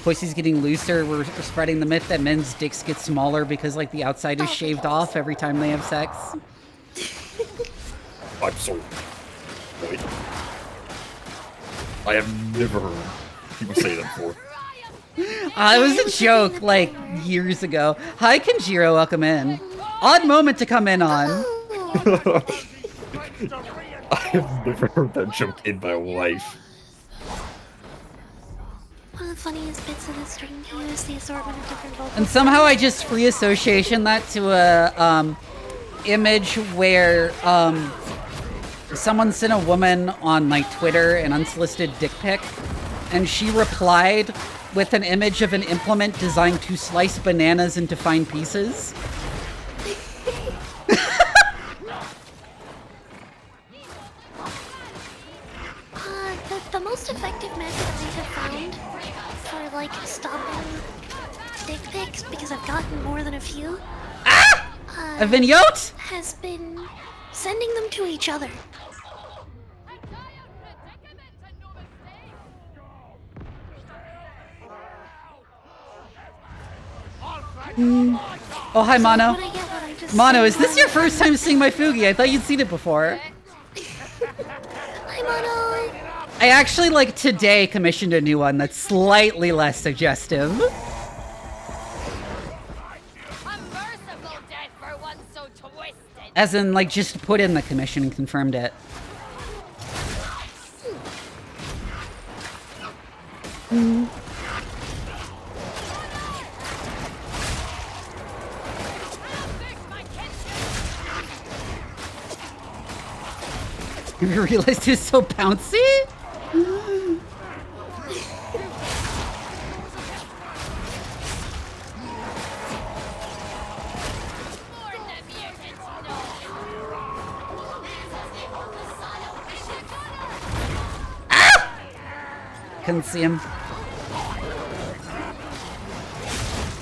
A: pussies getting looser, were spreading the myth that men's dicks get smaller because like the outside is shaved off every time they have sex?
F: I'm sorry. Wait. I have never heard people say that before.
A: It was a joke like years ago. Hi, Kenjiro, welcome in. Odd moment to come in on.
F: I have never heard that joke in my life.
B: One of the funniest bits of the stream here is the assortment of different vocals.
A: And somehow I just free association that to a image where someone sent a woman on my Twitter an unsolicited dick pic, and she replied with an image of an implement designed to slice bananas into fine pieces.
B: The most effective method I have found for like stopping dick pics, because I've gotten more than a few,
A: A vignette
B: has been sending them to each other.
A: Oh, hi, Mono. Mono, is this your first time seeing my Fugi? I thought you'd seen it before.
B: Hi, Mono.
A: I actually, like, today commissioned a new one that's slightly less suggestive. As in, like, just put in the commission and confirmed it. You realized he was so bouncy? Couldn't see him.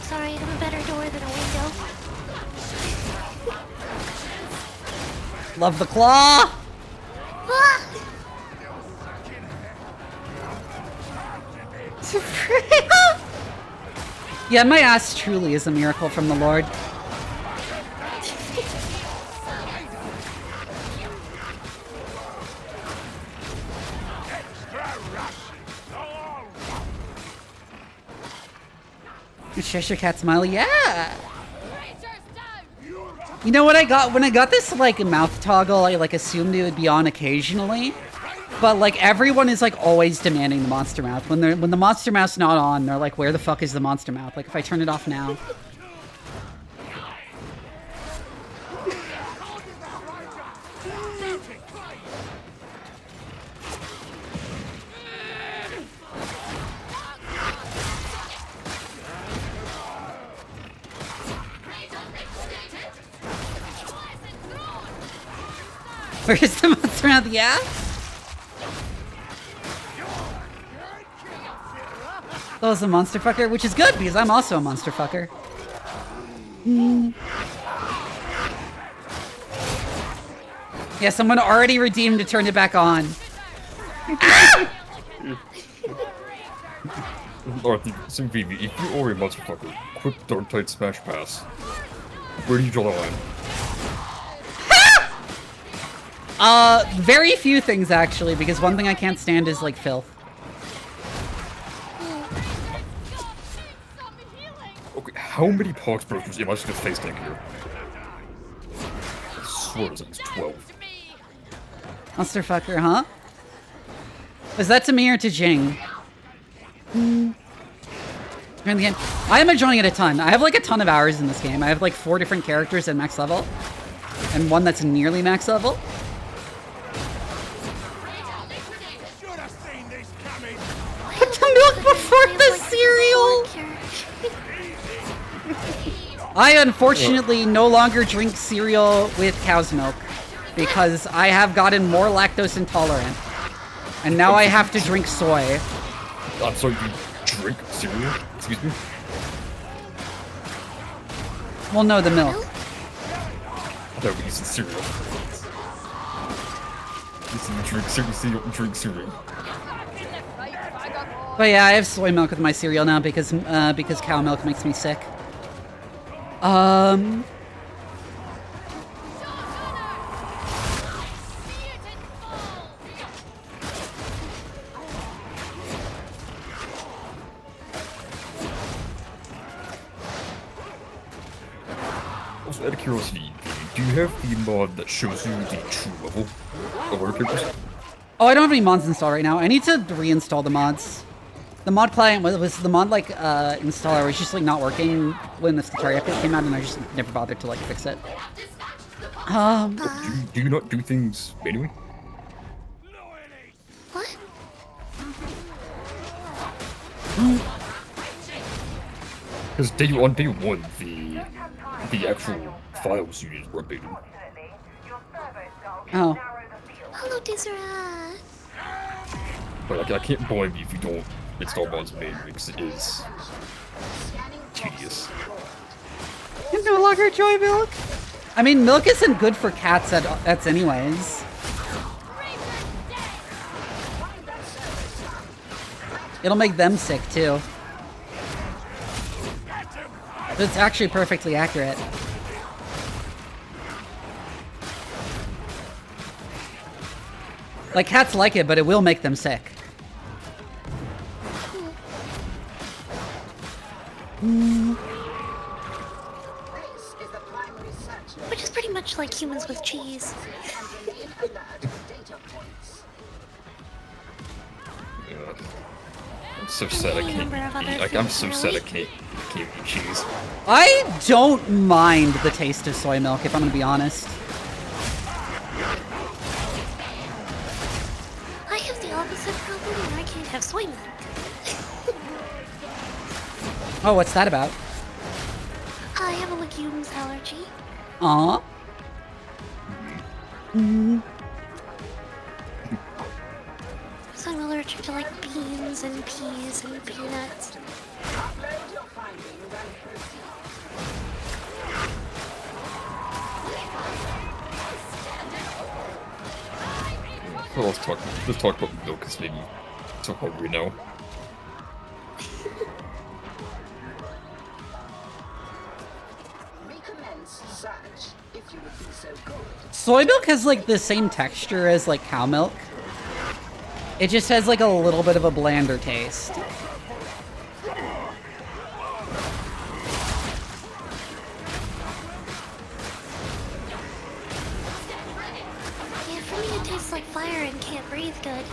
B: Sorry, I have a better door than a window.
A: Love the claw!
B: Ah!
A: Yeah, my ass truly is a miracle from the Lord. Cheshire Cat smiley, yeah! You know what I got? When I got this, like, mouth toggle, I, like, assumed it would be on occasionally. But, like, everyone is, like, always demanding the monster mouth. When the monster mouth's not on, they're like, where the fuck is the monster mouth? Like, if I turn it off now. Where's the monster mouth? Yeah? That was a monster fucker, which is good because I'm also a monster fucker. Yeah, someone already redeemed to turn it back on.
F: Or some Vivi, if you are a monster fucker, quick Darktide Smash Pass. Where do you draw the line?
A: Very few things actually, because one thing I can't stand is like filth.
F: Okay, how many Pox Brokers am I just gonna face tank here? I swear it's 12.
A: Monster fucker, huh? Was that to me or to Jing? During the game. I am enjoying it a ton. I have like a ton of hours in this game. I have like 4 different characters at max level. And one that's nearly max level. Put the milk before I unfortunately no longer drink cereal with cow's milk because I have gotten more lactose intolerant. And now I have to drink soy.
F: I'm sorry, you drink cereal? Excuse me?
A: Well, no, the milk.
F: I thought we used cereal. You drink cereal.
A: But yeah, I have soy milk with my cereal now because cow milk makes me sick.
F: Also, out of curiosity, do you have the mod that shows you the true level of water characters?
A: Oh, I don't have any mods installed right now. I need to reinstall the mods. The mod client was the mod like installer was just like not working when the Skitarii update came out, and I just never bothered to like fix it.
F: Do you not do things manually?
B: What?
F: Because on day one, the actual files you just were updated.
A: Oh.
B: Hello, Deseret.
F: But like, I can't blame you if you don't install mods manually because it is tedious.
A: You no longer enjoy milk? I mean, milk isn't good for cats that's anyways. It'll make them sick too. It's actually perfectly accurate. Like, cats like it, but it will make them sick.
B: Which is pretty much like humans with cheese.
F: I'm so sad I can't eat. Like, I'm so sad I can't eat cheese.
A: I don't mind the taste of soy milk, if I'm gonna be honest.
B: I have the opposite problem and I can't have soy milk.
A: Oh, what's that about?
B: I have a legumes allergy.
A: Aw.
B: So I'm allergic to like beans and peas and peanuts.
F: Well, let's talk about milk because maybe it's so hungry now.
A: Soy milk has like the same texture as like cow milk. It just has like a little bit of a blander taste.
B: Yeah, for me it tastes like fire and can't breathe good.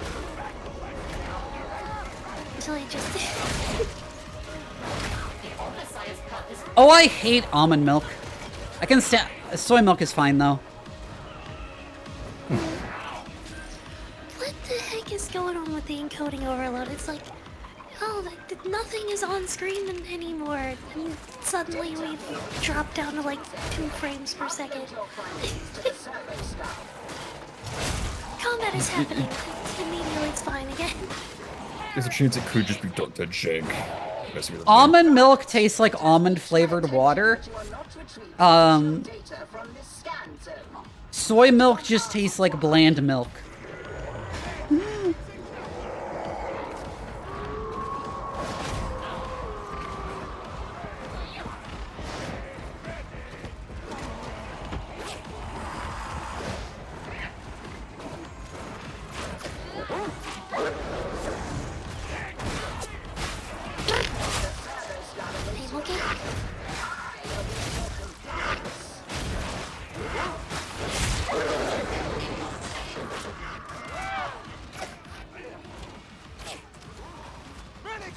B: Until I just...
A: Oh, I hate almond milk. I can stand... Soy milk is fine though.
B: What the heck is going on with the encoding overload? It's like, oh, nothing is on screen anymore. And suddenly we've dropped down to like 2 frames per second. Combat is happening. Immediately it's fine again.
F: There's a chance it could just be Darktide jank.
A: Almond milk tastes like almond flavored water. Soy milk just tastes like bland milk.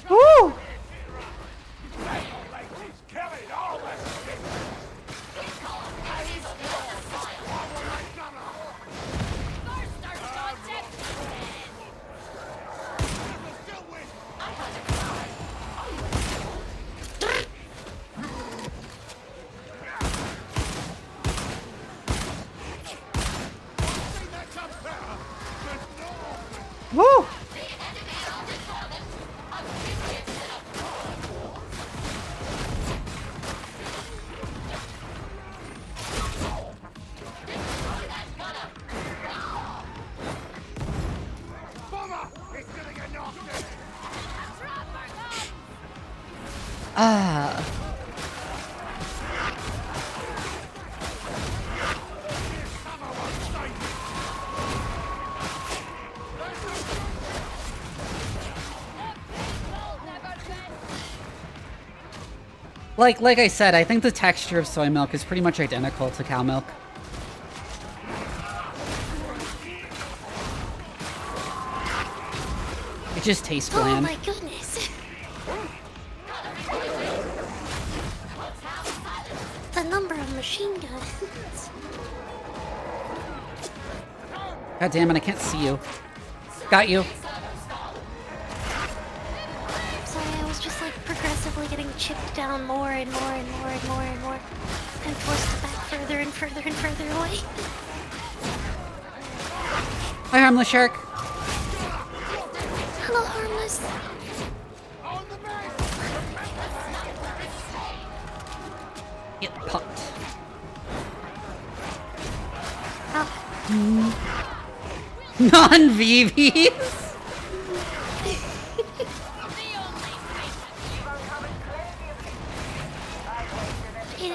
A: Woo! Ah. Like I said, I think the texture of soy milk is pretty much identical to cow milk. It just tastes bland.
B: Oh my goodness. The number of machine guns.
A: God damn it, I can't see you. Got you.
B: Sorry, I was just like progressively getting chipped down more and more and more and more and more. And forced back further and further and further away.
A: Hi, Harmless Shark.
B: Hello, Harmless.
A: Get popped. Non-VVs?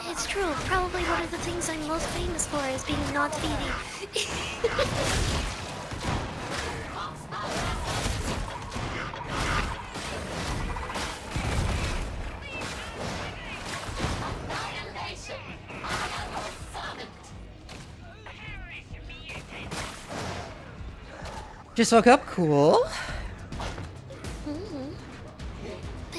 B: It's true. Probably one of the things I'm most famous for is being not Vivi.
A: Just woke up, cool.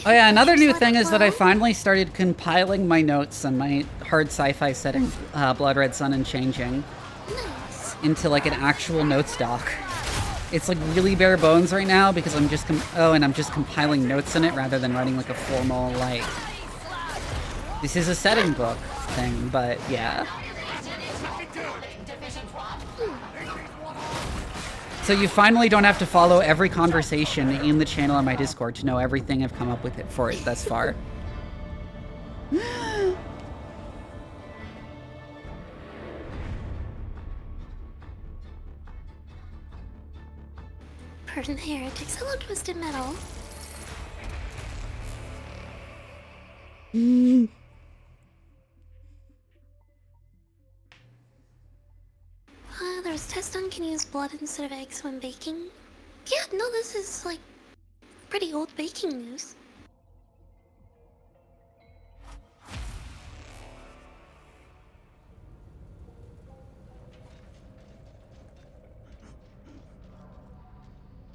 A: Oh yeah, another new thing is that I finally started compiling my notes on my hard sci-fi setting, Blood Red Sun and Changing, into like an actual notes doc. It's like really bare bones right now because I'm just I'm just compiling notes in it rather than writing like a formal like. This is a setting book thing, but yeah. So you finally don't have to follow every conversation in the channel on my Discord to know everything I've come up with it for it thus far.
B: Pardon the heretics. Hello, Twisted Metal. There's a test on can use blood instead of eggs when baking. Yeah, no, this is like pretty old baking news.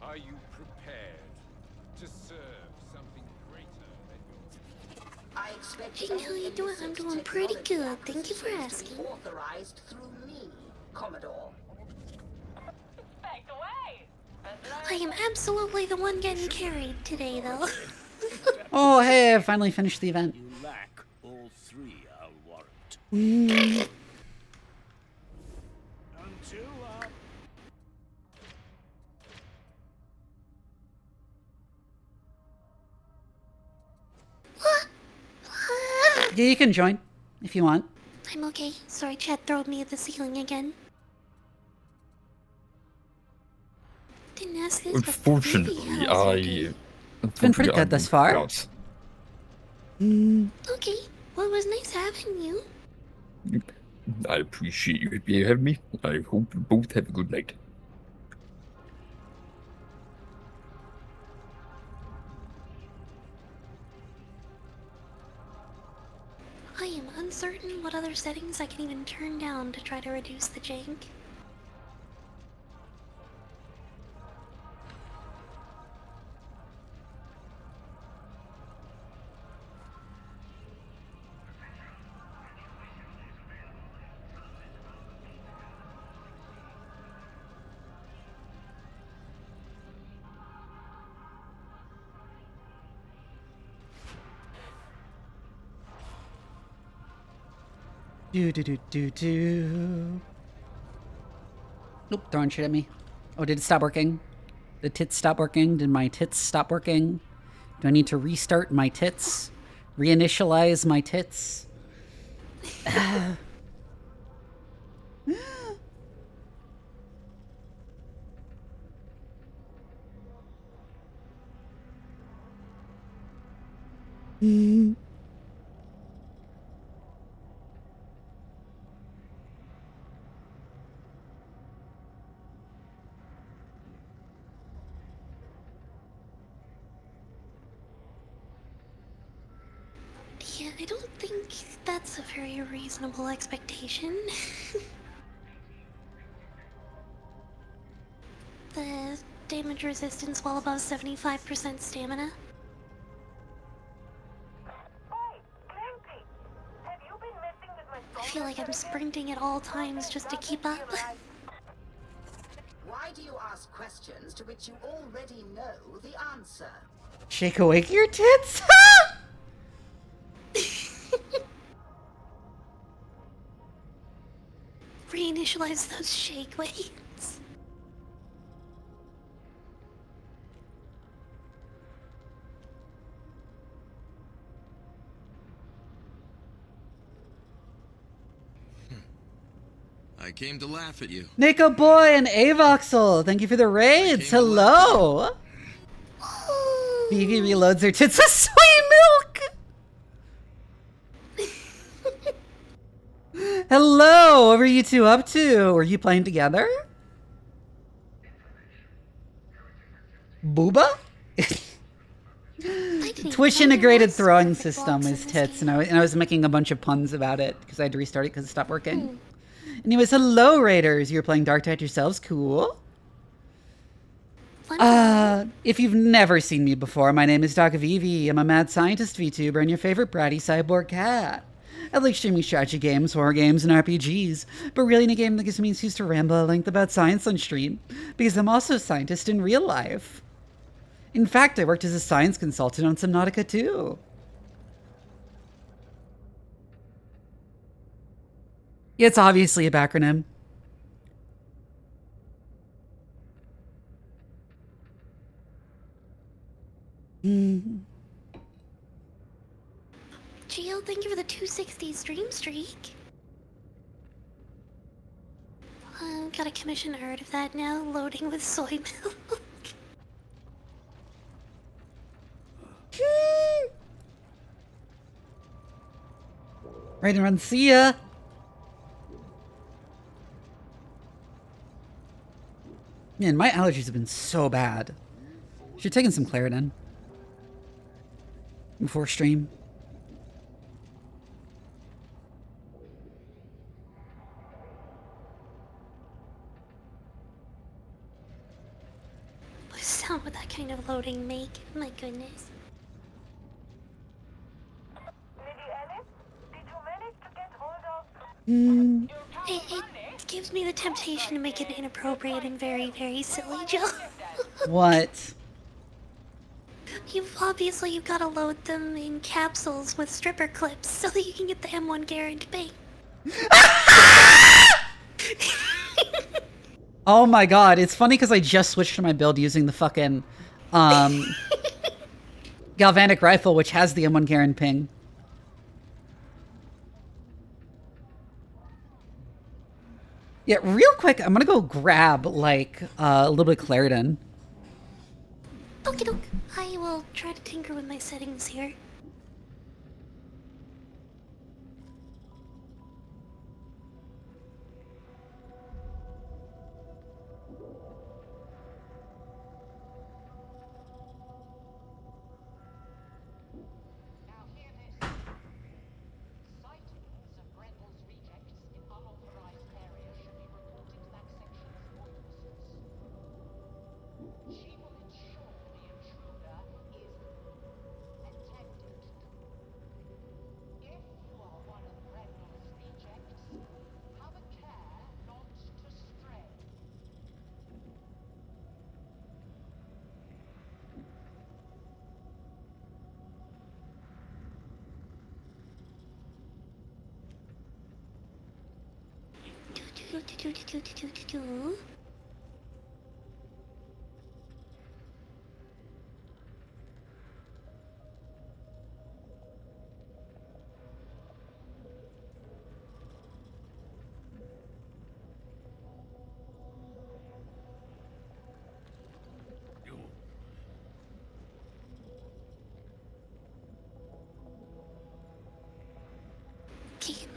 L: Are you prepared to serve something greater than your...
H: I expect
B: Hey, how you doing? I'm doing pretty good. Thank you for asking.
H: Authorized through me, Commodore.
B: I am absolutely the one getting carried today, though.
A: Oh, hey, I finally finished the event.
J: You lack all three, I'll warrant.
A: Yeah, you can join if you want.
B: I'm okay. Sorry, chat throwed me at the ceiling again. Didn't ask this,
F: Unfortunately,
A: It's been pretty good thus far.
B: Okay, well, it was nice having you.
F: I appreciate you having me. I hope you both have a good night.
B: I am uncertain what other settings I can even turn down to try to reduce the jank.
A: Do. Nope, throwing shit at me. Oh, did it stop working? The tits stop working? Did my tits stop working? Do I need to restart my tits? Reinitialize my tits? Mm.
B: Yeah, I don't think that's a very reasonable expectation. The damage resistance well above 75% stamina. I feel like I'm sprinting at all times just to keep up.
H: Why do you ask questions to which you already know the answer?
A: Shake awake your tits?
B: Reinitialize those shake weights.
M: I came to laugh at you.
A: Nico Boy and Avoxel, thank you for the raids. Hello. Vivi reloads her tits with soy milk. Hello, what were you two up to? Were you playing together? Booba? Twitch integrated throwing system is tits, and I was making a bunch of puns about it because I had to restart it because it stopped working. Anyways, hello Raiders, you're playing Darktide yourselves, cool. If you've never seen me before, my name is Doc Vivi. I'm a mad scientist VTuber and your favorite bratty cyborg cat. I like streaming strategy games, horror games, and RPGs, but really any game that gives me an excuse to ramble at length about science on stream, because I'm also a scientist in real life. In fact, I worked as a science consultant on Subnautica too. It's obviously a backronym.
B: Geo, thank you for the 260 stream streak. Gotta commission a herd of that now, loading with soy milk.
A: Right and run, see ya. Man, my allergies have been so bad. Should taking some Claritin before stream.
B: What sound would that kind of loading make? My goodness. It gives me the temptation to make it inappropriate and very, very silly, Joe.
A: What?
B: You've gotta load them in capsules with stripper clips so that you can get the M1 guarantee.
A: Oh my god, it's funny because I just switched to my build using the fucking galvanic rifle, which has the M1 Garen ping. Yeah, real quick, I'm gonna go grab like a little bit of Claritin.
B: Okie doke. I will try to tinker with my settings here.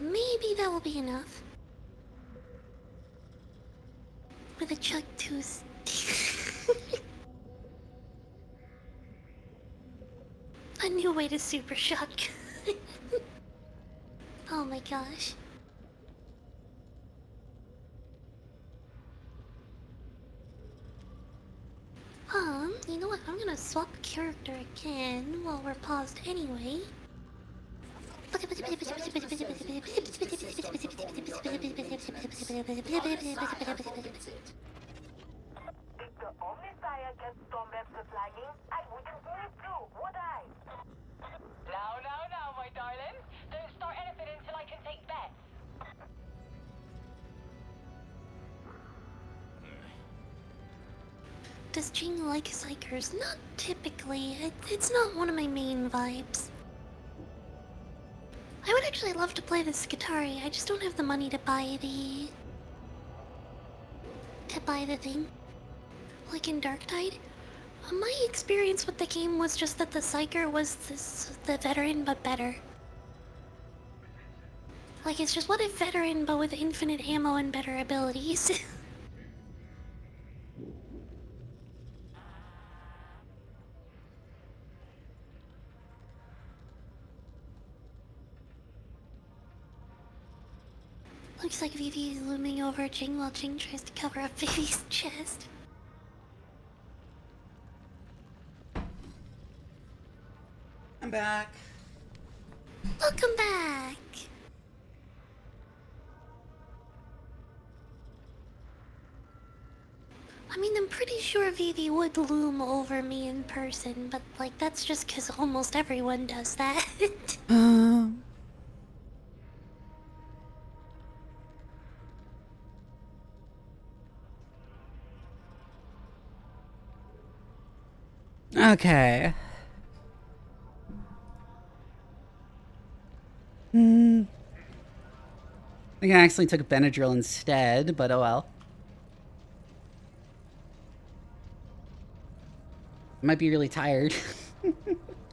B: Maybe that will be enough. With a chuck tooth. A new way to super shock. Oh my gosh. You know what? I'm gonna swap character again while we're paused anyway.
D: Now, my darling. Don't start anything until I can take bets.
B: Does Jing like psychers? Not typically. It's not one of my main vibes. I would actually love to play the Skitarii. I just don't have the money to buy the thing. Like in Darktide. My experience with the game was just that the psyker was the veteran but better. Like, it's just what if veteran but with infinite ammo and better abilities. Looks like Vivi is looming over Jing while Jing tries to cover up Vivi's chest.
A: I'm back.
B: Welcome back! I mean, I'm pretty sure Vivi would loom over me in person, but like, that's just because almost everyone does that.
A: Okay. I think I actually took Benadryl instead, but oh well. I might be really tired.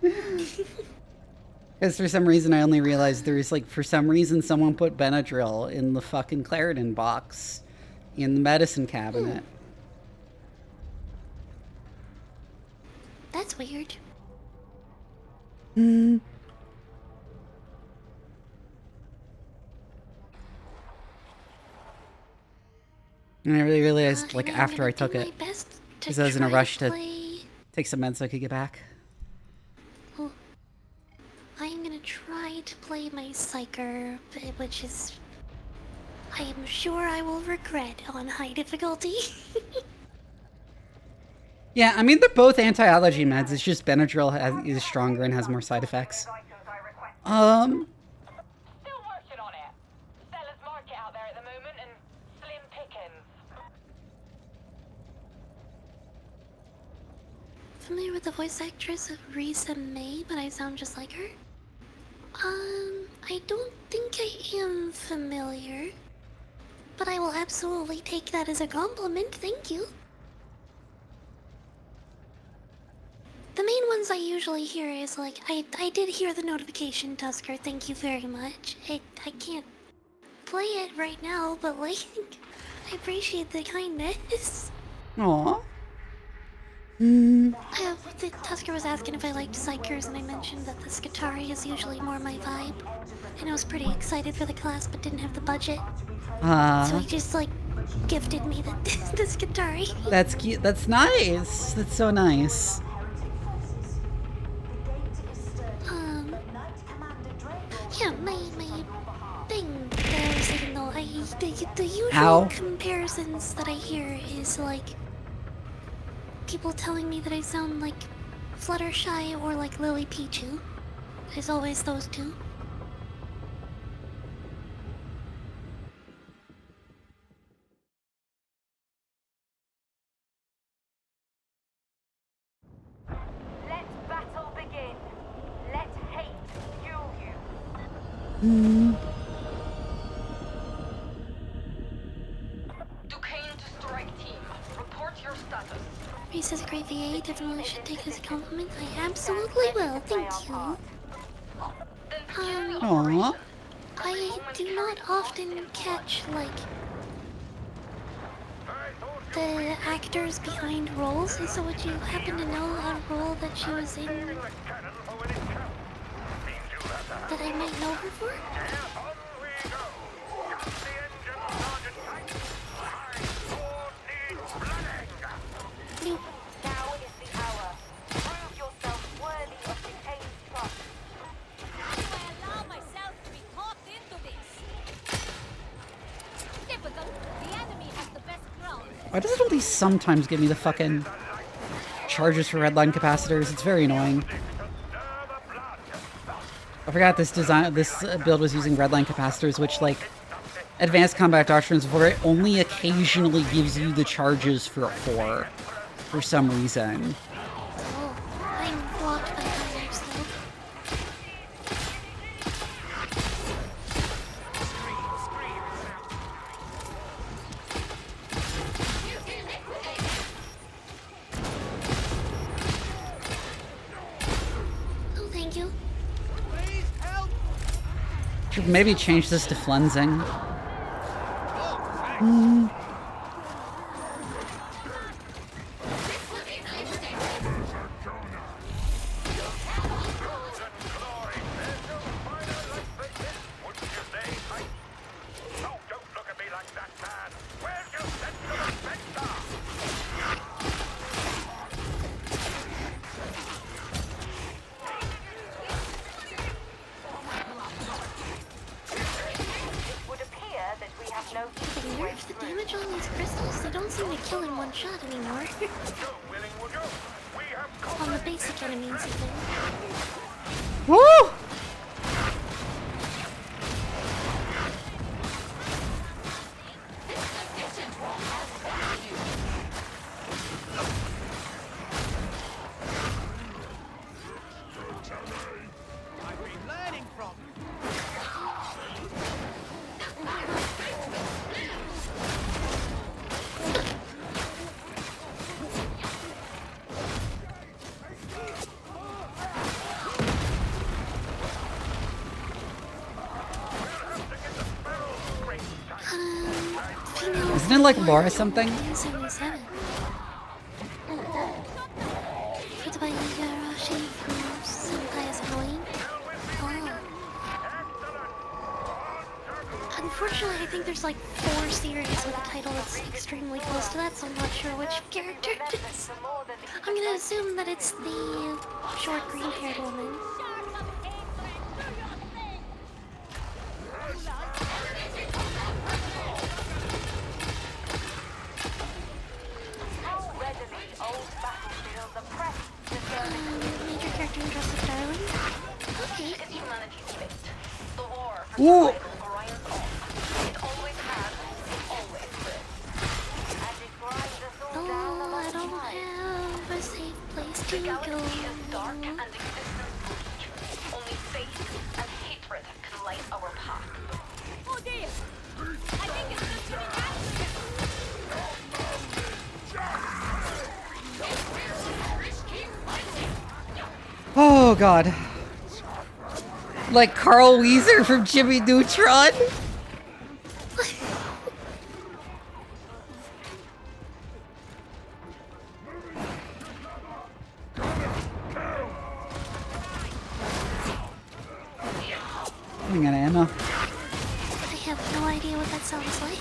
A: Because for some reason I only realized there's like, for some reason someone put Benadryl in the fucking Claritin box in the medicine cabinet.
B: That's weird.
A: And I really realized, like, after I took it, because I was in a rush to take some meds so I could get back.
B: Oh, I am gonna try to play my psyker, which is, I am sure I will regret on high difficulty.
A: Yeah, I mean, they're both anti-allergy meds. It's just Benadryl is stronger and has more side effects.
D: Still working on it. Seller's market out there at the moment and slim pickings.
B: Familiar with the voice actress of Risa May, but I sound just like her? I don't think I am familiar. But I will absolutely take that as a compliment, thank you. The main ones I usually hear is like, I did hear the notification, Tusker, thank you very much. I can't play it right now, but like, I appreciate the kindness.
A: Aww.
B: Tusker was asking if I liked psychers, and I mentioned that the Skitarii is usually more my vibe. And I was pretty excited for the class, but didn't have the budget. So he just like, gifted me the Skitarii.
A: That's cute, that's nice. That's so nice.
B: Yeah, my thing that I was thinking though, the usual comparisons that I hear is like people telling me that I sound like Fluttershy or like Lily Pichu. There's always those two.
D: Let battle begin. Let hate fuel you. Duquesne to strike team. Report your status.
B: Reese is a great VA, definitely should take it as a compliment. I absolutely will, thank you.
A: Aww.
B: I do not often catch, like, the actors behind roles, so would you happen to know a role that she was in that I might know her for? Nope.
D: Now is the hour. Prove yourself worthy of Decade's trust.
I: How do I allow myself to be talked into this? Typical. The enemy has the best ground.
A: Why does it only sometimes give me the fucking charges for redline capacitors? It's very annoying. I forgot this build was using redline capacitors, which, like, advanced combat doctrines where it only occasionally gives you the charges for a 4 for some reason.
B: Oh, I'm blocked by fires though. Oh, thank you.
A: Should maybe change this to flensing.
B: The damage on these crystals, they don't seem to kill in one shot anymore. On the basic enemies, even.
A: Woo! Isn't it like Laura something?
B: 77. It's by Igarashi from Senpai as Halloween. Oh. Unfortunately, I think there's like 4 series with a title that's extremely close to that, so I'm not sure which character it is. I'm gonna assume that it's the short green-haired woman. Major character in Joseph Darwin. Okay.
A: Ooh!
B: Oh, I don't have a safe place to go.
D: Only faith and hatred can light our path.
I: Oh dear! I think it's just getting after
A: Oh god. Like Carl Weezer from Jimmy Neutron? Hang on, ammo.
B: I have no idea what that sounds like.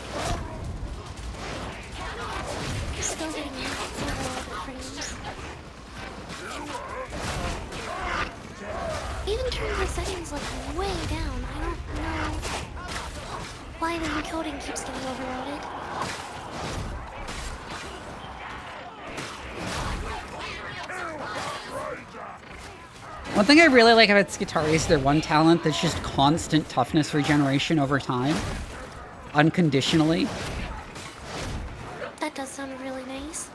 B: I'm still getting a lot of frames. Even turned the settings like way down. I don't know why the encoding keeps getting overloaded.
A: One thing I really like about Skitarii is their one talent that's just constant toughness regeneration over time. Unconditionally.
B: That does sound really nice.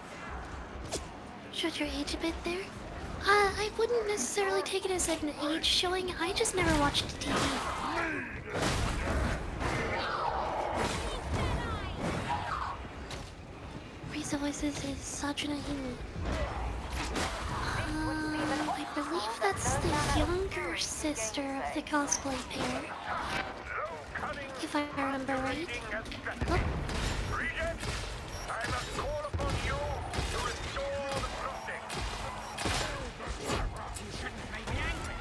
B: Showed your age a bit there. I wouldn't necessarily take it as an age showing. I just never watched TV. Risa Voices is Sajuna Himi. I believe that's the younger sister of the cosplay pair. if I remember right. Oh.
J: I must call upon you to restore the crossing. You shouldn't make me angry.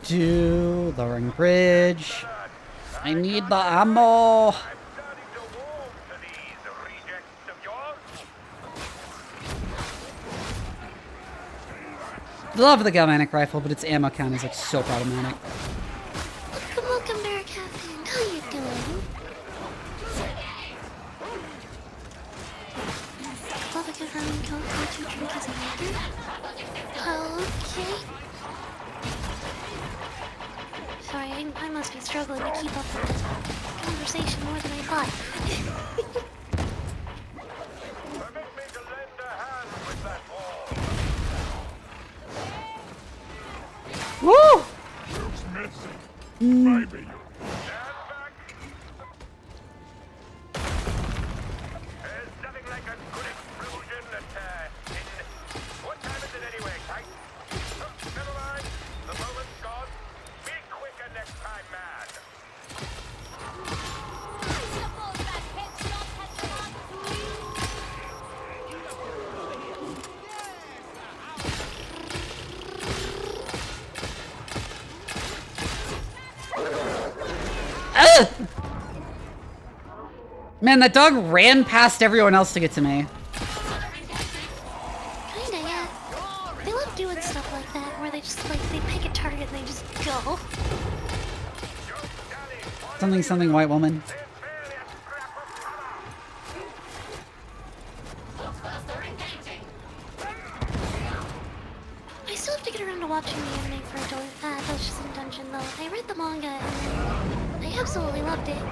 A: Do. Lowering bridge. I need the ammo. Love the galvanic rifle, but its ammo count is like so problematic.
B: Welcome to our cafe. How you doing? Love a good round go to drink as a maker. Okay. Sorry, I must be struggling to keep up with this conversation more than I thought.
A: Woo!
J: Looks missing. Maybe you. There's nothing like a good explosion what time is it anyway, Kite? Oh, never mind. The moment's gone. Be quicker next time, man.
A: Man, that dog ran past everyone else to get to me.
B: Kinda, yeah. They love doing stuff like that, where they just, like, they pick a target and they just go.
A: Something white woman.
B: I still have to get around to watching the anime for Dungeons and Dungeon, though. I read the manga and I absolutely loved it.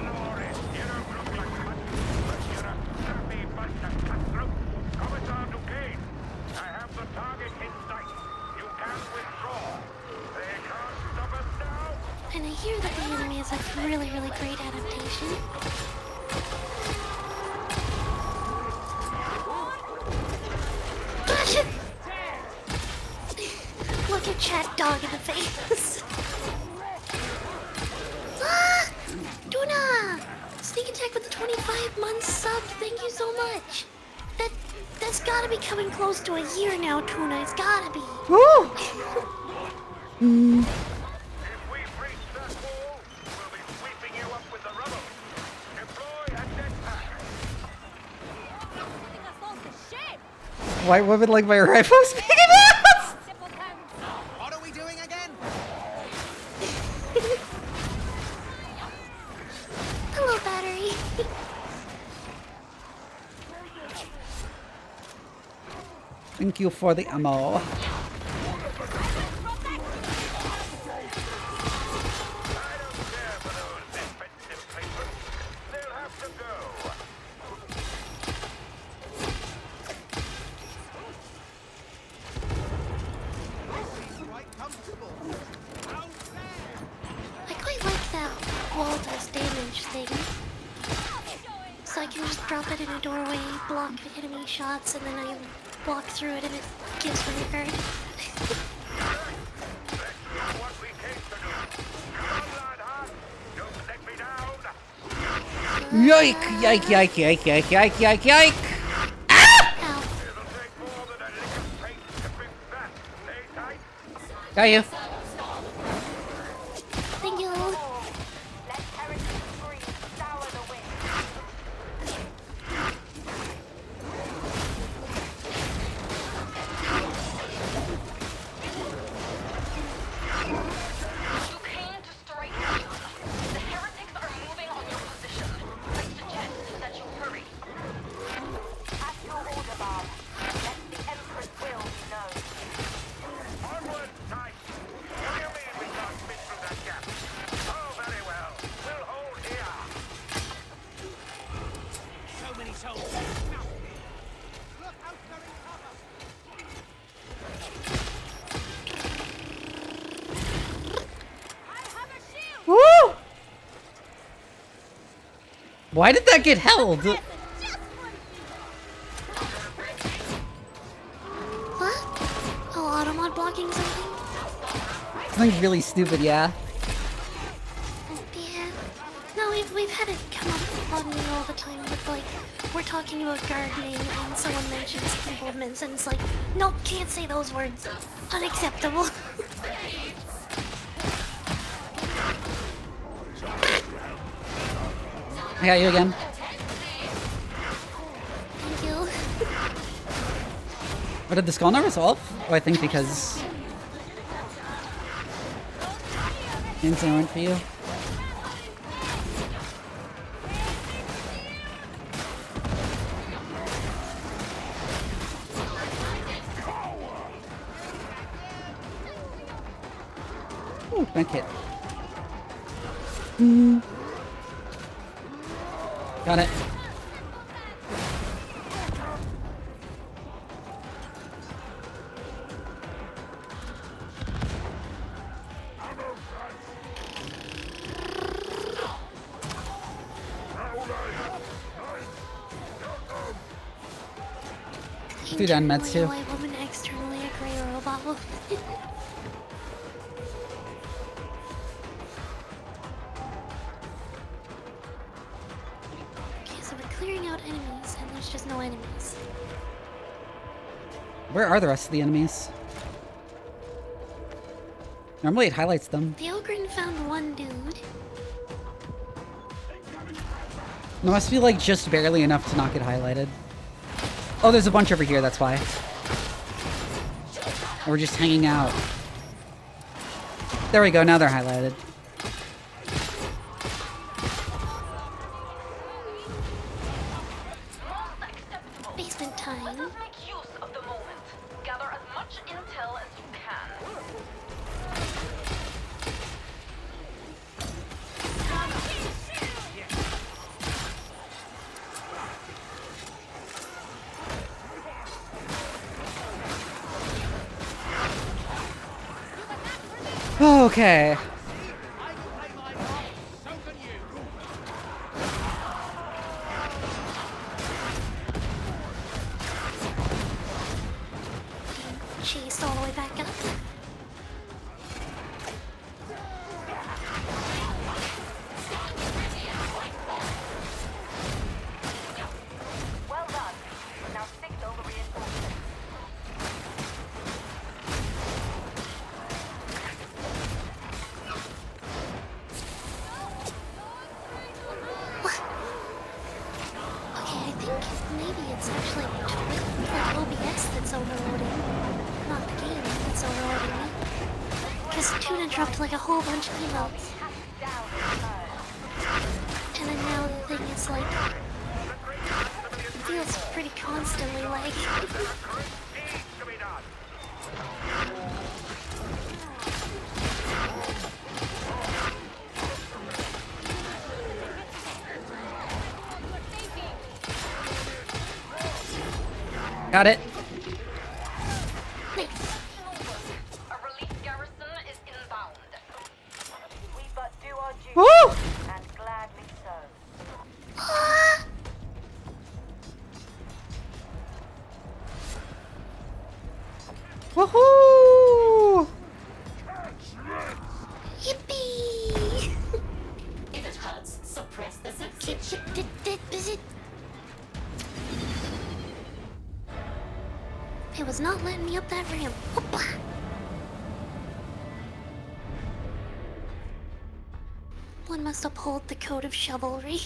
B: And I hear that the anime is a really, really great adaptation. Look at Chat Dog in the face. Ah! Tuna! Sneak attack with the 25 months sub. Thank you so much. That's gotta be coming close to a year now, Tuna. It's gotta be.
A: Woo! White woman like my rifle speaking out!
N: What are we doing again?
B: Hello, battery.
A: Thank you for the ammo.
B: I quite like that wall does damage thing. So I can just drop it in a doorway, block enemy shots, and then I walk through it and it gives me a guard.
A: Yike! Ah! Got you.
B: Thank you.
A: Why did that get held?
B: What? Oh, automod blocking something?
A: Something really stupid, yeah.
B: Yeah. No, we've had it come up on me all the time, but like, we're talking about gardening and someone mentions improvements and it's like, nope, can't say those words. Unacceptable.
A: I got you again.
B: Thank you.
A: What did the skull not resolve? Oh, I think because... Instant went for you. Ooh, back hit. Got it. Do that in meds too.
B: A white woman, externally a gray robot. Okay, so we're clearing out enemies, and there's just no enemies.
A: Where are the rest of the enemies? Normally it highlights them.
B: The Ogren found one dude.
A: It must be like just barely enough to not get highlighted. Oh, there's a bunch over here, that's why. We're just hanging out. There we go, now they're highlighted.
B: Basement time.
D: Make use of the moment. Gather as much intel as you can.
A: Okay.
B: Chased all the way back up.
D: Well done. Now signal the reinforcements.
B: Okay, I think maybe it's actually like OBS that's overloading, not the game that's overloading me. Because Tuna dropped like a whole bunch of emotes. And then now the thing is like, it feels pretty constantly like.
A: Got it.
D: A relief garrison is inbound. We but do our duty.
A: Woo!
D: And gladly so.
A: Woohoo!
B: Yippee!
H: If it hurts, suppress the
B: It was not letting me up that ramp. Hoppa! One must uphold the code of chivalry.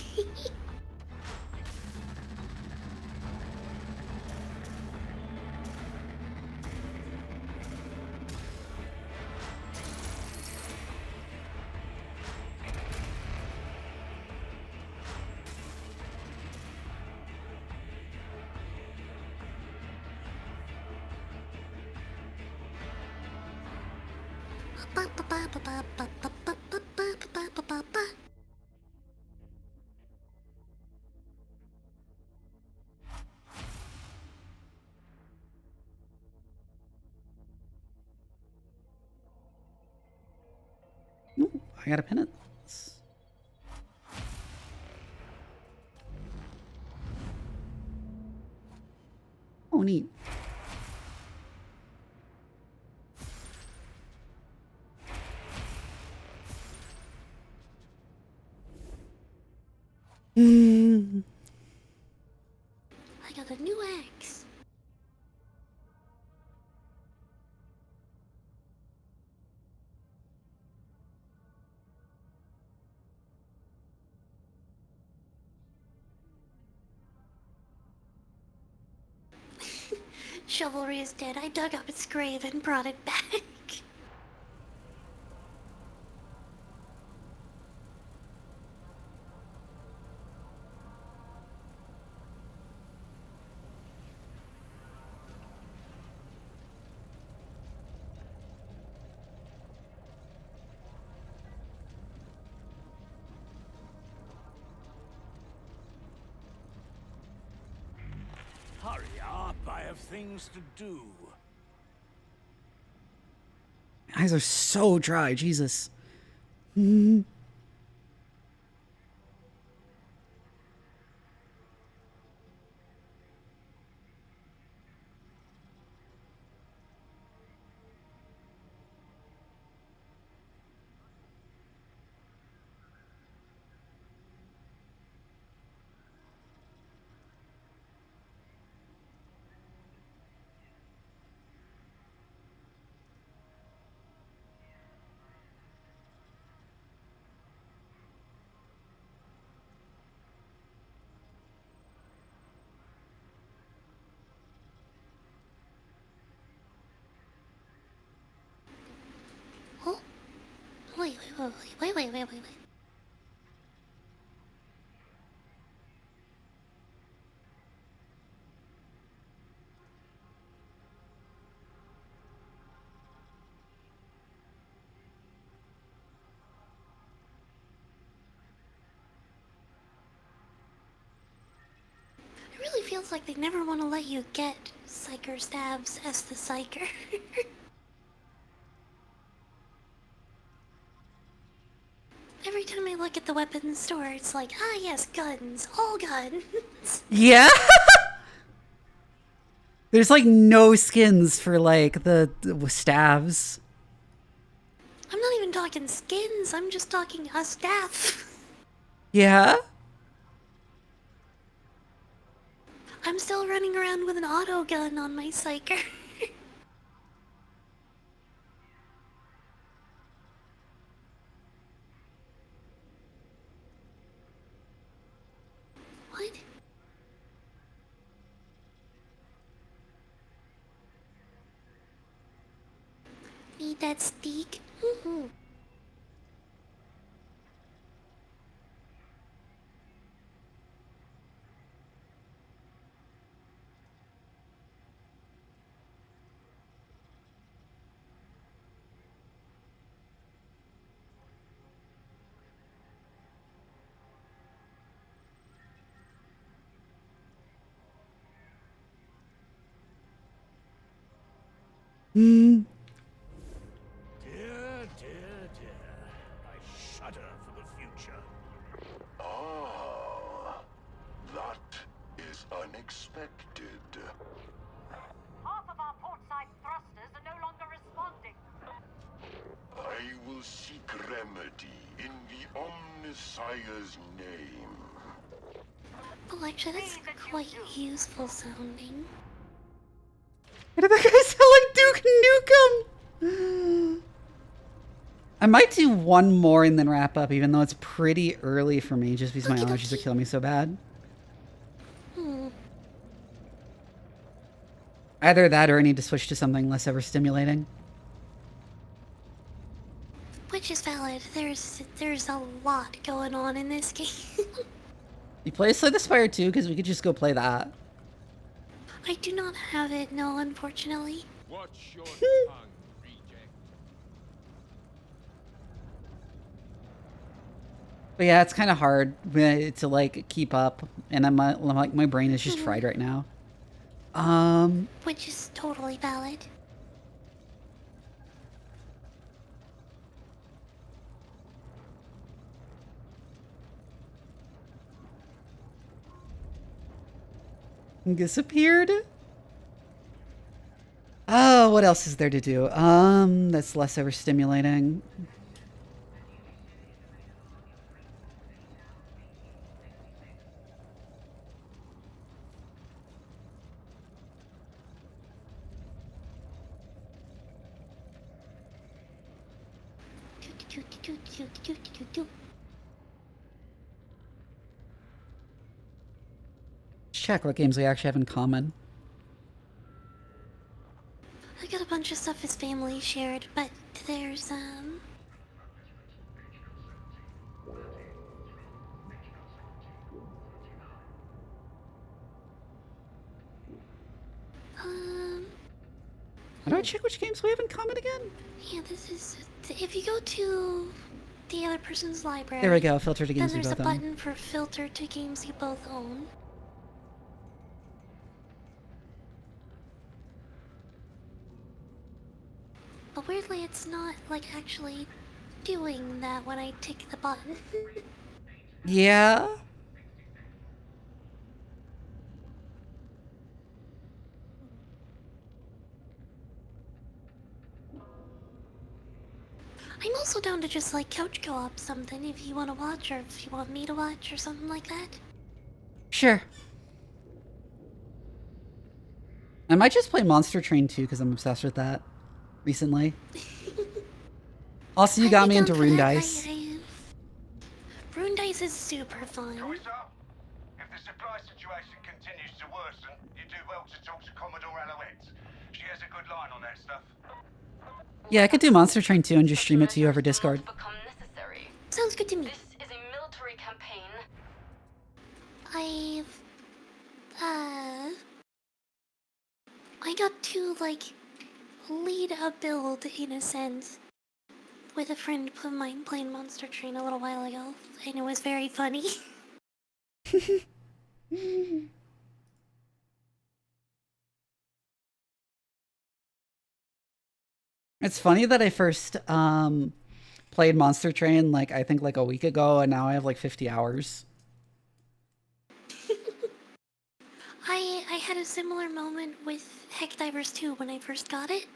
A: Ooh, I got a penance. Oh, neat.
B: I got a new axe. Chivalry is dead. I dug up its grave and brought it back.
O: Hurry up, I have things to do.
A: My eyes are so dry, Jesus.
B: Oh, wait. It really feels like they never want to let you get psyker stabs as the psyker. Every time I look at the weapons store, it's like, ah yes, guns, all guns.
A: Yeah? There's like no skins for like the stabs.
B: I'm not even talking skins, I'm just talking a staff.
A: Yeah?
B: I'm still running around with an auto gun on my psyker. What? Need that steak?
O: Dear, I shudder for the future.
K: Ah, that is unexpected.
D: Half of our portside thrusters are no longer responding.
K: I will seek remedy in the Omnissiah's name.
B: Well, actually, that's quite useful sounding.
A: Why did that guy sound like Duke Nukem? I might do one more and then wrap up, even though it's pretty early for me, just because my allergies are killing me so bad. Either that or I need to switch to something less overstimulating.
B: Which is valid. There's a lot going on in this game.
A: You play Slay the Spire too, because we could just go play that.
B: I do not have it, no, unfortunately.
L: Watch your tongue, reject.
A: But yeah, it's kind of hard to like keep up, and I'm like my brain is just fried right now.
B: Which is totally valid.
A: Disappeared. what else is there to do? That's less overstimulating. Check what games we actually have in common.
B: I got a bunch of stuff his family shared, but there's
A: How do I check which games we have in common again?
B: yeah, this is if you go to the other person's library.
A: There we go, filter to games we
B: then
A: both
B: there's a
A: own.
B: button for filter to games you both own. But weirdly, it's not like actually doing that when I tick the button.
A: Yeah.
B: I'm also down to just like couch co-op something if you want to watch or if you want me to watch or something like that.
A: Sure. I might just play Monster Train 2 because I'm obsessed with that recently. Also, you got me into Rune Dice.
B: Rune Dice is super fun.
K: If the supply situation continues to worsen, you do well to talk to Commodore Alouette. She has a good line on that stuff.
A: Yeah, I could do Monster Train 2 and just stream it to you over Discord.
B: Sounds good to me.
P: This is a military campaign.
B: I got to, like, lead a build, in a sense, with a friend of mine playing Monster Train a little while ago, and it was very funny.
A: It's funny that I first played Monster Train, like, I think like a week ago, and now I have like 50 hours.
B: I had a similar moment with Heckdivers 2 when I first got it.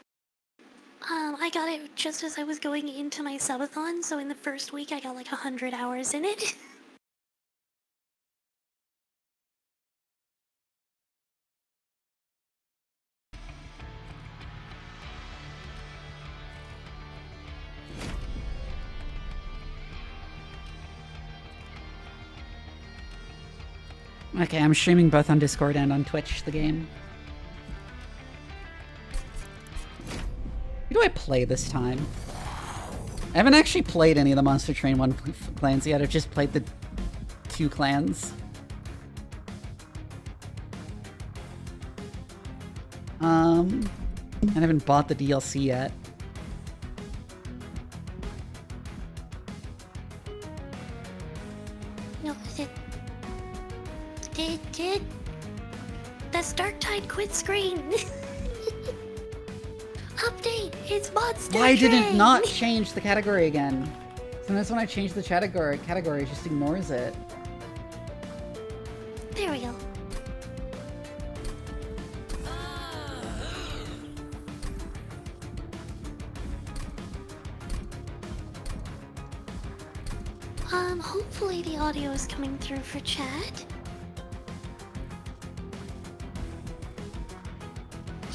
B: I got it just as I was going into my subathon, so in the first week I got like 100 hours in it.
A: Okay, I'm streaming both on Discord and on Twitch, the game. Who do I play this time? I haven't actually played any of the Monster Train 1 clans yet. I've just played the 2 clans. I haven't bought the DLC yet.
B: No, that's Darktide quit screen. Update, it's Monster
A: Why did it
B: Train!
A: not change the category again? Sometimes when I change the category, it just ignores it.
B: There we go. Hopefully the audio is coming through for chat.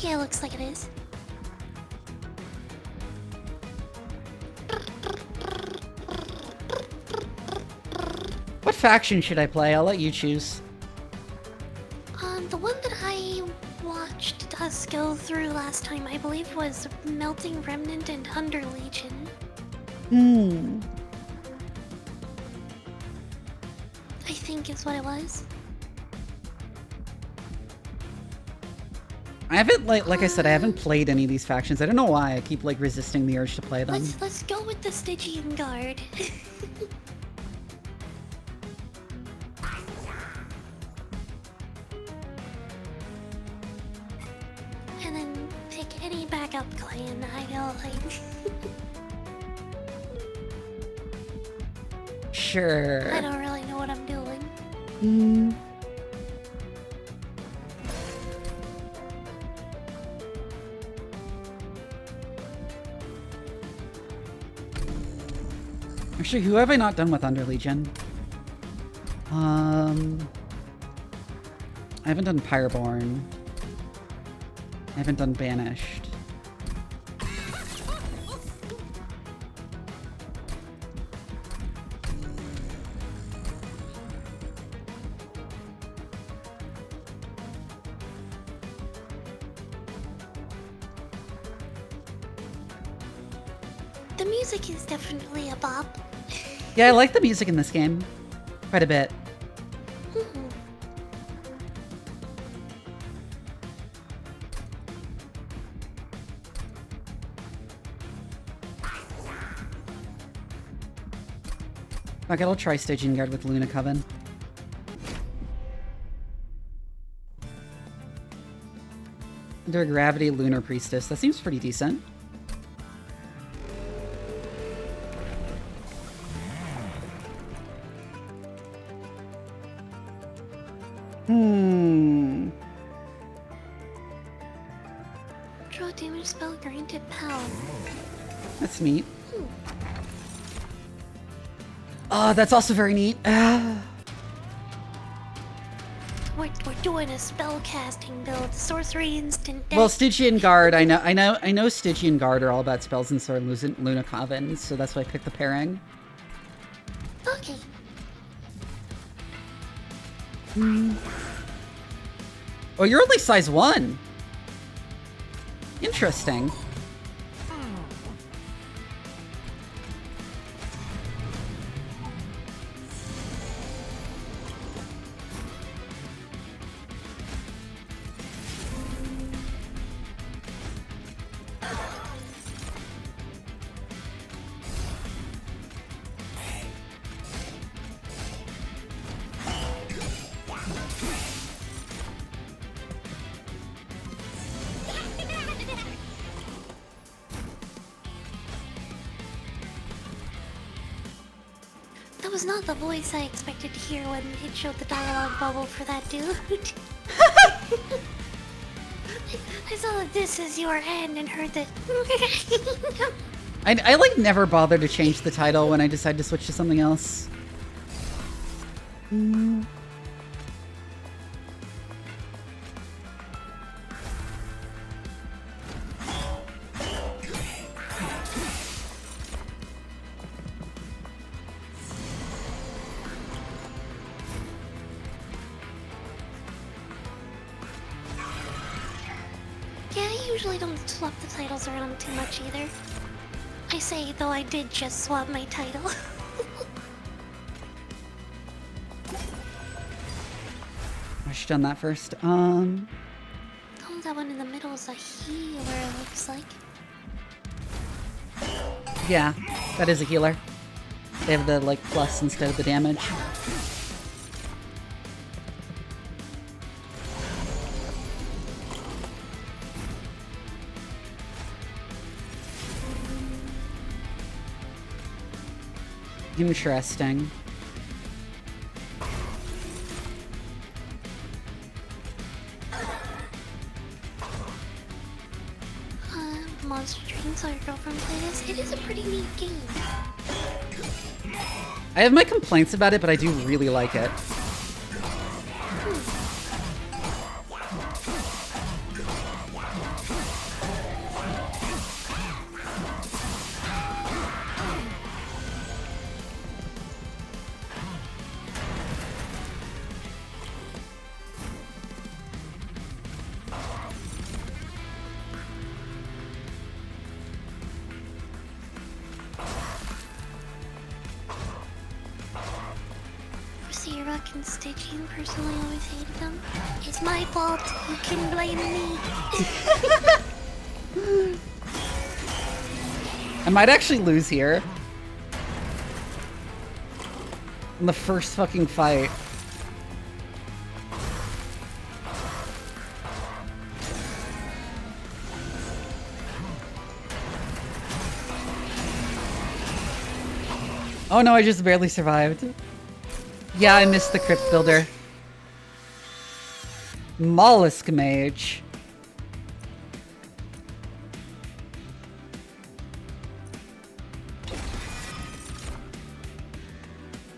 B: Yeah, looks like it is.
A: What faction should I play? I'll let you choose.
B: The one that I watched us go through last time, I believe, was Melting Remnant and Under Legion. I think is what it was.
A: I haven't, like I said, I haven't played any of these factions. I don't know why I keep, like, resisting the urge to play them.
B: Let's go with the Stygian Guard. And then pick any backup clan. I don't like.
A: Sure.
B: I don't really know what I'm doing.
A: Actually, who have I not done with Under Legion? I haven't done Pyreborn. I haven't done Banished.
B: The music is definitely a bop.
A: Yeah, I like the music in this game. Quite a bit. Okay, I'll try Stygian Guard with Luna Coven. Under Gravity Lunar Priestess. That seems pretty decent.
B: Draw damage spell granted pound.
A: That's neat. Oh, that's also very neat.
B: We're doing a spell casting build. Sorcery instant death.
A: Well, Stygian Guard, I know Stygian Guard are all about spells and Sword Luna Coven, so that's why I picked the pairing.
B: Okay.
A: Oh, you're only size 1. Interesting.
B: That was not the voice I expected to hear when it showed the dialogue bubble for that dude. I saw that this is your end and heard that.
A: I like never bother to change the title when I decide to switch to something else.
B: Yeah, I usually don't swap the titles around too much either. I say, though I did just swap my title.
A: I should have done that first.
B: Oh, that one in the middle is a healer, it looks like.
A: Yeah, that is a healer. They have the, like, plus instead of the damage. Interesting.
B: Monster Train saw your girlfriend play this. It is a pretty neat game.
A: I have my complaints about it, but I do really like it.
B: Rock and Stygian personally always hated them. It's my fault. You can blame me.
A: I might actually lose here. In the first fucking fight. Oh no, I just barely survived. Yeah, I missed the Crypt Builder. Mollusk Mage.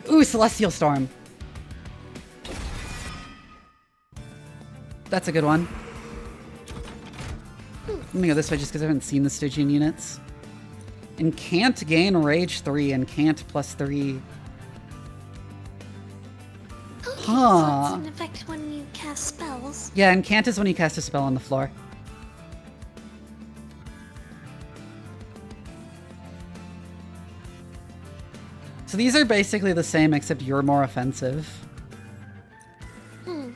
A: Ooh, Celestial Storm. That's a good one. Let me go this way just because I haven't seen the Stygian units. And can't gain Rage 3 and can't +3.
B: Okay,
A: Huh.
B: so it's an effect when you cast spells.
A: Yeah, and can't is when you cast a spell on the floor. So these are basically the same, except you're more offensive.
B: Hmm.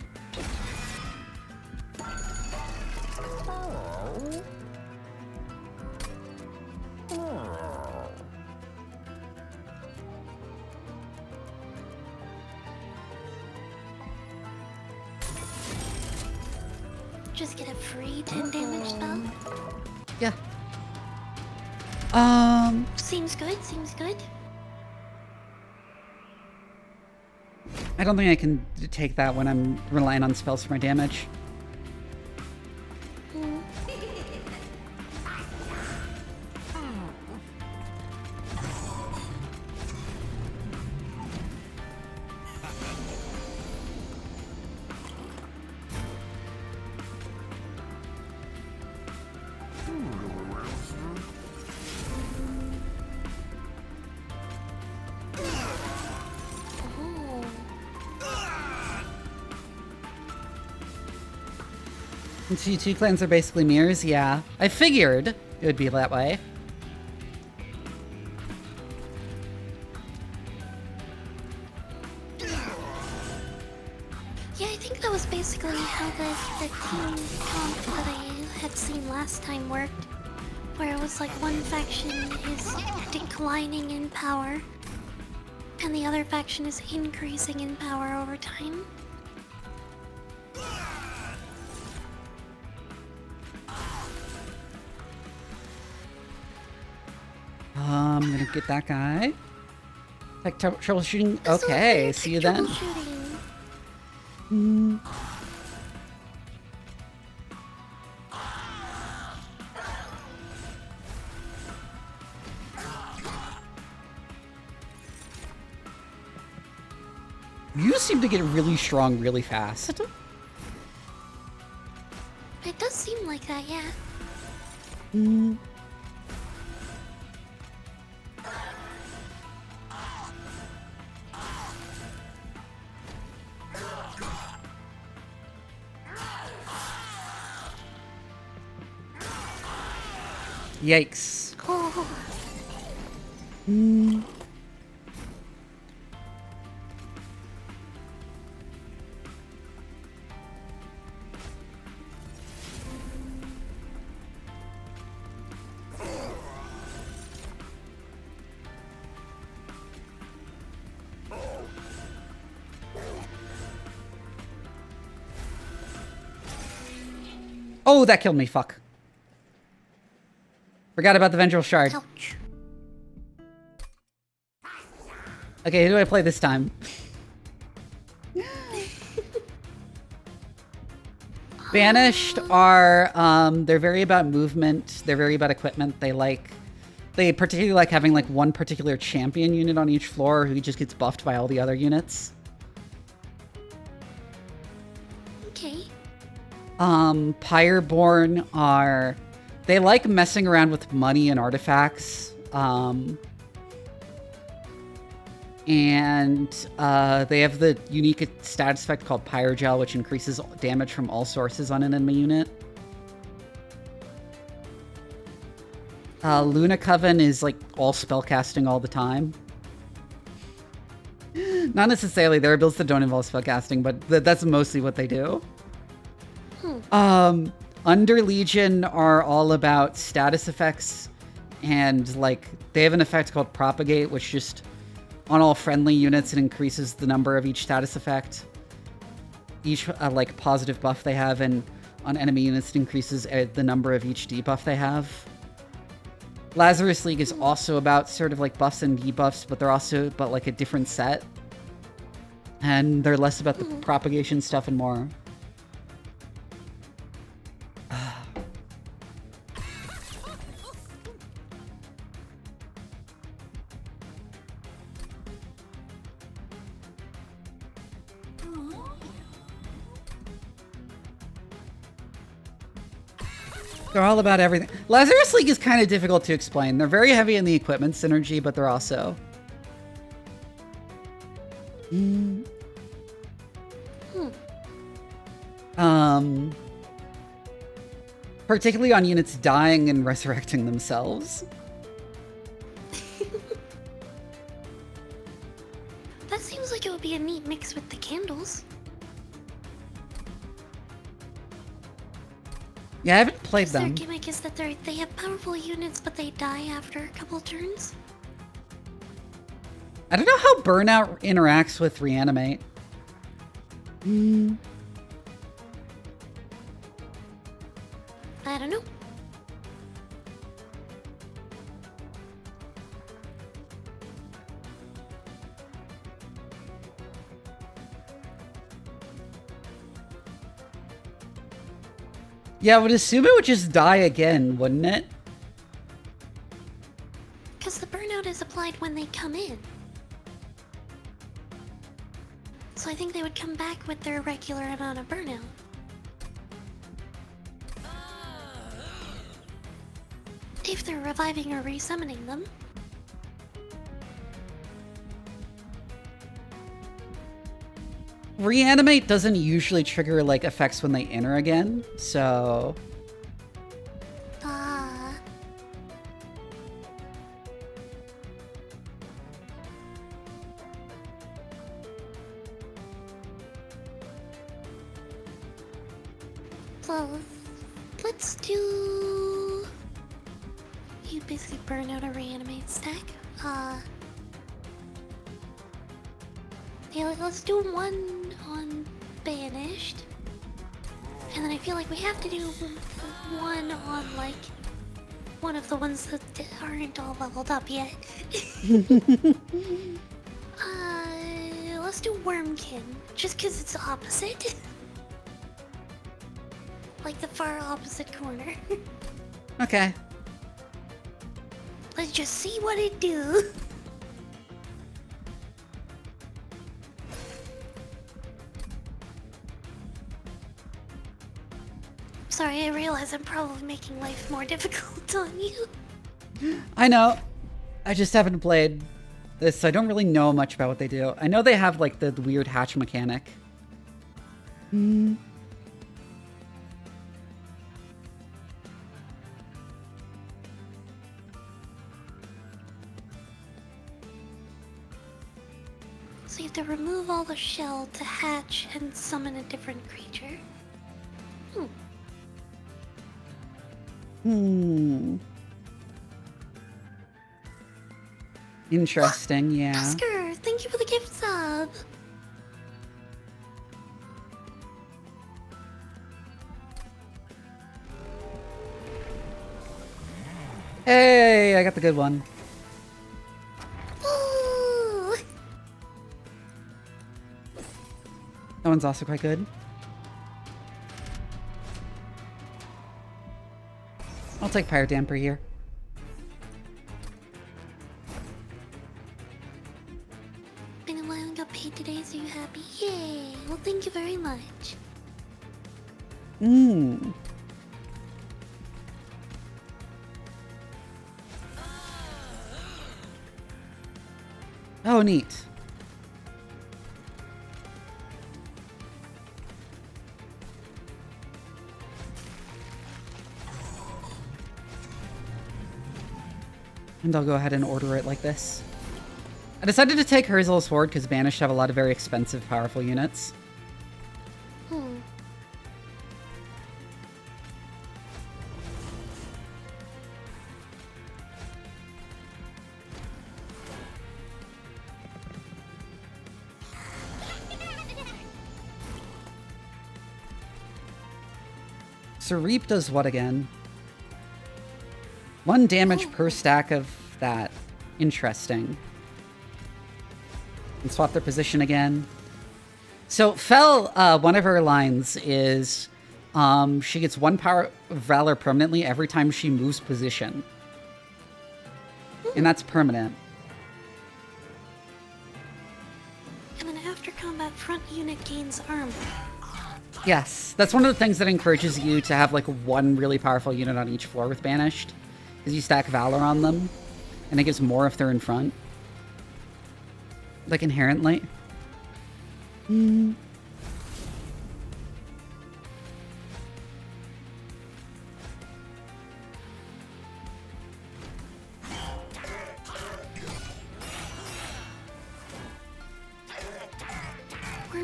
B: Just get a free 10 damage spell?
A: Yeah.
B: Seems good, seems good.
A: I don't think I can take that when I'm relying on spells for my damage.
B: Hmm.
A: And two clans are basically mirrors? Yeah. I figured it would be that way.
B: Yeah, I think that was basically how the team comp that I had seen last time worked. Where it was like one faction is declining in power, and the other faction is increasing in power over time.
A: I'm gonna get that guy. Like troubleshooting. Okay, see you then. Hmm. You seem to get really strong really fast.
B: It does seem like that, yeah.
A: Hmm. Yikes.
B: Oh.
A: Hmm. Oh, that killed me, fuck. Forgot about the Vengeful Shard.
B: Ouch.
A: Okay, who do I play this time? Banished are, they're very about movement, they're very about equipment, they particularly like having like one particular champion unit on each floor who just gets buffed by all the other units.
B: Okay.
A: Pyreborn are, they like messing around with money and artifacts, and they have the unique status effect called Pyrogel, which increases damage from all sources on an enemy unit. Luna Coven is like all spellcasting all the time. Not necessarily, there are builds that don't involve spellcasting, but that's mostly what they do. Under Legion are all about status effects, and like they have an effect called Propagate, which just on all friendly units it increases the number of each status effect, each like positive buff they have, and on enemy units it increases the number of each debuff they have. Lazarus League is also about sort of like buffs and debuffs, but they're also but like a different set, and they're less about the propagation stuff and more. They're all about everything. Lazarus League is kind of difficult to explain. They're very heavy in the equipment synergy, but they're also... Particularly on units dying and resurrecting themselves.
B: That seems like it would be a neat mix with the candles.
A: Yeah, I haven't played
B: Their
A: them.
B: gimmick is that they have powerful units, but they die after a couple turns.
A: I don't know how Burnout interacts with Reanimate.
B: I don't know.
A: Yeah, I would assume it would just die again, wouldn't it?
B: Because the burnout is applied when they come in. So I think they would come back with their regular amount of burnout. If they're reviving or resummoning them.
A: Reanimate doesn't usually trigger, like, effects when they enter again, so...
B: Well, let's do... You basically burn out a reanimate stack. Yeah, let's do one on banished. And then I feel like we have to do one on, like, one of the ones that aren't all leveled up yet. Let's do Wormkin, just because it's opposite. Like the far opposite corner.
A: Okay.
B: Let's just see what it do. Sorry, I realize I'm probably making life more difficult on you.
A: I know. I just haven't played this, so I don't really know much about what they do. I know they have, like, the weird hatch mechanic.
B: So you have to remove all the shell to hatch and summon a different creature.
A: Interesting, yeah.
B: Oscar, thank you for the gift sub.
A: Hey, I got the good one.
B: Ooh.
A: That one's also quite good. I'll take Pyre Damper here.
B: Been a while and got paid today, so you happy? Yay! Well, thank you very much.
A: Oh, neat. And I'll go ahead and order it like this. I decided to take Herzl's Horde because Banished have a lot of very expensive, powerful units. So Reap does what again? 1 damage per stack of that. Interesting. And swap their position again. So Fel, one of her lines is she gets 1 power of Valor permanently every time she moves position. And that's permanent.
B: And then after combat, front unit gains armor.
A: Yes, that's one of the things that encourages you to have like one really powerful unit on each floor with Banished. Because you stack Valor on them, and it gives more if they're in front. Like inherently.
B: Worm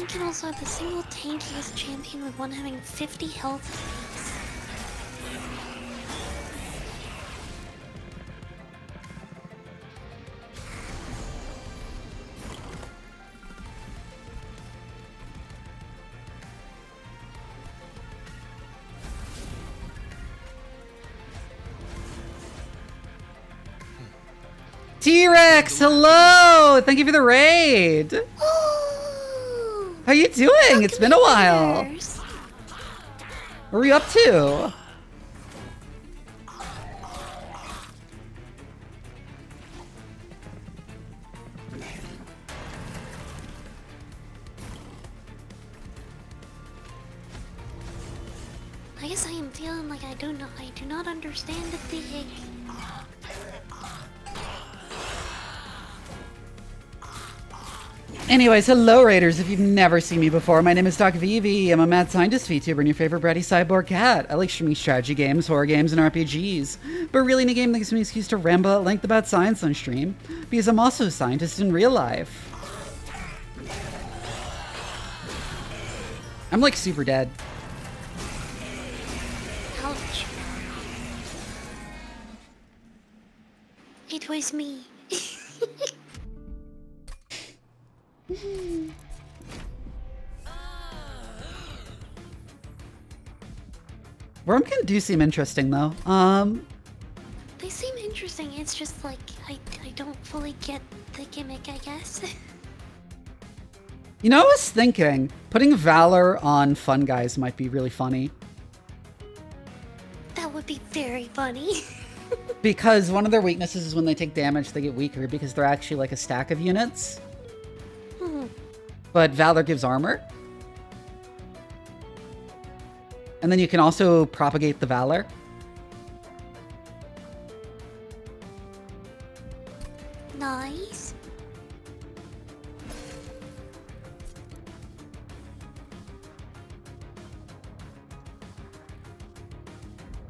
B: can also have the single tankiest champion with one having 50 health apiece.
A: T-Rex, hello! Thank you for the raid! How you doing? It's been a while. What are you up to?
B: I guess I am feeling like I do not understand the thing.
A: Anyways, hello Raiders. If you've never seen me before, my name is Doc Vivi. I'm a mad scientist VTuber and your favorite bratty cyborg cat. I like streaming strategy games, horror games, and RPGs. But really any game that gives me an excuse to ramble at length about science on stream, because I'm also a scientist in real life. I'm like super dead.
B: Ouch. It was me.
A: Worm can do seem interesting though.
B: They seem interesting, it's just like, I don't fully get the gimmick, I guess.
A: You know, I was thinking, putting Valor on Fun Guys might be really funny.
B: That would be very funny.
A: Because one of their weaknesses is when they take damage, they get weaker because they're actually like a stack of units. But Valor gives armor. And then you can also propagate the Valor.
B: Nice.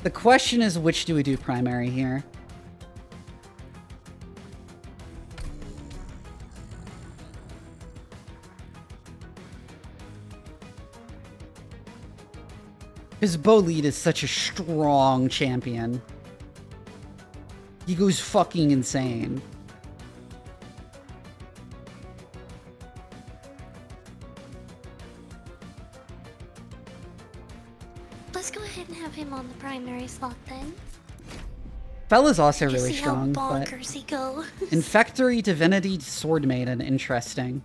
A: The question is, which do we do primary here? Because Bolide is such a strong champion. He goes fucking insane.
B: Let's go ahead and have him on the primary slot then.
A: Fella's also
B: You
A: really
B: see
A: strong,
B: how
A: but
B: bonkers he goes.
A: Infectory, Divinity, Sword Maiden, interesting.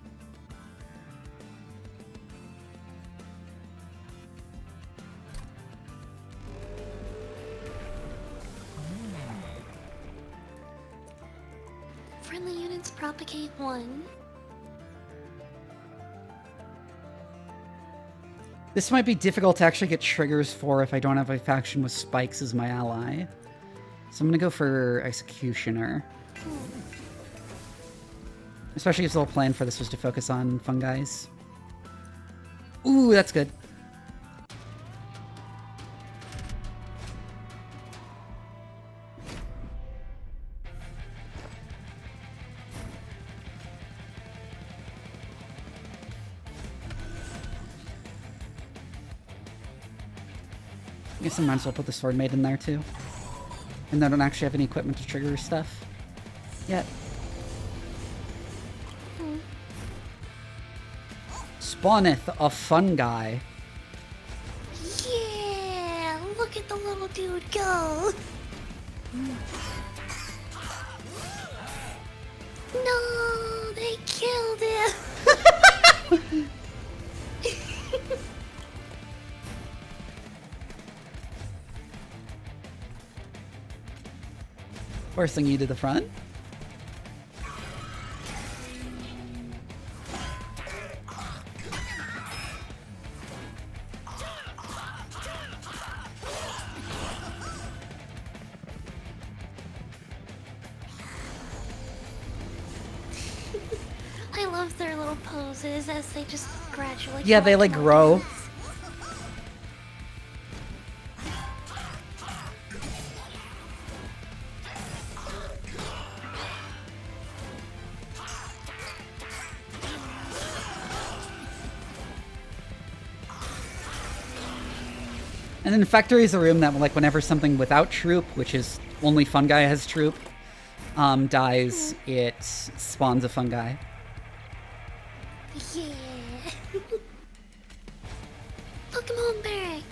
B: Friendly units propagate 1.
A: This might be difficult to actually get triggers for if I don't have a faction with spikes as my ally. So I'm gonna go for Executioner. Especially if the whole plan for this was to focus on Fungis. Ooh, that's good. I guess I might as well put the Sword Maiden in there too. And I don't actually have any equipment to trigger stuff yet. Spawneth a Fungi.
B: Yeah, look at the little dude go. No, they killed him.
A: Forcing you to the front.
B: I love their little poses as they just gradually.
A: Yeah, they like grow. And then Factory is a room that, like, whenever something without troop, which is only fungi has troop, dies, it spawns a fungi.
B: Yeah. Pokemon Barrack.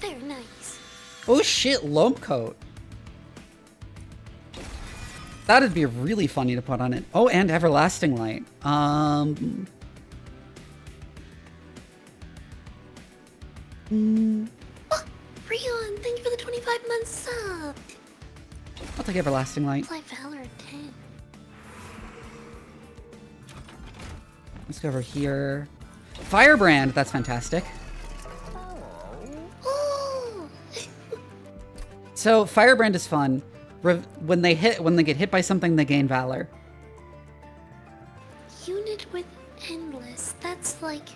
B: They're nice.
A: Oh shit, Loam Coat. That'd be really funny to put on it. Oh, and Everlasting Light.
B: Oh, Rion, thank you for the 25-month sub.
A: I'll take Everlasting Light.
B: Play Valor 10.
A: Let's go over here. Firebrand, that's fantastic.
B: Oh.
A: So Firebrand is fun. When they get hit by something, they gain Valor.
B: Unit with Endless. That's like.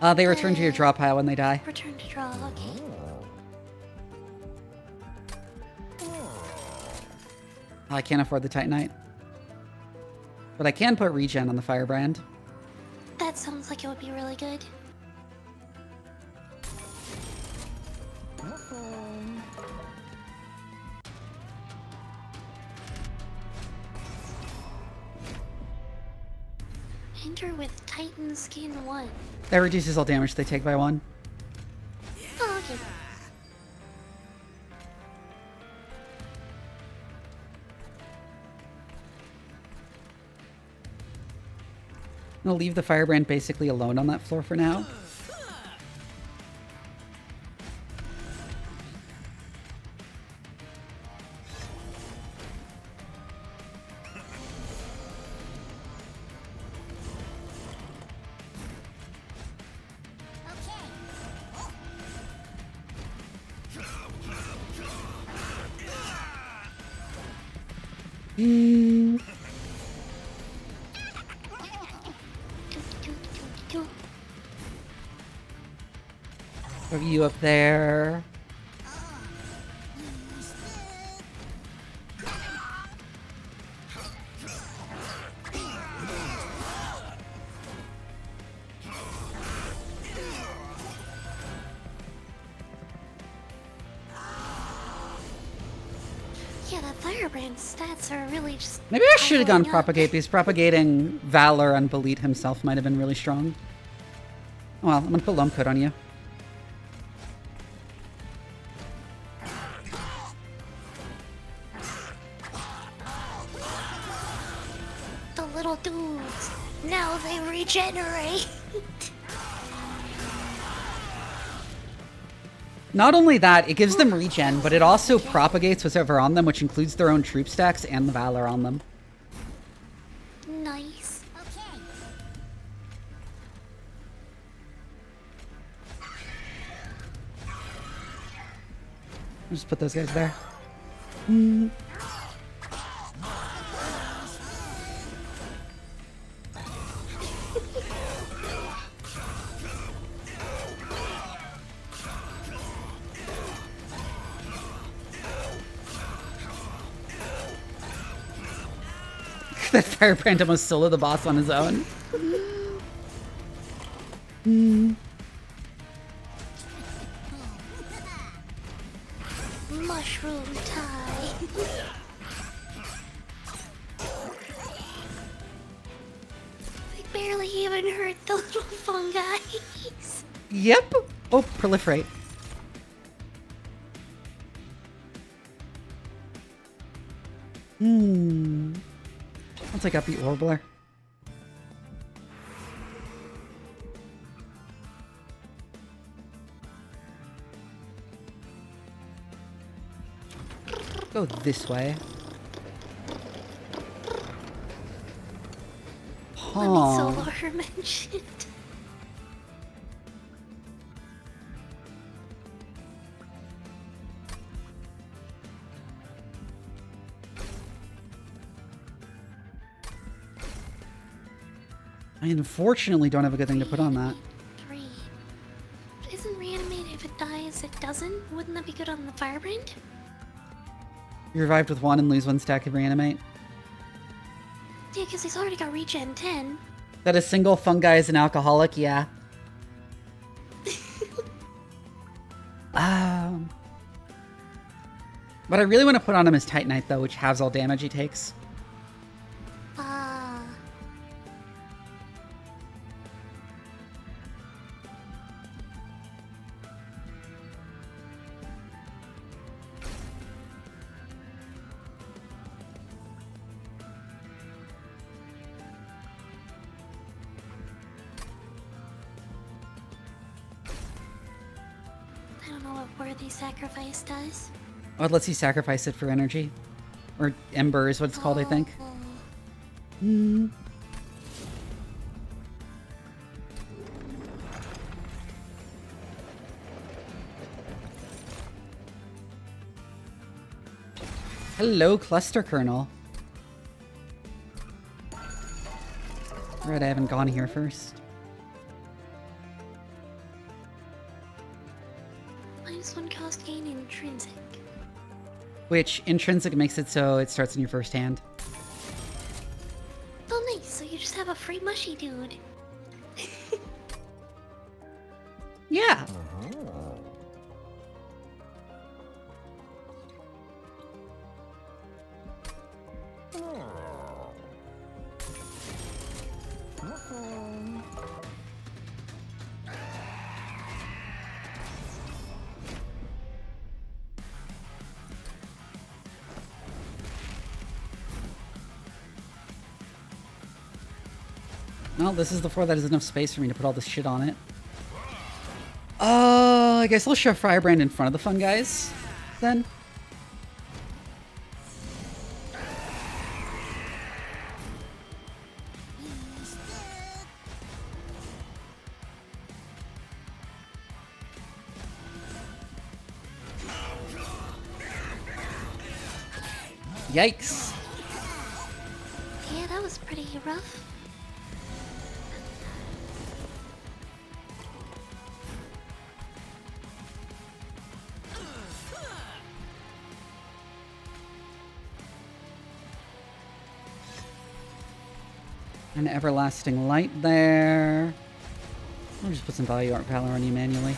A: They return to your draw pile when they die.
B: Return to draw. Okay.
A: I can't afford the Titanite. But I can put regen on the Firebrand.
B: That sounds like it would be really good. Enter with Titan Skin 1.
A: That reduces all damage they take by 1.
B: Oh, okay.
A: I'm gonna leave the Firebrand basically alone on that floor for now. Throw you up there.
B: Yeah, that Firebrand stats are really just.
A: Maybe I should have gone Propagate, because propagating Valor on Belit himself might have been really strong. Well, I'm gonna put Loam Coat on you.
B: The little dudes. Now they regenerate.
A: Not only that, it gives them regen, but it also propagates whatever on them, which includes their own troop stacks and the Valor on them.
B: Nice. Okay.
A: I'll just put those guys there. That Firebrand almost solo the boss on his own.
B: Mushroom tie. They barely even hurt the little fungi.
A: Yep. Oh, proliferate. I'll take out the Orbler. Go this way.
B: Let me solo her mentioned.
A: I unfortunately don't have a good thing to put on that.
B: 3. Isn't reanimate if it dies, it doesn't? Wouldn't that be good on the firebrand?
A: You revived with 1 and lose 1 stack of reanimate.
B: Yeah, because he's already got regen 10.
A: That a single fungi is an alcoholic, yeah. What I really want to put on him is Titanite, though, which halves all damage he takes.
B: I don't know what worthy sacrifice does.
A: Oh, it lets you sacrifice it for energy. Or ember is what it's called, I think. Hello, cluster kernel. Right, I haven't gone here first.
B: -1 cost gain intrinsic.
A: Which intrinsic makes it so it starts in your first hand.
B: Oh nice, so you just have a free mushy dude.
A: Yeah. Well, this is the floor that has enough space for me to put all this shit on it. I guess I'll shove Firebrand in front of the fun guys, then. Yikes.
B: Yeah, that was pretty rough.
A: An everlasting light there. I'll just put some value on you manually.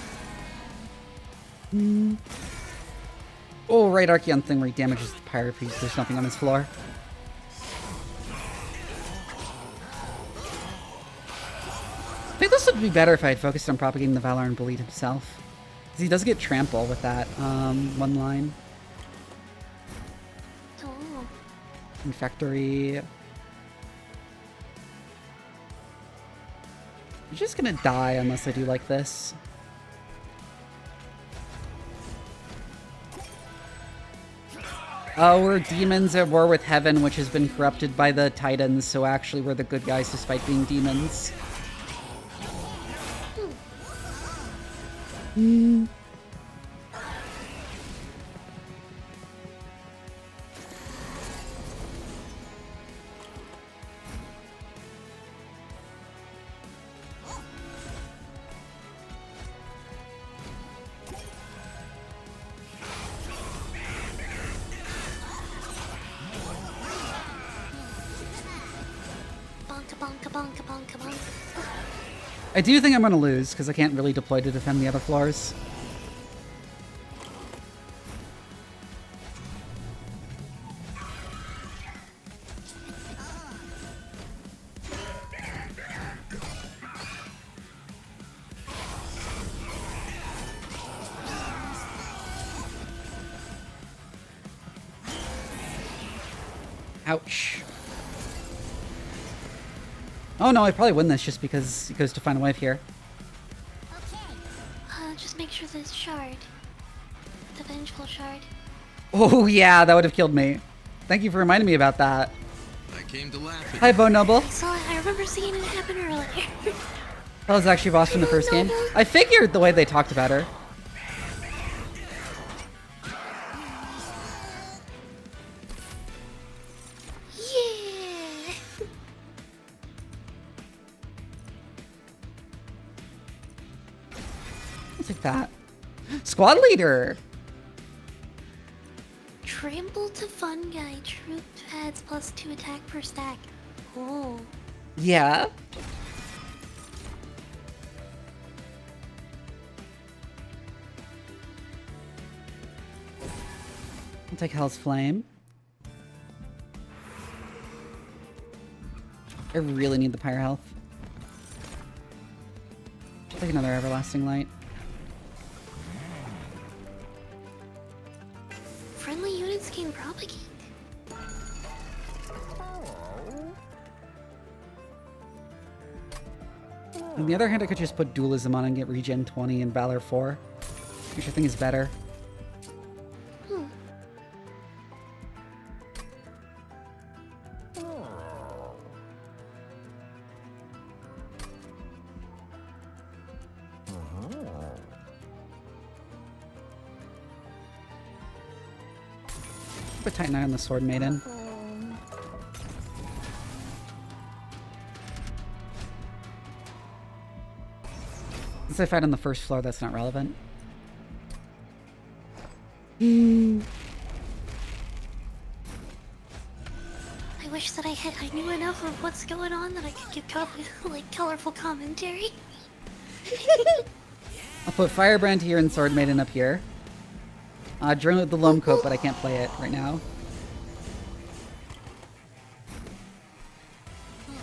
A: Oh, right, Archeon thing where he damages the pirate piece. There's nothing on his floor. I think this would be better if I had focused on propagating the Valor and Bleed himself. Because he does get trample with that one line.
B: Oh.
A: Infectory. I'm just gonna die unless I do like this. Oh, we're demons at war with heaven, which has been corrupted by the titans, so actually we're the good guys despite being demons. I do think I'm going to lose, because I can't really deploy to defend the other floors. Ouch. Oh no, I probably win this just because he goes to find a wife here.
B: Just make sure there's shard. The vengeful shard.
A: Oh yeah, that would have killed me. Thank you for reminding me about that.
M: I came to laugh at
A: Hi, Bo Noble.
B: I remember seeing it happen earlier.
A: That was actually boss from the first game. I figured the way they talked about her.
B: Yeah.
A: I'll take that. Squad leader.
B: Trample to fun guy. Troop adds +2 attack per stack. Oh.
A: Yeah. I'll take Hell's Flame. I really need the Pyre Health. I'll take another Everlasting Light.
B: Friendly units gain propagate.
A: On the other hand, I could just put Dualism on and get Regen 20 and Valor 4, which I think is better. Put Titan Eye on the Sword Maiden. Since I fight on the first floor, that's not relevant.
B: I wish that I knew enough of what's going on that I could give like colorful commentary.
A: I'll put Firebrand here and Sword Maiden up here. Drone with the Loam Coat, but I can't play it right now.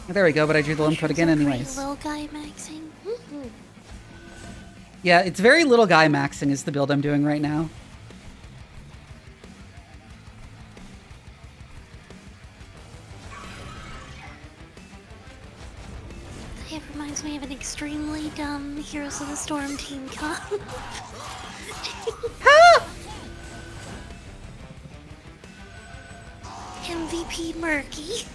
A: There we go, but I drew the Loam Coat again anyways.
B: Little guy maxing.
A: Yeah, it's very little guy maxing is the build I'm doing right now.
B: It reminds me of an extremely dumb Heroes of the Storm team comp. MVP Murky.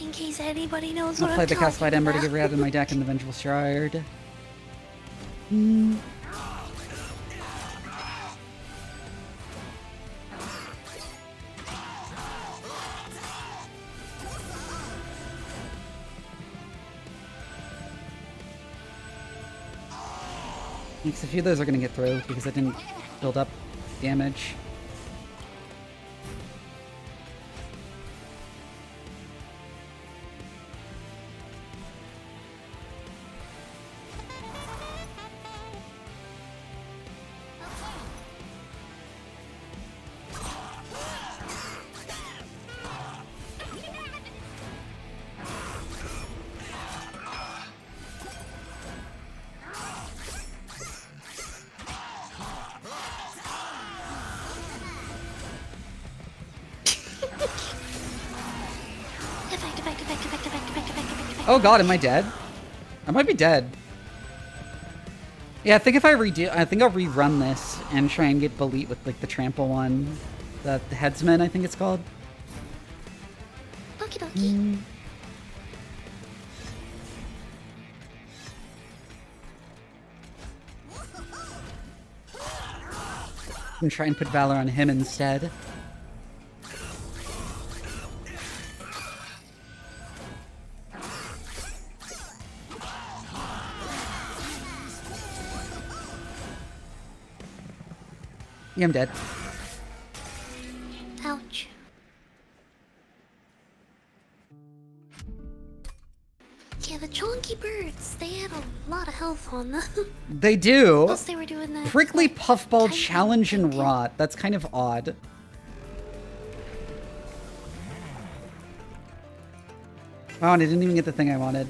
B: In case anybody knows what
A: I'll
B: I'm
A: play the
B: talking
A: Castlight Ember to
B: about.
A: get rid of my deck and the Vengeful Shard. Because a few of those are going to get through because I didn't build up damage. Oh god, am I dead? I might be dead. Yeah, I think if I redo, I think I'll rerun this and try and get Belit with like the trample one, the headsman I think it's called.
B: Okie dokie.
A: And try and put Valor on him instead. Yeah, I'm dead.
B: Ouch. Yeah, the chonky birds, they had a lot of health on them.
A: They do.
B: Plus they were doing that.
A: Prickly Puffball Challenge and Rot. That's kind of odd. Oh, and I didn't even get the thing I wanted.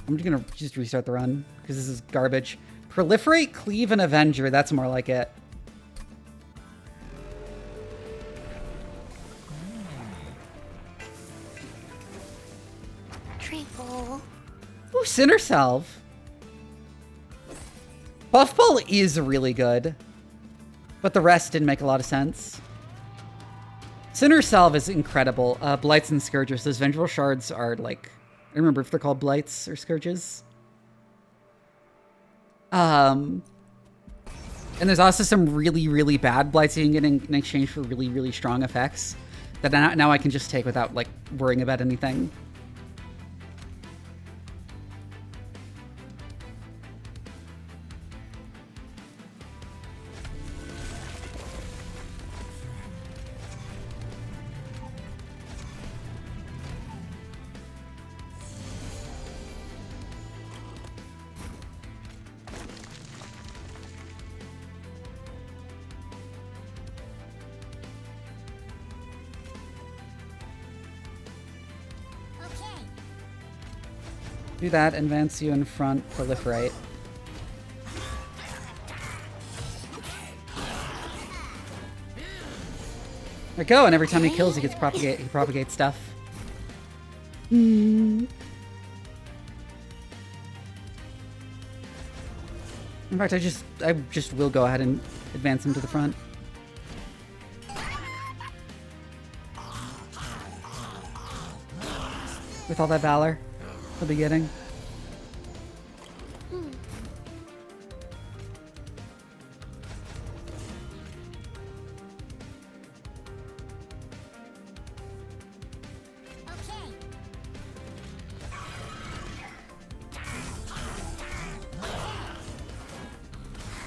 A: I'm just gonna restart the run because this is garbage. Proliferate, Cleave, and Avenger. That's more like it.
B: Triple.
A: Ooh, Sinner Salve. Puffball is really good, but the rest didn't make a lot of sense. Sinner Salve is incredible. Blights and Scourges. Those Vengeful Shards are like... I don't remember if they're called Blights or Scourges. And there's also some really, really bad Blights you can get in exchange for really, really strong effects that now I can just take without, like, worrying about anything. Do that, advance you in front, proliferate. There we go, and every time he kills, he propagates stuff. In fact, I just will go ahead and advance him to the front. With all that valor. The beginning.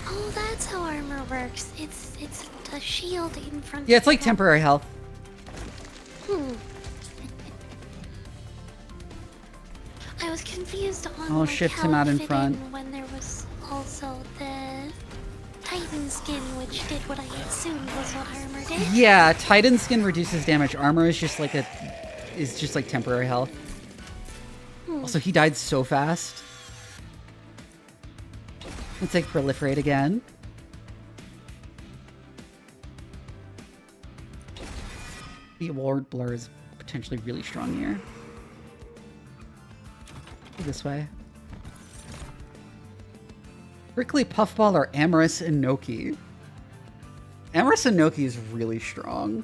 B: Oh, that's how armor works. It's a shield in front.
A: Yeah, it's like temporary health.
B: I was confused on
A: I'll
B: like,
A: shift
B: how
A: him out
B: it
A: in
B: fit
A: front.
B: when there was also the Titan skin, which did what I assumed was what armor did.
A: Yeah, Titan skin reduces damage. Armor is just like temporary health. Also, he died so fast. Let's like proliferate again. The Ward Blur is potentially really strong here. Go this way. Prickly Puffball or Amorous Inoki? Amorous Inoki is really strong.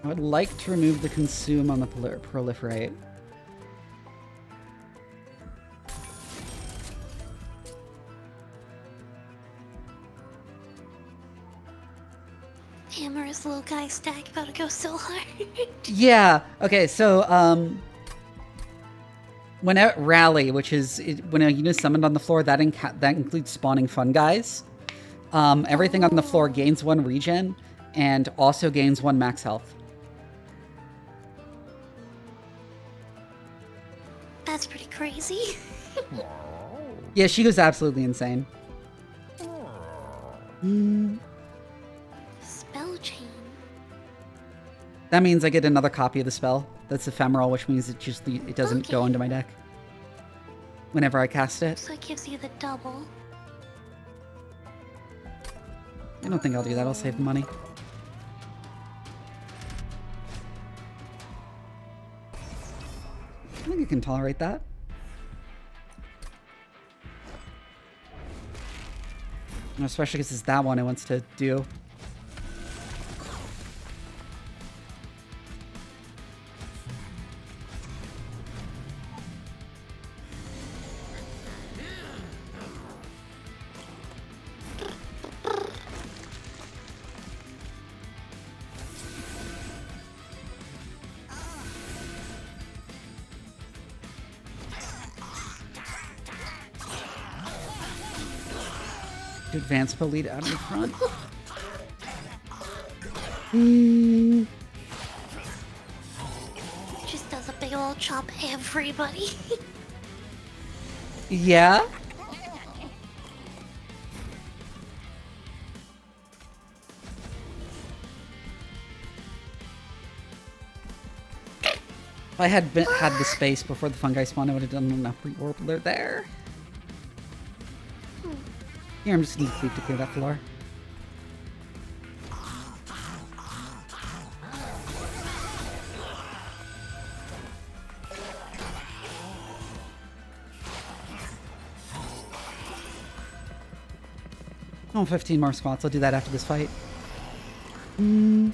A: I would like to remove the consume on the proliferate.
B: Amorous little guy stack about to go so hard.
A: Yeah. Okay. So, when at rally, which is when a unit is summoned on the floor, that includes spawning fun guys. Everything on the floor gains 1 regen and also gains 1 max health.
B: That's pretty crazy.
A: Yeah, she goes absolutely insane.
B: Spell chain.
A: That means I get another copy of the spell. That's ephemeral, which means it doesn't go into my deck whenever I cast it.
B: So it gives you the double.
A: I don't think I'll do that. I'll save the money. I think you can tolerate that. Especially because it's that one it wants to do. Advance lead out in front.
B: Just does a big old chop everybody.
A: Yeah. If I had had the space before the fungi spawn, I would have done enough reorbitor there. Here, I'm just gonna sleep to clear that floor. Oh, 15 more squats. I'll do that after this fight. Hmm.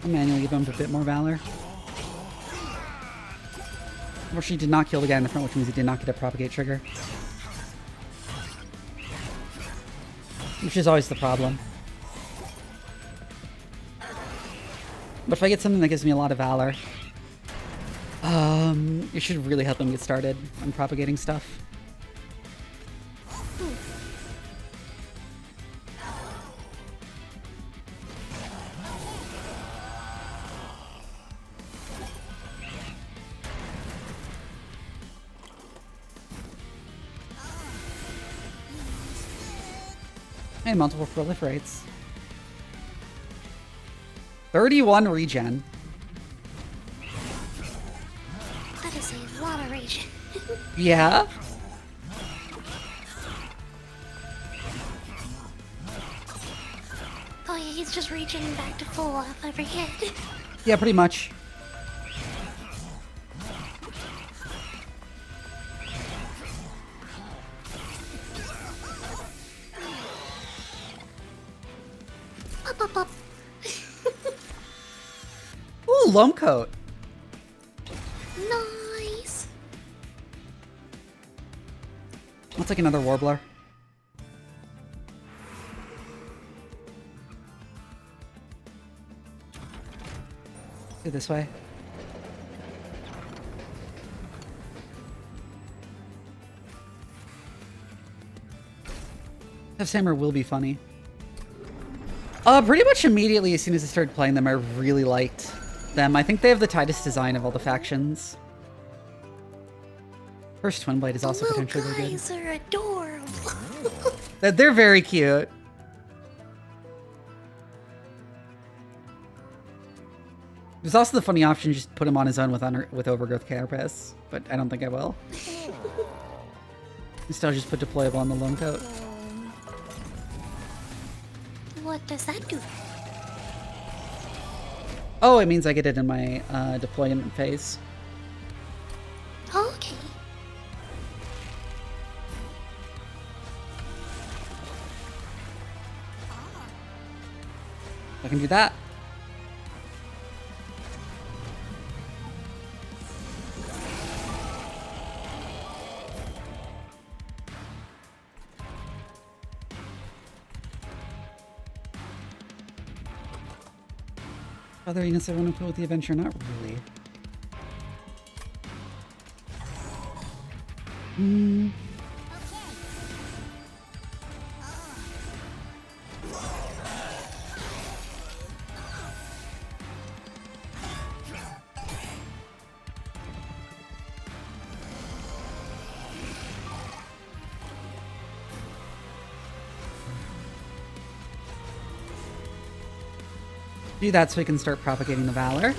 A: I'll manually give him a bit more valor. Unfortunately, did not kill the guy in the front, which means he did not get a propagate trigger. Which is always the problem. But if I get something that gives me a lot of valor, it should really help him get started on propagating stuff. And multiple proliferates. 31 regen.
B: That is a lot of rage.
A: Yeah?
B: Oh yeah, he's just reaching back to full off every hit.
A: Yeah, pretty much.
B: Up, up, up.
A: Ooh, loam coat.
B: Nice.
A: I'll take another warbler. Go this way. Have Sammer will be funny. Pretty much immediately as soon as I started playing them, I really liked them. I think they have the tightest design of all the factions. First Twin Blade is also potentially very good.
B: Guys are adorable.
A: They're very cute. There's also the funny option to just put him on his own with Overgrowth Carapace, but I don't think I will. Instead, I'll just put deployable on the loam coat.
B: What does that do?
A: Oh, it means I get it in my deployment phase.
B: Okay.
A: I can do that. Other units I want to put with the adventure, not really. Hmm. Do that so we can start propagating the valor.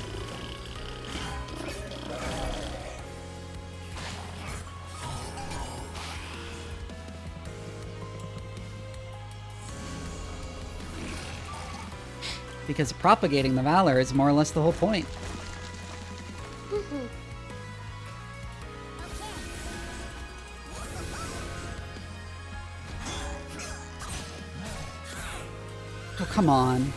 A: Because propagating the valor is more or less the whole point. Oh, come on.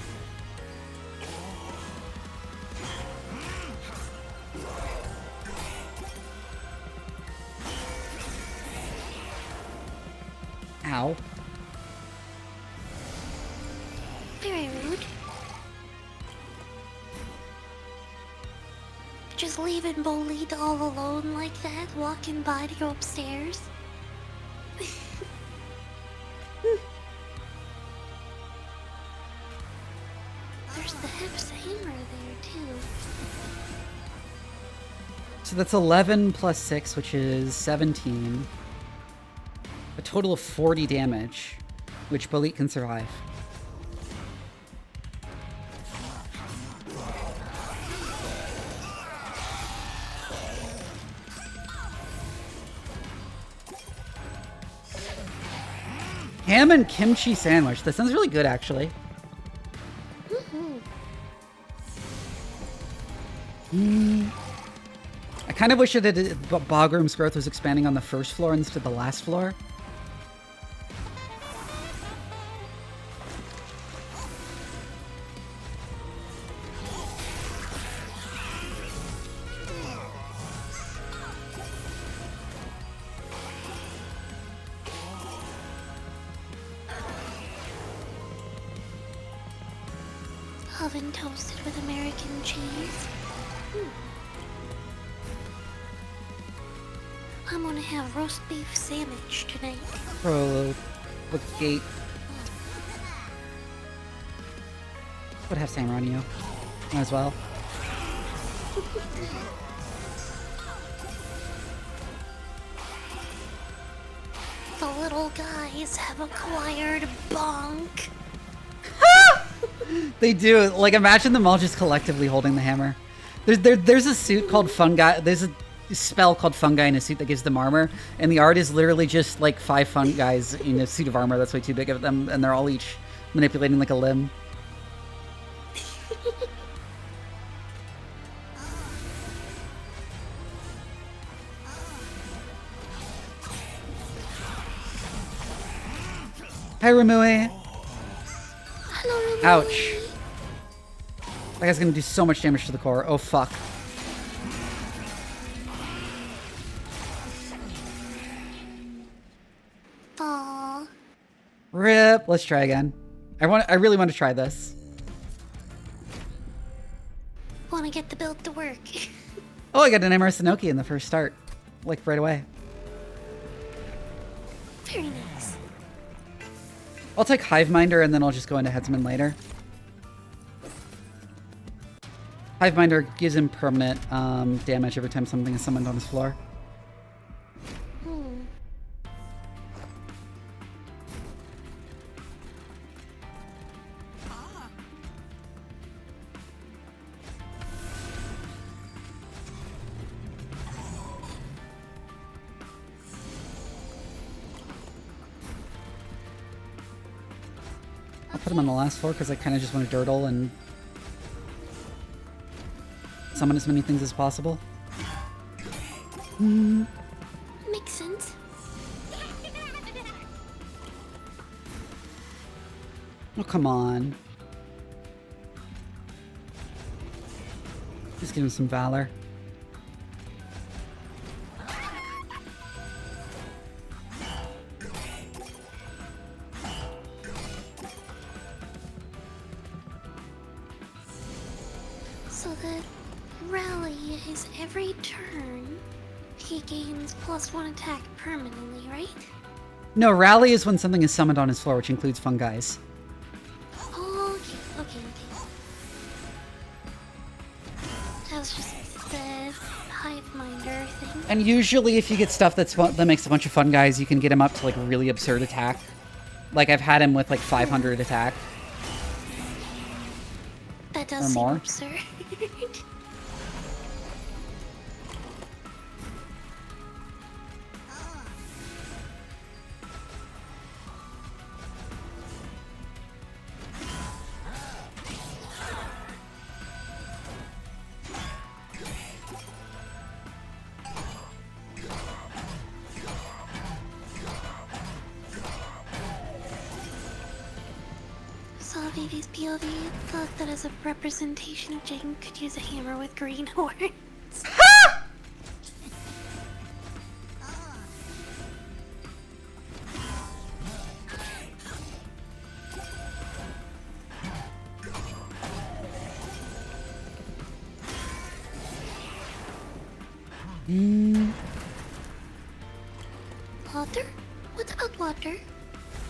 A: Ow.
B: Very rude. Just leaving Bolide all alone like that, walking by to go upstairs. There's the Hex Hammer there too.
A: So that's 11 plus 6, which is 17. A total of 40 damage, which Bolit can survive. Ham and kimchi sandwich. That sounds really good, actually. I kind of wish that Bogroom's growth was expanding on the first floor instead of the last floor.
B: Oven toasted with American cheese. I'm gonna have roast beef sandwich tonight.
A: Bro, look gate. Would have Sam on you. Might as well.
B: The little guys have acquired bonk.
A: They do. Like, imagine them all just collectively holding the hammer. There's a suit called Fungi. There's a spell called Fungi in a suit that gives them armor, and the art is literally just like 5 fun guys in a suit of armor that's way too big of them, and they're all each manipulating like a limb. Hi, Ramui.
B: Hello, Ramui.
A: Ouch. That guy's gonna do so much damage to the core. Oh, fuck.
B: Aww.
A: Rip. Let's try again. I really want to try this.
B: Wanna get the build to work.
A: Oh, I got an Emerald Sanoki in the first start. Like, right away.
B: Very nice.
A: I'll take Hiveminder and then I'll just go into Headsman later. Hiveminder gives him permanent damage every time something is summoned on his floor. I'll put him on the last floor because I kind of just want to dirtle and summon as many things as possible.
B: Makes sense.
A: Oh, come on. Just give him some valor.
B: So the rally is every turn he gains +1 attack permanently, right?
A: No, rally is when something is summoned on his floor, which includes fungis.
B: Oh, okay. That was just the Hiveminder thing.
A: And usually if you get stuff that makes a bunch of fungis, you can get him up to like really absurd attack. Like I've had him with like 500 attack.
B: That does
A: or
B: seem
A: more.
B: absurd. Saw Vivi's POV, thought that as a representation of Jane could use a hammer with green horns. Water? What about water?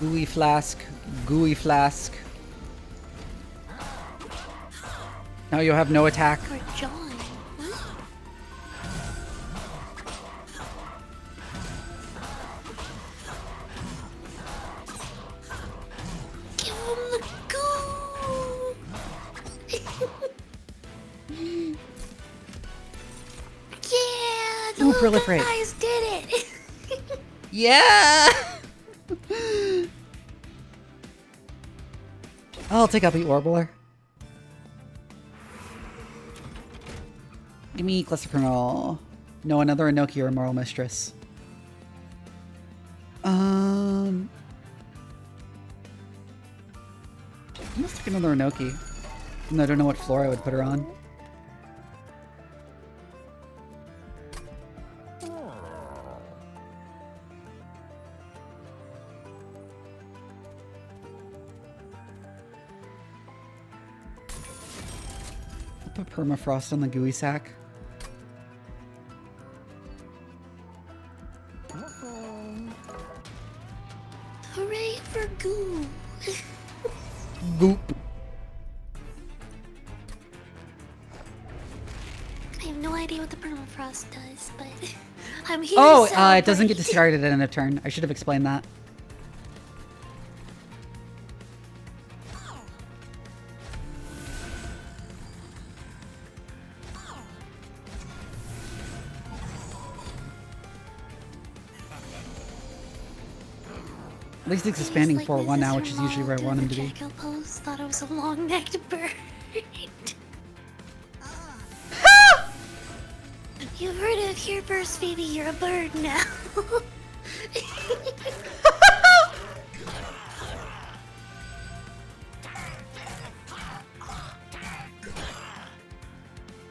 A: Gooey flask. Gooey flask. Now you have no attack.
B: Or John? Huh?
A: proliferate.
B: Guys did it!
A: Yeah! I'll take out the Orbler. Give me Cluster Kernel. No, another Inoki or Moral Mistress. Let's take another Inoki. And I don't know what floor I would put her on. I'll put Permafrost on the gooey sack.
B: Hooray for goo!
A: Goop.
B: I have no idea what the permafrost does, but I'm here.
A: Oh,
B: to celebrate.
A: it doesn't get discarded at end of turn. I should have explained that. At least it's expanding 4-1 now, which is usually where I want him to be.
B: Pose thought I was a long-necked bird. You've heard of here burst, baby. You're a bird now.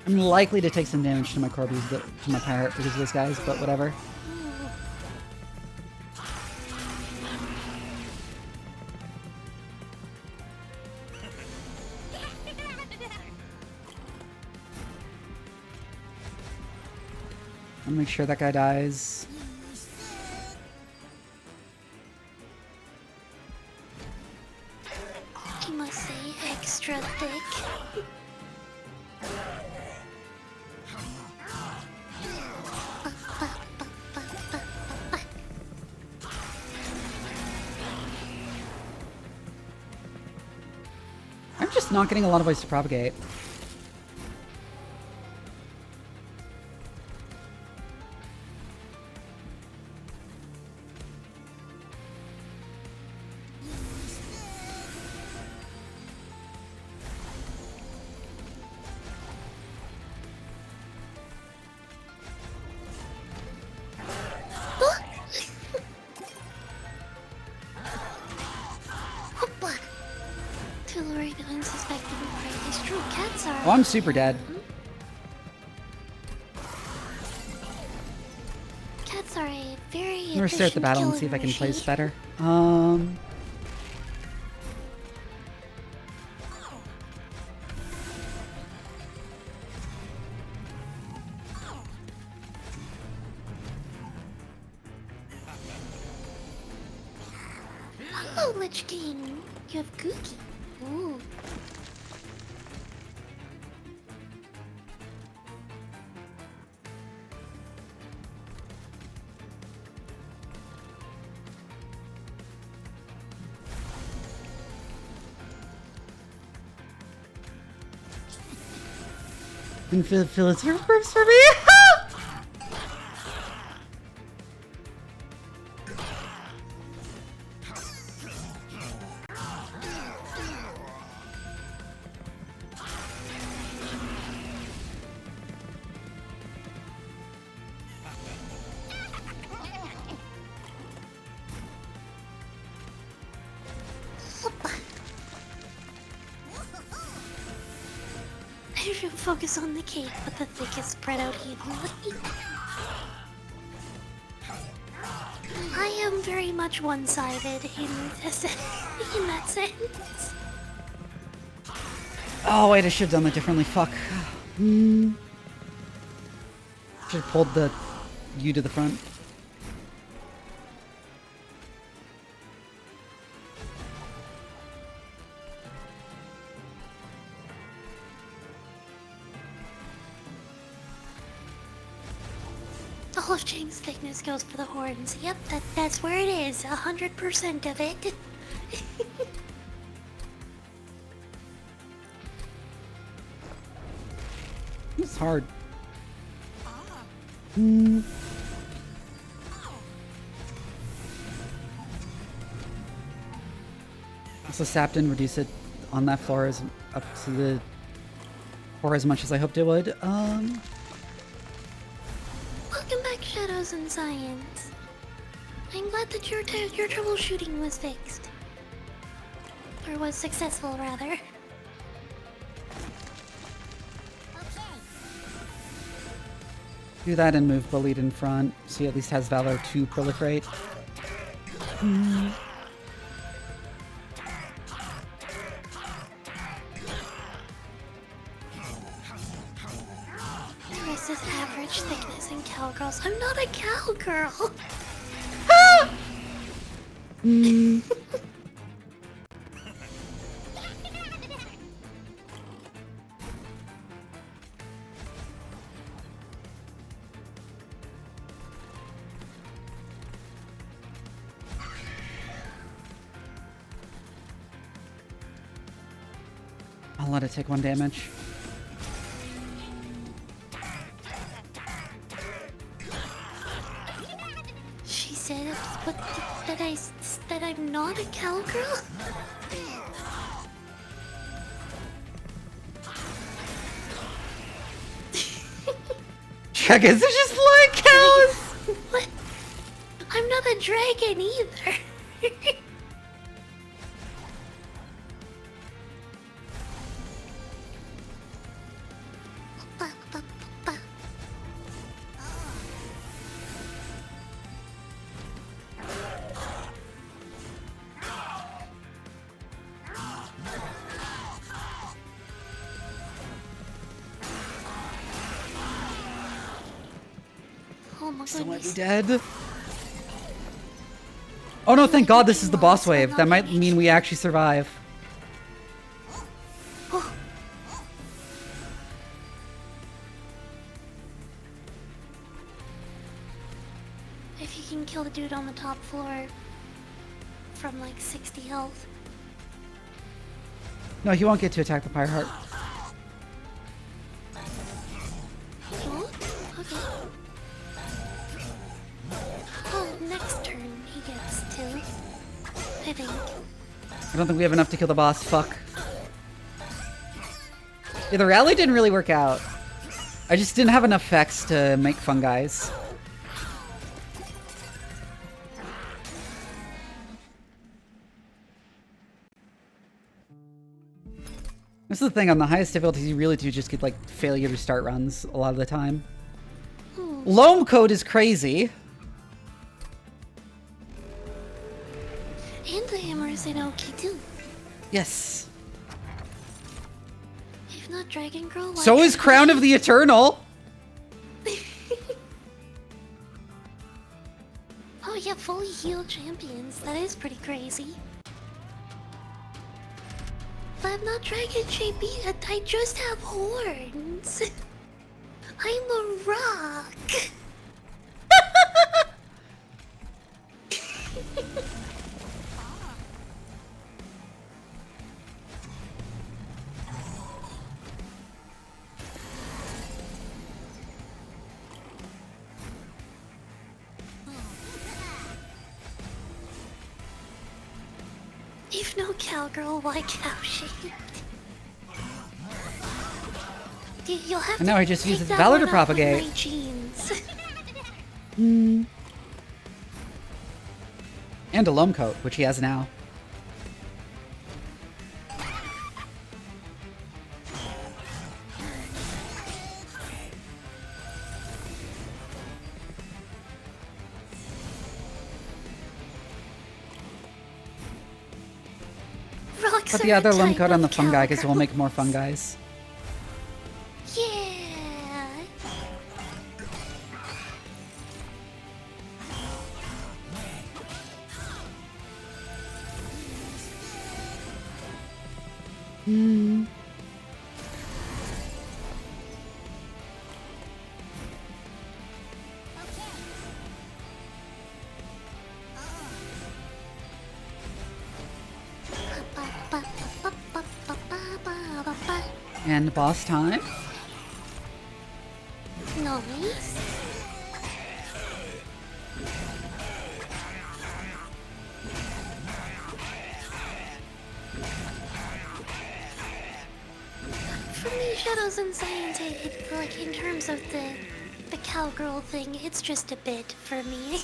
A: I'm likely to take some damage to my Corby's, to my pirate because of this guys, but whatever. I'll make sure that guy dies.
B: I must say, extra thick.
A: I'm just not getting a lot of ways to propagate. Oh, I'm super dead.
B: Cats are a very
A: I'm gonna restart the battle and see if I can place better. Oh,
B: Lich King. You have Gookie. Ooh.
A: And fill its proofs for me.
B: I should focus on the cake, but the thick is spread out evenly. I am very much one-sided in that sense.
A: Oh wait, I should have done that differently. Fuck. Should have pulled the U to the front.
B: All of Chang's thickness goes for the horns. Yep, that's where it is. 100% of it.
A: It's hard. Also, Sap didn't reduce it on that floor as up to the floor as much as I hoped it would.
B: Welcome back, Shadows and Science. I'm glad that your troubleshooting was fixed. Or was successful, rather.
A: Do that and move Bullied in front, so he at least has Valor to proliferate.
B: This is average thickness in cowgirls. I'm not a cowgirl!
A: I'll let it take 1 damage.
B: She said that I'm not a cowgirl?
A: Dragons are just like cows!
B: What? I'm not a dragon either. Oh my
A: Still might be
B: goodness.
A: dead. Oh no, thank God this is the boss wave. That might mean we actually survive.
B: If you can kill the dude on the top floor from like 60 health.
A: No, he won't get to attack the Pyre Heart.
B: Oh, okay. Oh, next turn he gets to. I think.
A: I don't think we have enough to kill the boss. Fuck. Yeah, the rally didn't really work out. I just didn't have enough effects to make fun guys. This is the thing, on the highest difficulties you really do just get like failure to start runs a lot of the time. Loam code is crazy.
B: And the hammer is an okay too.
A: Yes.
B: If not Dragon Girl, why
A: So is Crown of the Eternal.
B: Oh yeah, fully healed champions. That is pretty crazy. But I'm not Dragon Shape yet. I just have horns. I'm a rock. If no cowgirl, why cow shaped? You'll have
A: And
B: to
A: now I just
B: take
A: use
B: that
A: Valor to
B: one off with
A: propagate.
B: my jeans.
A: And a loam coat, which he has now.
B: Rocks
A: Put the
B: are
A: other
B: a
A: loam
B: type
A: coat on the
B: of
A: fun guy because
B: cowgirl.
A: we'll make more fun guys.
B: Yeah.
A: And boss time.
B: Nice. For me, Shadows and Scientific, like in terms of the cowgirl thing, it's just a bit for me.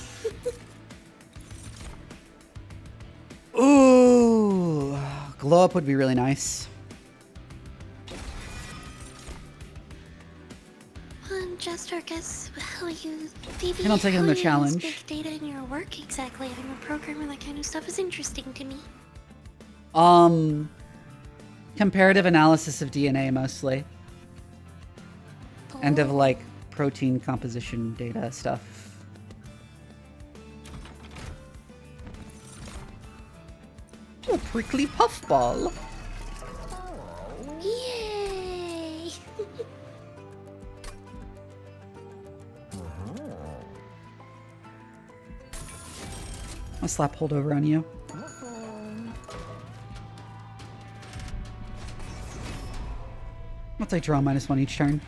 A: Ooh, glow up would be really nice.
B: Jester, guess how you... Vivi,
A: I don't take it in the
B: how you
A: challenge.
B: use big data in your work exactly. I'm a programmer, that kind of stuff is interesting to me.
A: Comparative analysis of DNA mostly. And of like protein composition data stuff. A prickly puffball.
B: Yay!
A: I'll slap holdover on you. I'll take draw -1 each turn.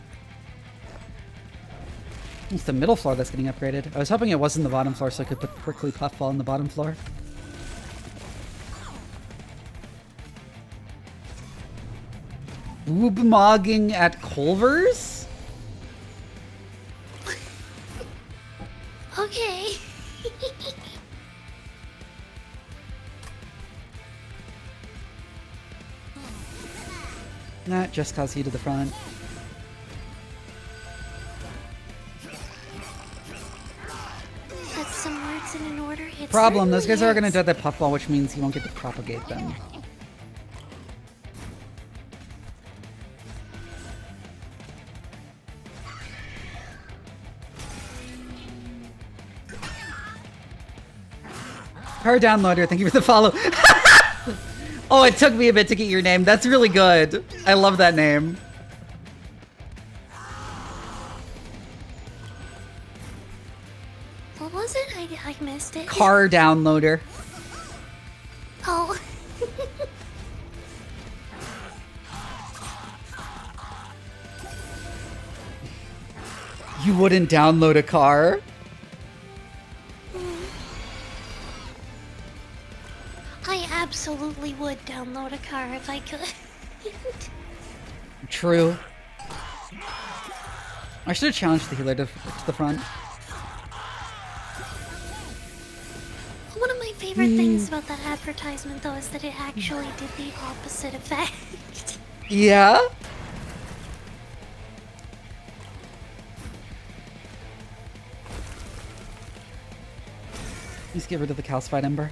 A: It's the middle floor that's getting upgraded. I was hoping it wasn't the bottom floor so I could put prickly puffball in the bottom floor. Woobmogging at Culver's?
B: Okay.
A: Nah, just cause you to the front.
B: That's some words in an order. It
A: Problem, those
B: certainly
A: guys are gonna
B: is.
A: die that puffball, which means you won't get to propagate them. Power downloader, thank you for the follow. Oh, it took me a bit to get your name. That's really good. I love that name.
B: What was it? I missed it.
A: Car downloader.
B: Oh.
A: You wouldn't download a car?
B: I absolutely would download a car if I could.
A: True. I should have challenged the healer to the front.
B: One of my favorite things about that advertisement, though, is that it actually did the opposite effect.
A: Yeah? Let's get rid of the calcified ember.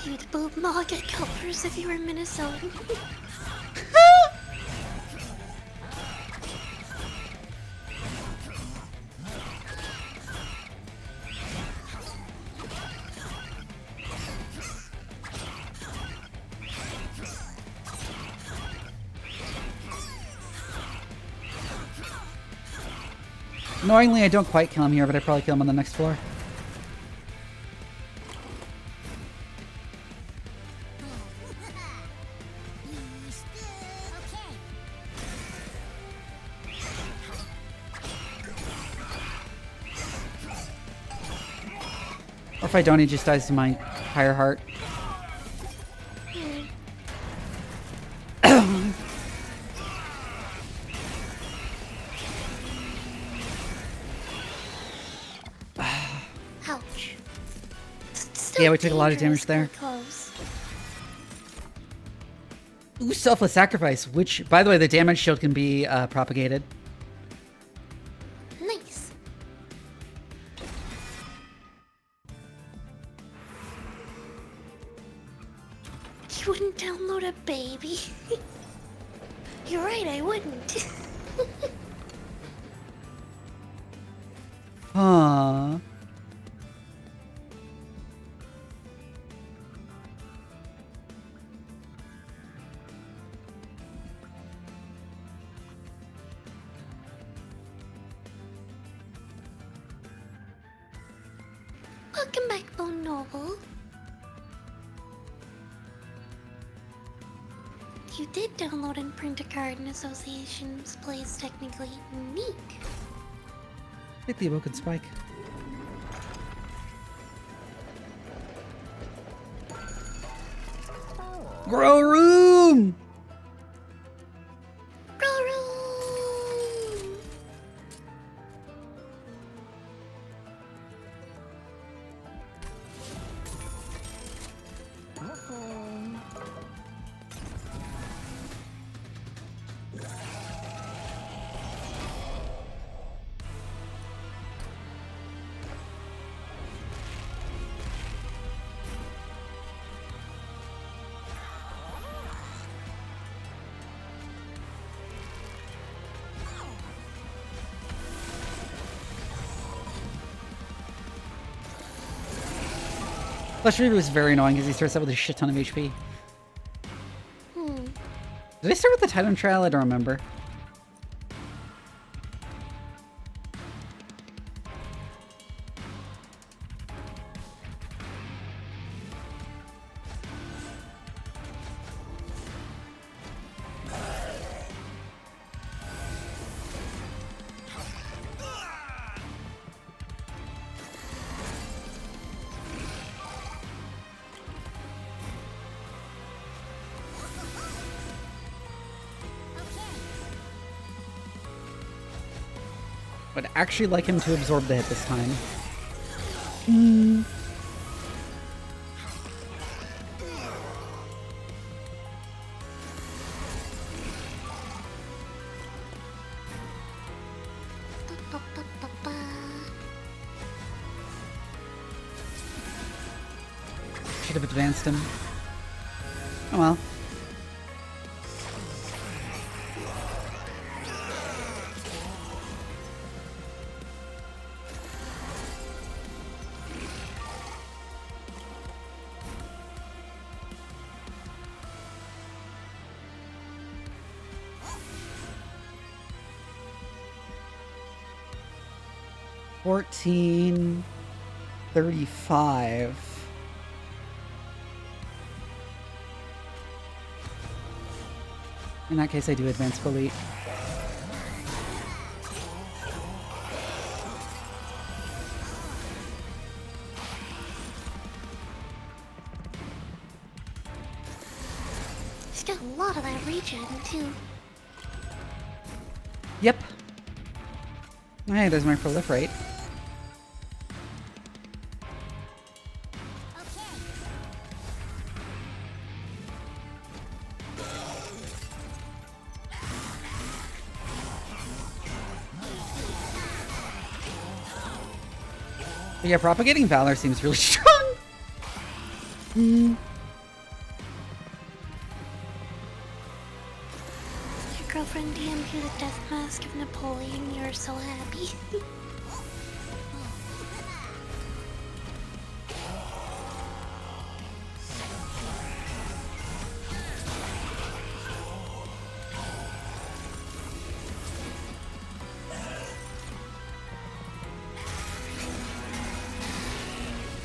B: You'd boob mog at Culver's if you were Minnesotan.
A: Annoyingly, I don't quite kill him here, but I probably kill him on the next floor. Or if I don't, he just dies to my higher heart.
B: Ouch.
A: Yeah, we took a lot of damage there.
B: Close.
A: Ooh, selfless sacrifice, which, by the way, the damage shield can be propagated.
B: Nice. You wouldn't download a baby? You're right, I wouldn't.
A: Huh.
B: Welcome back, Bone Noble. you did download and print a card in association's play is technically unique.
A: Hit the awoken spike. Grow room!
B: Grow room!
A: Flesh Reaver was very annoying because he starts out with a shit ton of HP. Did I start with the Titan Trial? I don't remember. Would actually like him to absorb the hit this time. Should have advanced him. Oh well. $14.35. In that case, I do advance elite.
B: He's got a lot of that regen, too.
A: Yep. Hey, there's my proliferate. But yeah, propagating valor seems really strong.
B: Your girlfriend DM'd you the death mask of Napoleon. You're so happy.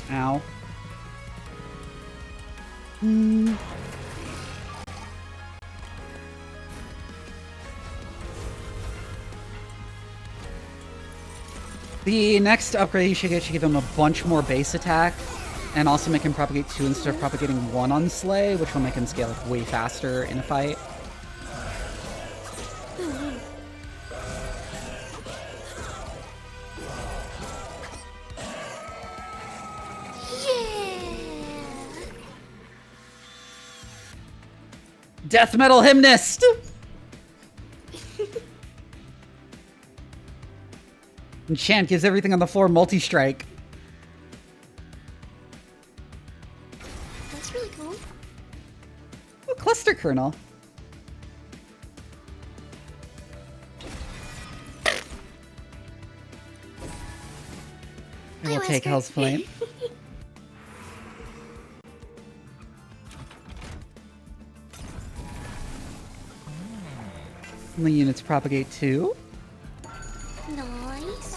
A: Ow. The next upgrade you should give him a bunch more base attack, and also make him propagate 2 instead of propagating 1 on Slay, which will make him scale like, way faster in a fight. Death metal hymnist! Enchant gives everything on the floor multi-strike.
B: That's really cool.
A: Oh, cluster kernel. I will take Hell's Flame. The units propagate 2.
B: Nice.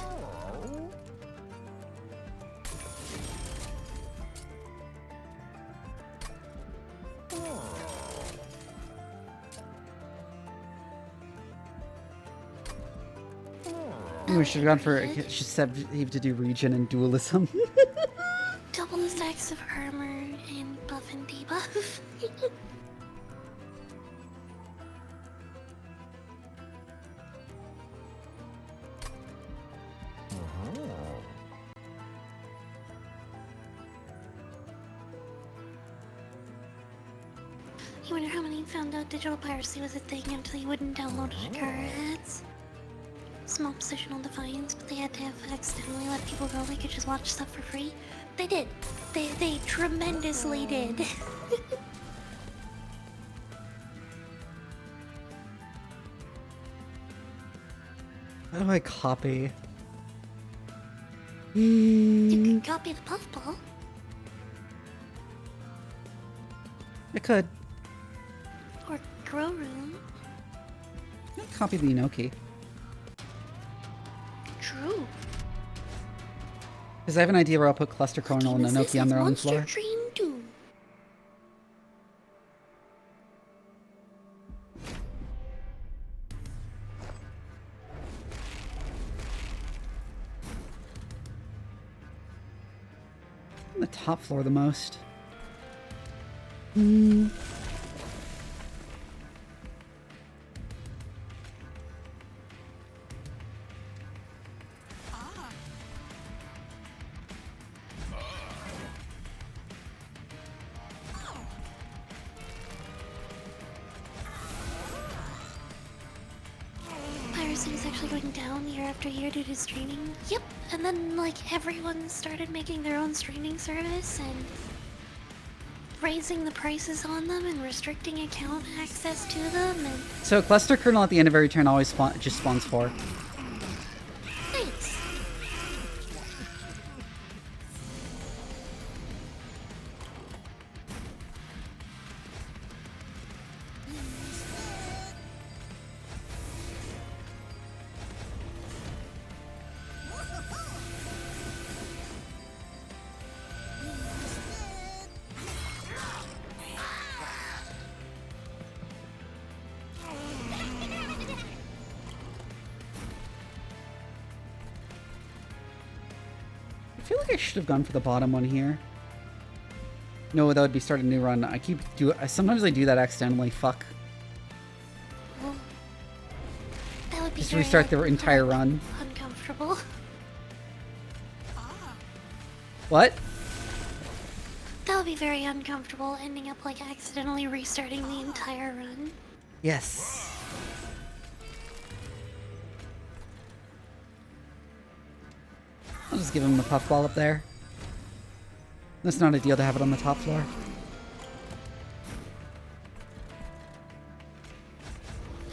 A: We should have gone for. She said you have to do regen and dualism.
B: Double the stacks of armor and buff and debuff. You wonder how many found out digital piracy was a thing until you wouldn't download car ads? Small positional defiance, but they had to have accidentally let people know they could just watch stuff for free. They did. They tremendously did.
A: How do I copy?
B: You can copy the puffball.
A: I could.
B: Or grow room.
A: Copy the Inoki.
B: True.
A: Because I have an idea where I'll put Cluster Kernel and Inoki on their own floor.
B: Streamed Jul.
A: On the top floor the most.
B: Piracy was actually going down year after year due to streaming. Yep, and then like everyone started making their own streaming service and raising the prices on them and restricting account access to them and...
A: So Cluster Kernel at the end of every turn always just spawns 4.
B: Thanks.
A: I feel like I should have gone for the bottom one here. No, that would be start a new run. Sometimes I do that accidentally. Fuck.
B: Well, that would be
A: Just
B: very
A: restart the entire run.
B: uncomfortable.
A: What?
B: That would be very uncomfortable, ending up like accidentally restarting the entire run.
A: Yes. I'll just give him the puffball up there. That's not a deal to have it on the top floor.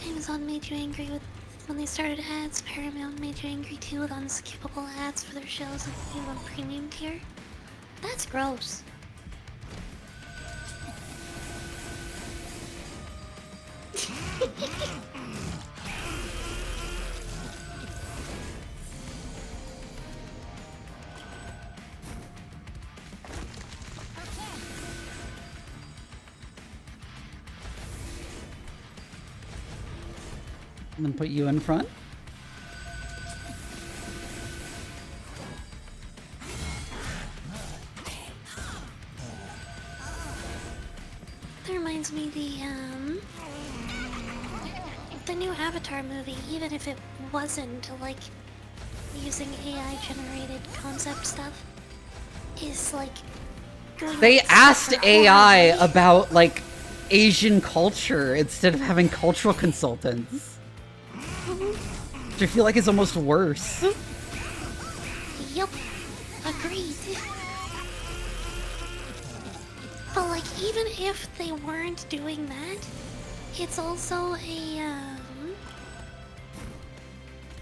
B: Amazon made you angry with when they started ads. Paramount made you angry too with unskippable ads for their shows and you on premium tier. That's gross.
A: And then put you in front.
B: That reminds me the new Avatar movie, even if it wasn't like using AI generated concept stuff, is like going
A: They asked AI about like Asian culture instead of having cultural consultants. Which I feel like is almost worse.
B: Yup, agreed. But like, even if they weren't doing that, it's also a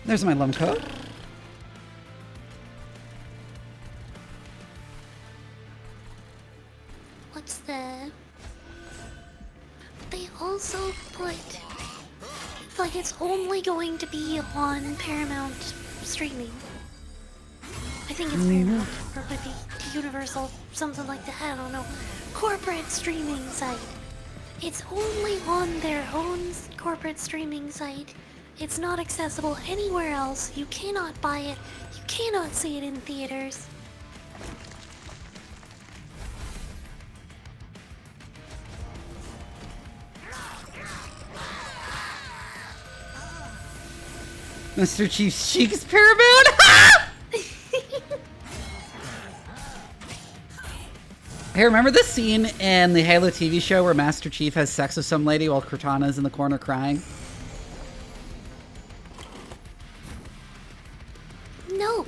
A: There's my Lumco.
B: what's the? They also put like it's only going to be on Paramount streaming. I think it's Paramount or it might be Universal, something like that. I don't know. Corporate streaming site. It's only on their own corporate streaming site It's not accessible anywhere else. You cannot buy it. You cannot see it in theaters.
A: Mr. Chief's cheeks paramount. Hey, remember the scene in the Halo TV show where Master Chief has sex with some lady while Cortana's in the corner crying?
B: No.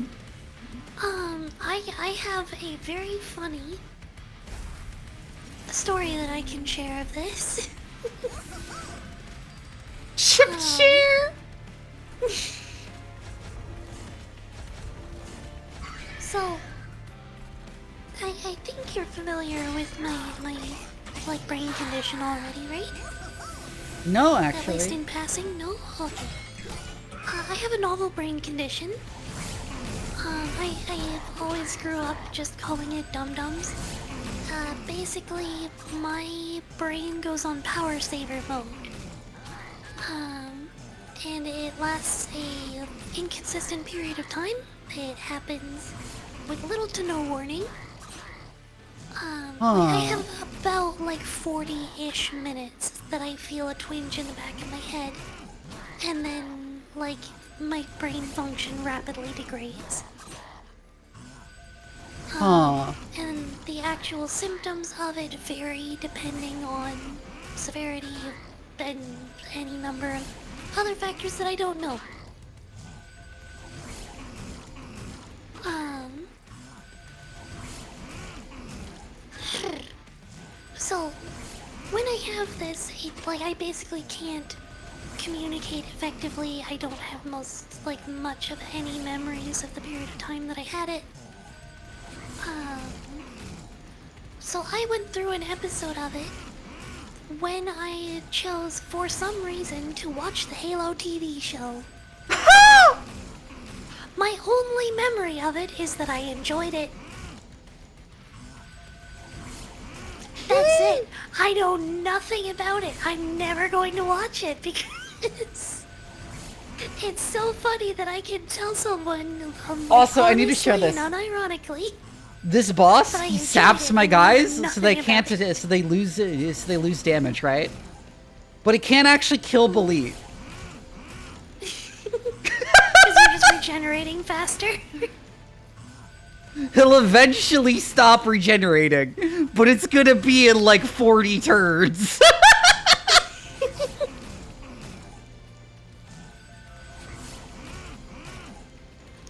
B: I have a very funny story that I can share of this.
A: Share.
B: So, I think you're familiar with my like brain condition already, right?
A: No,
B: At least
A: actually.
B: in passing, no? Okay. I have a novel brain condition. I always grew up just calling it dum-dums. Basically, my brain goes on power saver mode. And it lasts a inconsistent period of time. It happens with little to no warning. I have about like 40-ish minutes that I feel a twinge in the back of my head. And then, like, my brain function rapidly degrades. And the actual symptoms of it vary depending on severity and any number of other factors that I don't know. So, when I have this, I basically can't communicate effectively. I don't have much of any memories of the period of time that I had it. So I went through an episode of it when I chose, for some reason, to watch the Halo TV show. My only memory of it is that I enjoyed it. That's it. I know nothing about it. I'm never going to watch it because it's so funny that I can tell someone.
A: Also, I need to show this.
B: Unironically.
A: This boss, he saps my guys so they
B: nothing
A: can't, so they lose damage, right? But he can't actually kill Belit.
B: Because you're just regenerating faster.
A: He'll eventually stop regenerating, but it's gonna be in like 40 turns.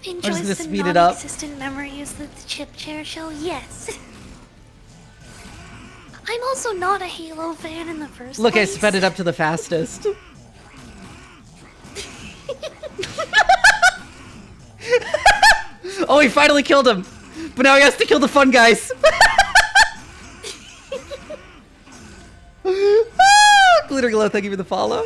B: Enjoys
A: gonna
B: the
A: speed it up.
B: non-existent memories that the chip chair show? Yes. I'm also not a Halo fan in the first
A: Look, I
B: place.
A: sped it up to the fastest. Oh, he finally killed him! But now he has to kill the fun guys! Glitter Glow, thank you for the follow.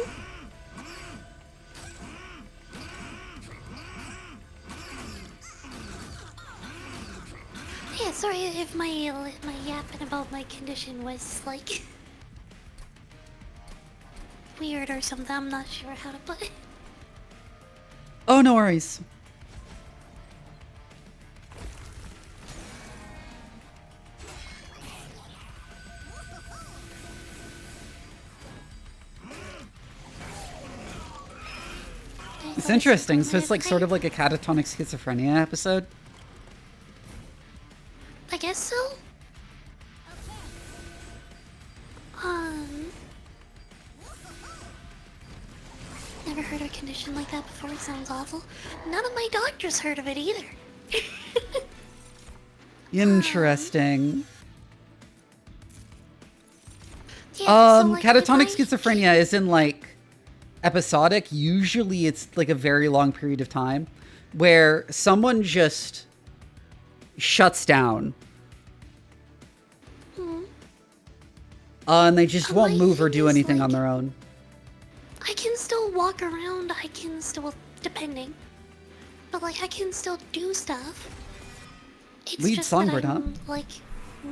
B: Yeah, sorry if my yapping about my condition was like weird or something. I'm not sure how to put it.
A: Oh, no worries. It's interesting. So it's like sort of like a catatonic schizophrenia episode.
B: I guess so. Never heard of a condition like that before. It sounds awful. None of my doctors heard of it either.
A: Interesting.
B: Yeah, so, like,
A: catatonic schizophrenia isn't like episodic. Usually it's like a very long period of time where someone just shuts down. And they just won't move or do anything on their own.
B: I can still walk around, I can still, depending. But like, I can still do stuff. It's
A: Lead
B: just
A: songbird,
B: that
A: huh?
B: I'm, like,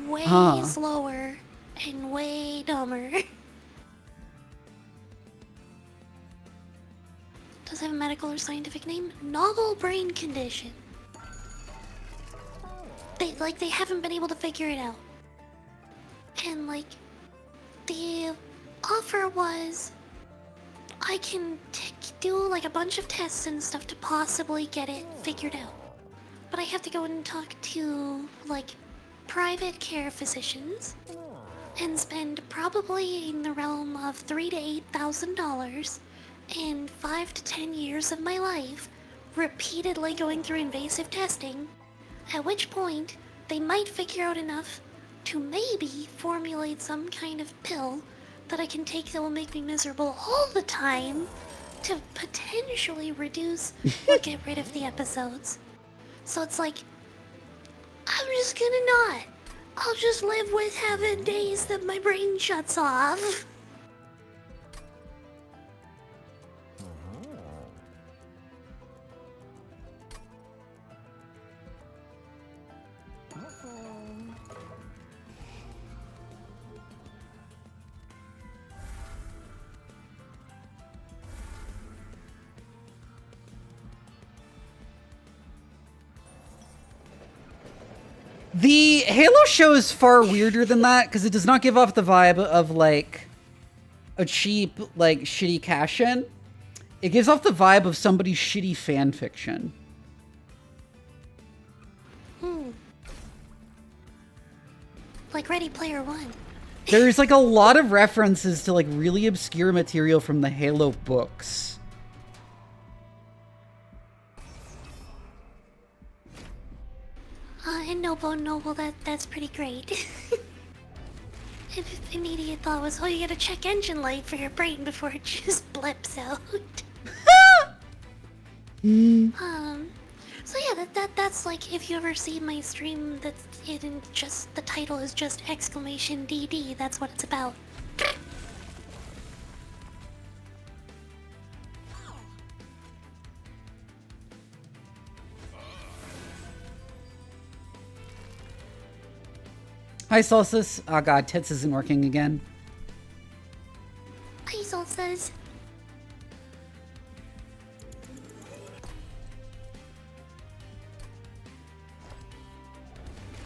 B: way slower and way dumber. Does it have a medical or scientific name? Novel brain condition. They haven't been able to figure it out. And like, the offer was, I can do like a bunch of tests and stuff to possibly get it figured out. But I have to go and talk to like private care physicians and spend probably in the realm of $3,000 to $8,000 and 5 to 10 years of my life repeatedly going through invasive testing, at which point they might figure out enough to maybe formulate some kind of pill that I can take that will make me miserable all the time to potentially reduce or get rid of the episodes. So it's like, I'm just gonna not. I'll just live with having days that my brain shuts off.
A: The Halo show is far weirder than that because it does not give off the vibe of like a cheap, like shitty cash-in. It gives off the vibe of somebody's shitty fan fiction.
B: Like Ready Player One.
A: There's like a lot of references to like really obscure material from the Halo books.
B: And Noble, that's pretty great. Immediate thought was, oh, you gotta check engine light for your brain before it just blips out. So yeah, that's like, if you ever see my stream, that's it, and just the title is just exclamation DD. That's what it's about.
A: Hi, Solstice. Oh god, Tits isn't working again.
B: Hi, Solstice.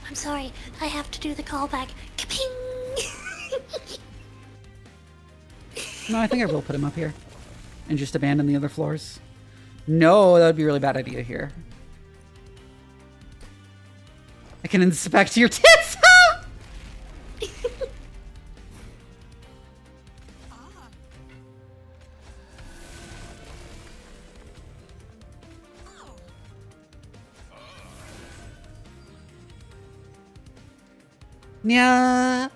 B: I'm sorry, I have to do the callback. Kaping!
A: No, I think I will put him up here. And just abandon the other floors. No, that would be a really bad idea here. I can inspect your tits! Yeah.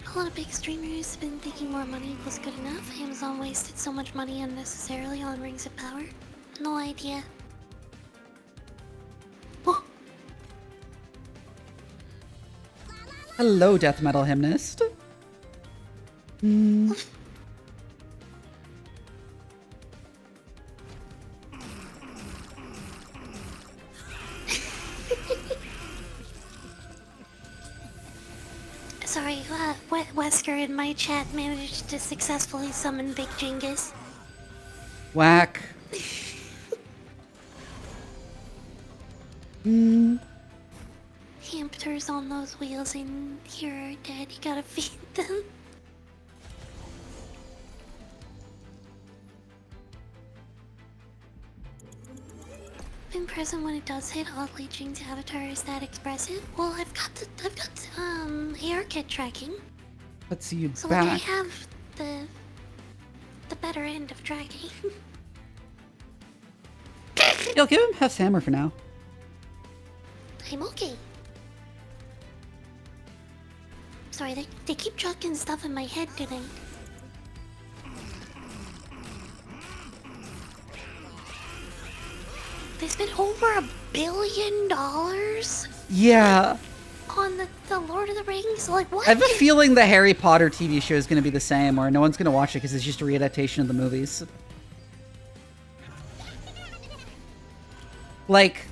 B: A lot of big streamers have been thinking more money equals good enough. Amazon wasted so much money unnecessarily on Rings of Power. No idea. Oh.
A: Hello, death metal hymnist.
B: Sorry, Wesker in my chat managed to successfully summon Big Genghis.
A: Whack.
B: Hamsters on those wheels in here are dead. You gotta feed them. In present, when it does hit, oddly, Jing's avatar is that expressive. Well, I've got AR kit tracking.
A: Let's see you
B: So
A: back.
B: like I have the better end of tracking.
A: You'll give him Hef's hammer for now.
B: I'm okay. Sorry, they keep chucking stuff in my head tonight. They spent over $1 billion
A: Yeah.
B: on the Lord of the Rings. Like what?
A: I have a feeling the Harry Potter TV show is going to be the same, or no one's going to watch it because it's just a readaptation of the movies. Like,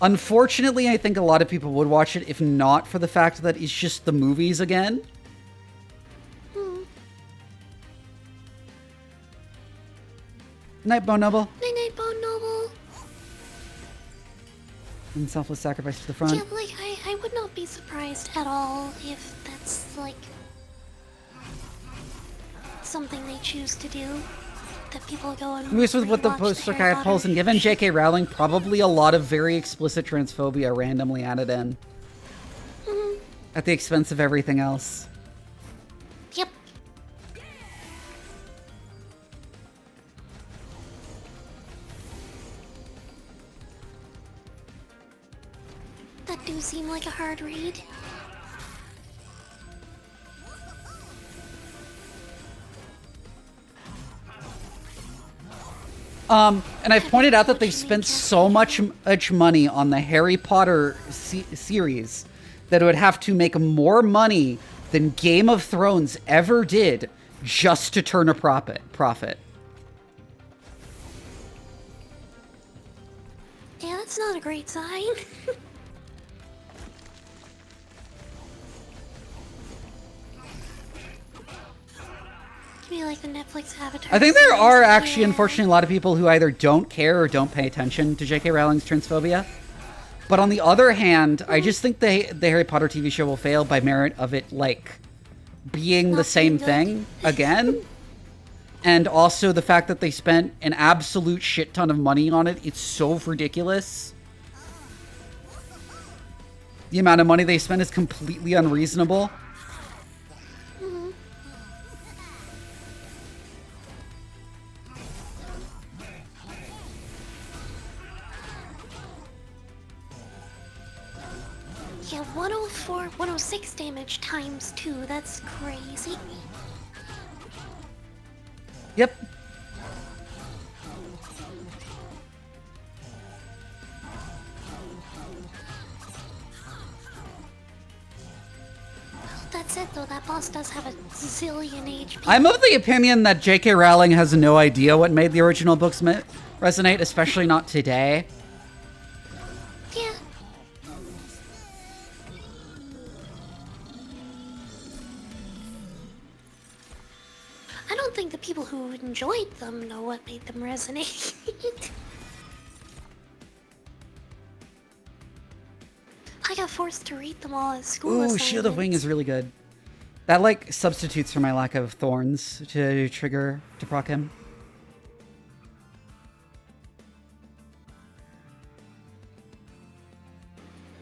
A: unfortunately, I think a lot of people would watch it if not for the fact that it's just the movies again. Night, Bone Noble.
B: Night, Bone Noble.
A: And selfless sacrifice to the front.
B: Yeah, like, I would not be surprised at all if that's, like, something they choose to do. That people go and
A: Moves with what the
B: rewatch
A: poster
B: Harry
A: guy pulls, and given J.K. Rowling probably a lot of very explicit transphobia randomly added in. At the expense of everything else.
B: Yep. That do seem like a hard read.
A: And I've pointed out that they've spent so much money on the Harry Potter series that it would have to make more money than Game of Thrones ever did just to turn a profit.
B: Yeah, that's not a great sign. Be like the Netflix Avatar.
A: I think there are actually, unfortunately, a lot of people who either don't care or don't pay attention to J.K. Rowling's transphobia. But on the other hand, I just think the Harry Potter TV show will fail by merit of it, like, being the same thing again. And also the fact that they spent an absolute shit ton of money on it. It's so ridiculous. The amount of money they spent is completely unreasonable.
B: Yeah, 104, 106 damage times 2. That's crazy.
A: Yep.
B: That's it, though. That boss does have a zillion HP.
A: I'm of the opinion that J.K. Rowling has no idea what made the original books resonate, especially not today.
B: Yeah. I don't think the people who enjoyed them know what made them resonate. I got forced to read them all at school.
A: Ooh, Shield of Wing is really good. That, like, substitutes for my lack of thorns to trigger to proc him.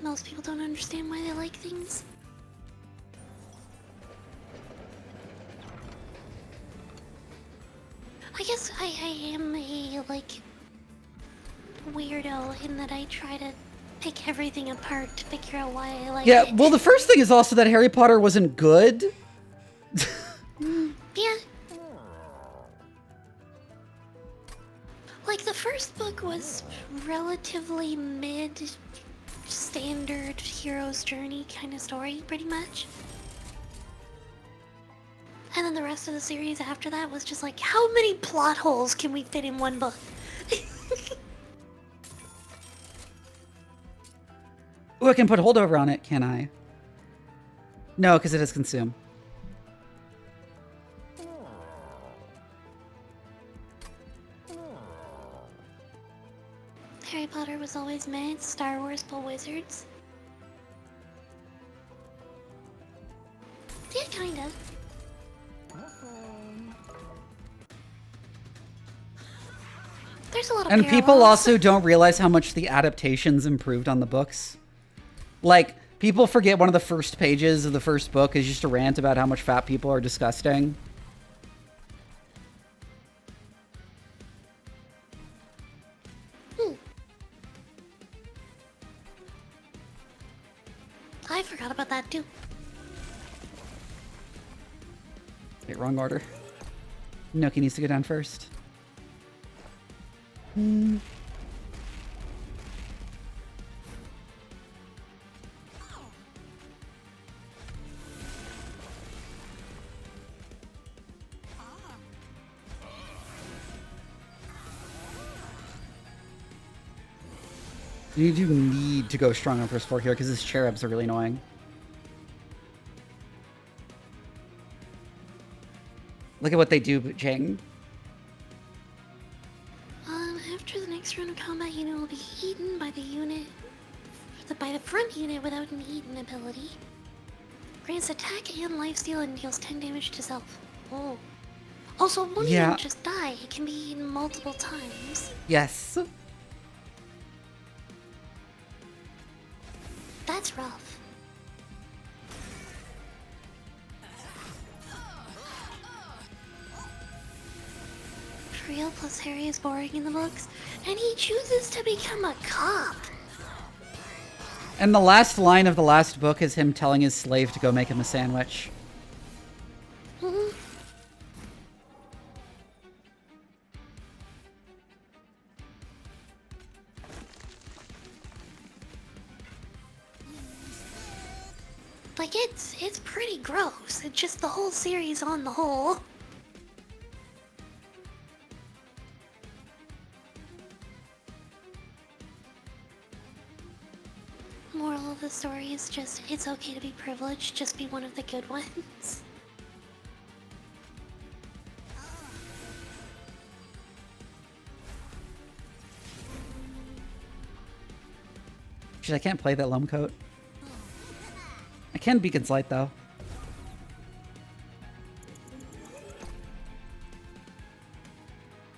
B: Most people don't understand why they like things. I guess I am a, like, weirdo in that I try to pick everything apart to figure out why I like it.
A: Yeah, well, the first thing is also that Harry Potter wasn't good.
B: Yeah. Like, the first book was relatively mid-standard hero's journey kind of story, pretty much. And then the rest of the series after that was just like, how many plot holes can we fit in one book?
A: Ooh, I can put holdover on it, can I? No, because it is consume.
B: Harry Potter was always mad, Star Wars for wizards. Yeah, kinda. There's a lot of
A: And people
B: parallels.
A: also don't realize how much the adaptations improved on the books. Like, people forget one of the first pages of the first book is just a rant about how much fat people are disgusting.
B: I forgot about that too.
A: Wait, wrong order. Noki needs to go down first. You do need to go strong on first floor here because his cherubs are really annoying. Look at what they do, Jang.
B: First round of combat unit will be eaten by the front unit without an eaten ability. Grants attack and lifesteal and deals 10 damage to self. Oh. Also, one unit just die. It can be eaten multiple times.
A: Yes.
B: That's rough. Real plus Harry is boring in the books, and he chooses to become a cop.
A: And the last line of the last book is him telling his slave to go make him a sandwich.
B: Like, it's pretty gross. It's just the whole series on the whole. Moral of the story is just, it's okay to be privileged, just be one of the good ones.
A: Shit, I can't play that Loam Coat. I can Beacon's Light though.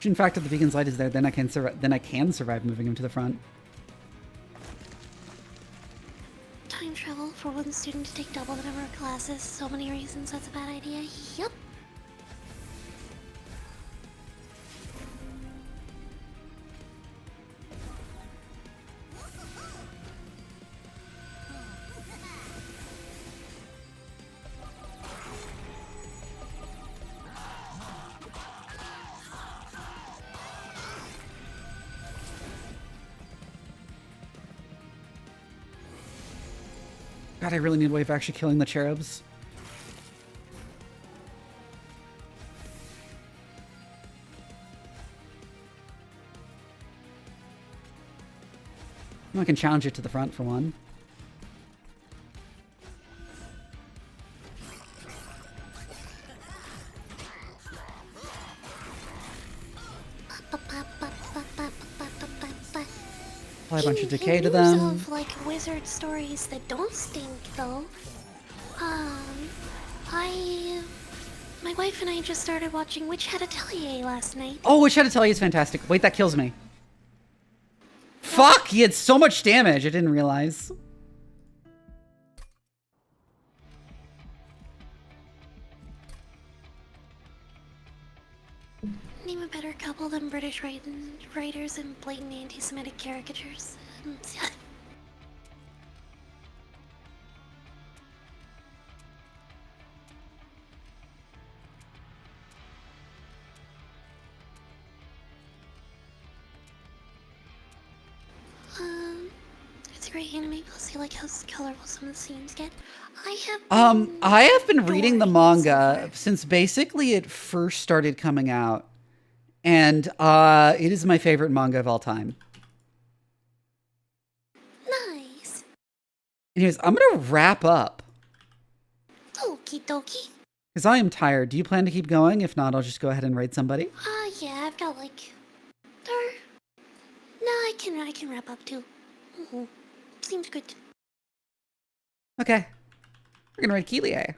A: In fact, if the Beacon's Light is there, then I can survive moving him to the front.
B: Time travel for one student to take double the number of classes. So many reasons that's a bad idea. Yup.
A: God, I really need a way of actually killing the cherubs. I can challenge it to the front for one. Apply a bunch of decay to them.
B: Of, like, wizard stories that don't stink, though. My wife and I just started watching Witch Hat Atelier last night.
A: Oh, Witch Hat Atelier is fantastic. Wait, that kills me. Fuck! He had so much damage. I didn't realize.
B: Name a better couple than British writers and blatant anti-Semitic caricatures. It's a great anime, plus see like how colorful some of the scenes get.
A: I have been reading the manga since basically it first started coming out. And it is my favorite manga of all time.
B: Nice.
A: Anyways, I'm going to wrap up.
B: Okie dokie.
A: Because I am tired. Do you plan to keep going? If not, I'll just go ahead and raid somebody.
B: Yeah, I've got like... No, I can wrap up too. Seems good.
A: Okay. We're going to raid Keelie.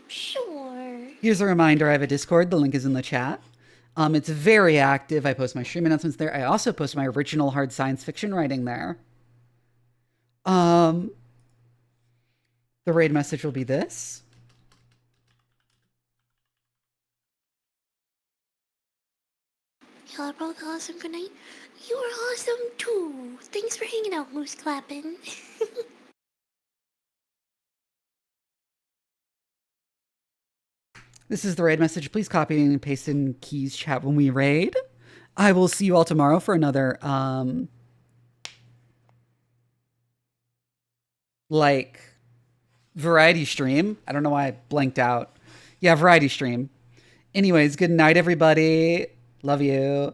B: Sure.
A: Here's a reminder, I have a Discord. The link is in the chat. It's very active. I post my stream announcements there. I also post my original hard science fiction writing there. The raid message will be this.
B: Y'all are both awesome. Good night. You are awesome too. Thanks for hanging out, Moose Clappin'.
A: This is the raid message. Please copy and paste in Key's chat when we raid. I will see you all tomorrow for another, like, variety stream. I don't know why I blanked out. Yeah, variety stream. Anyways, good night, everybody. Love you.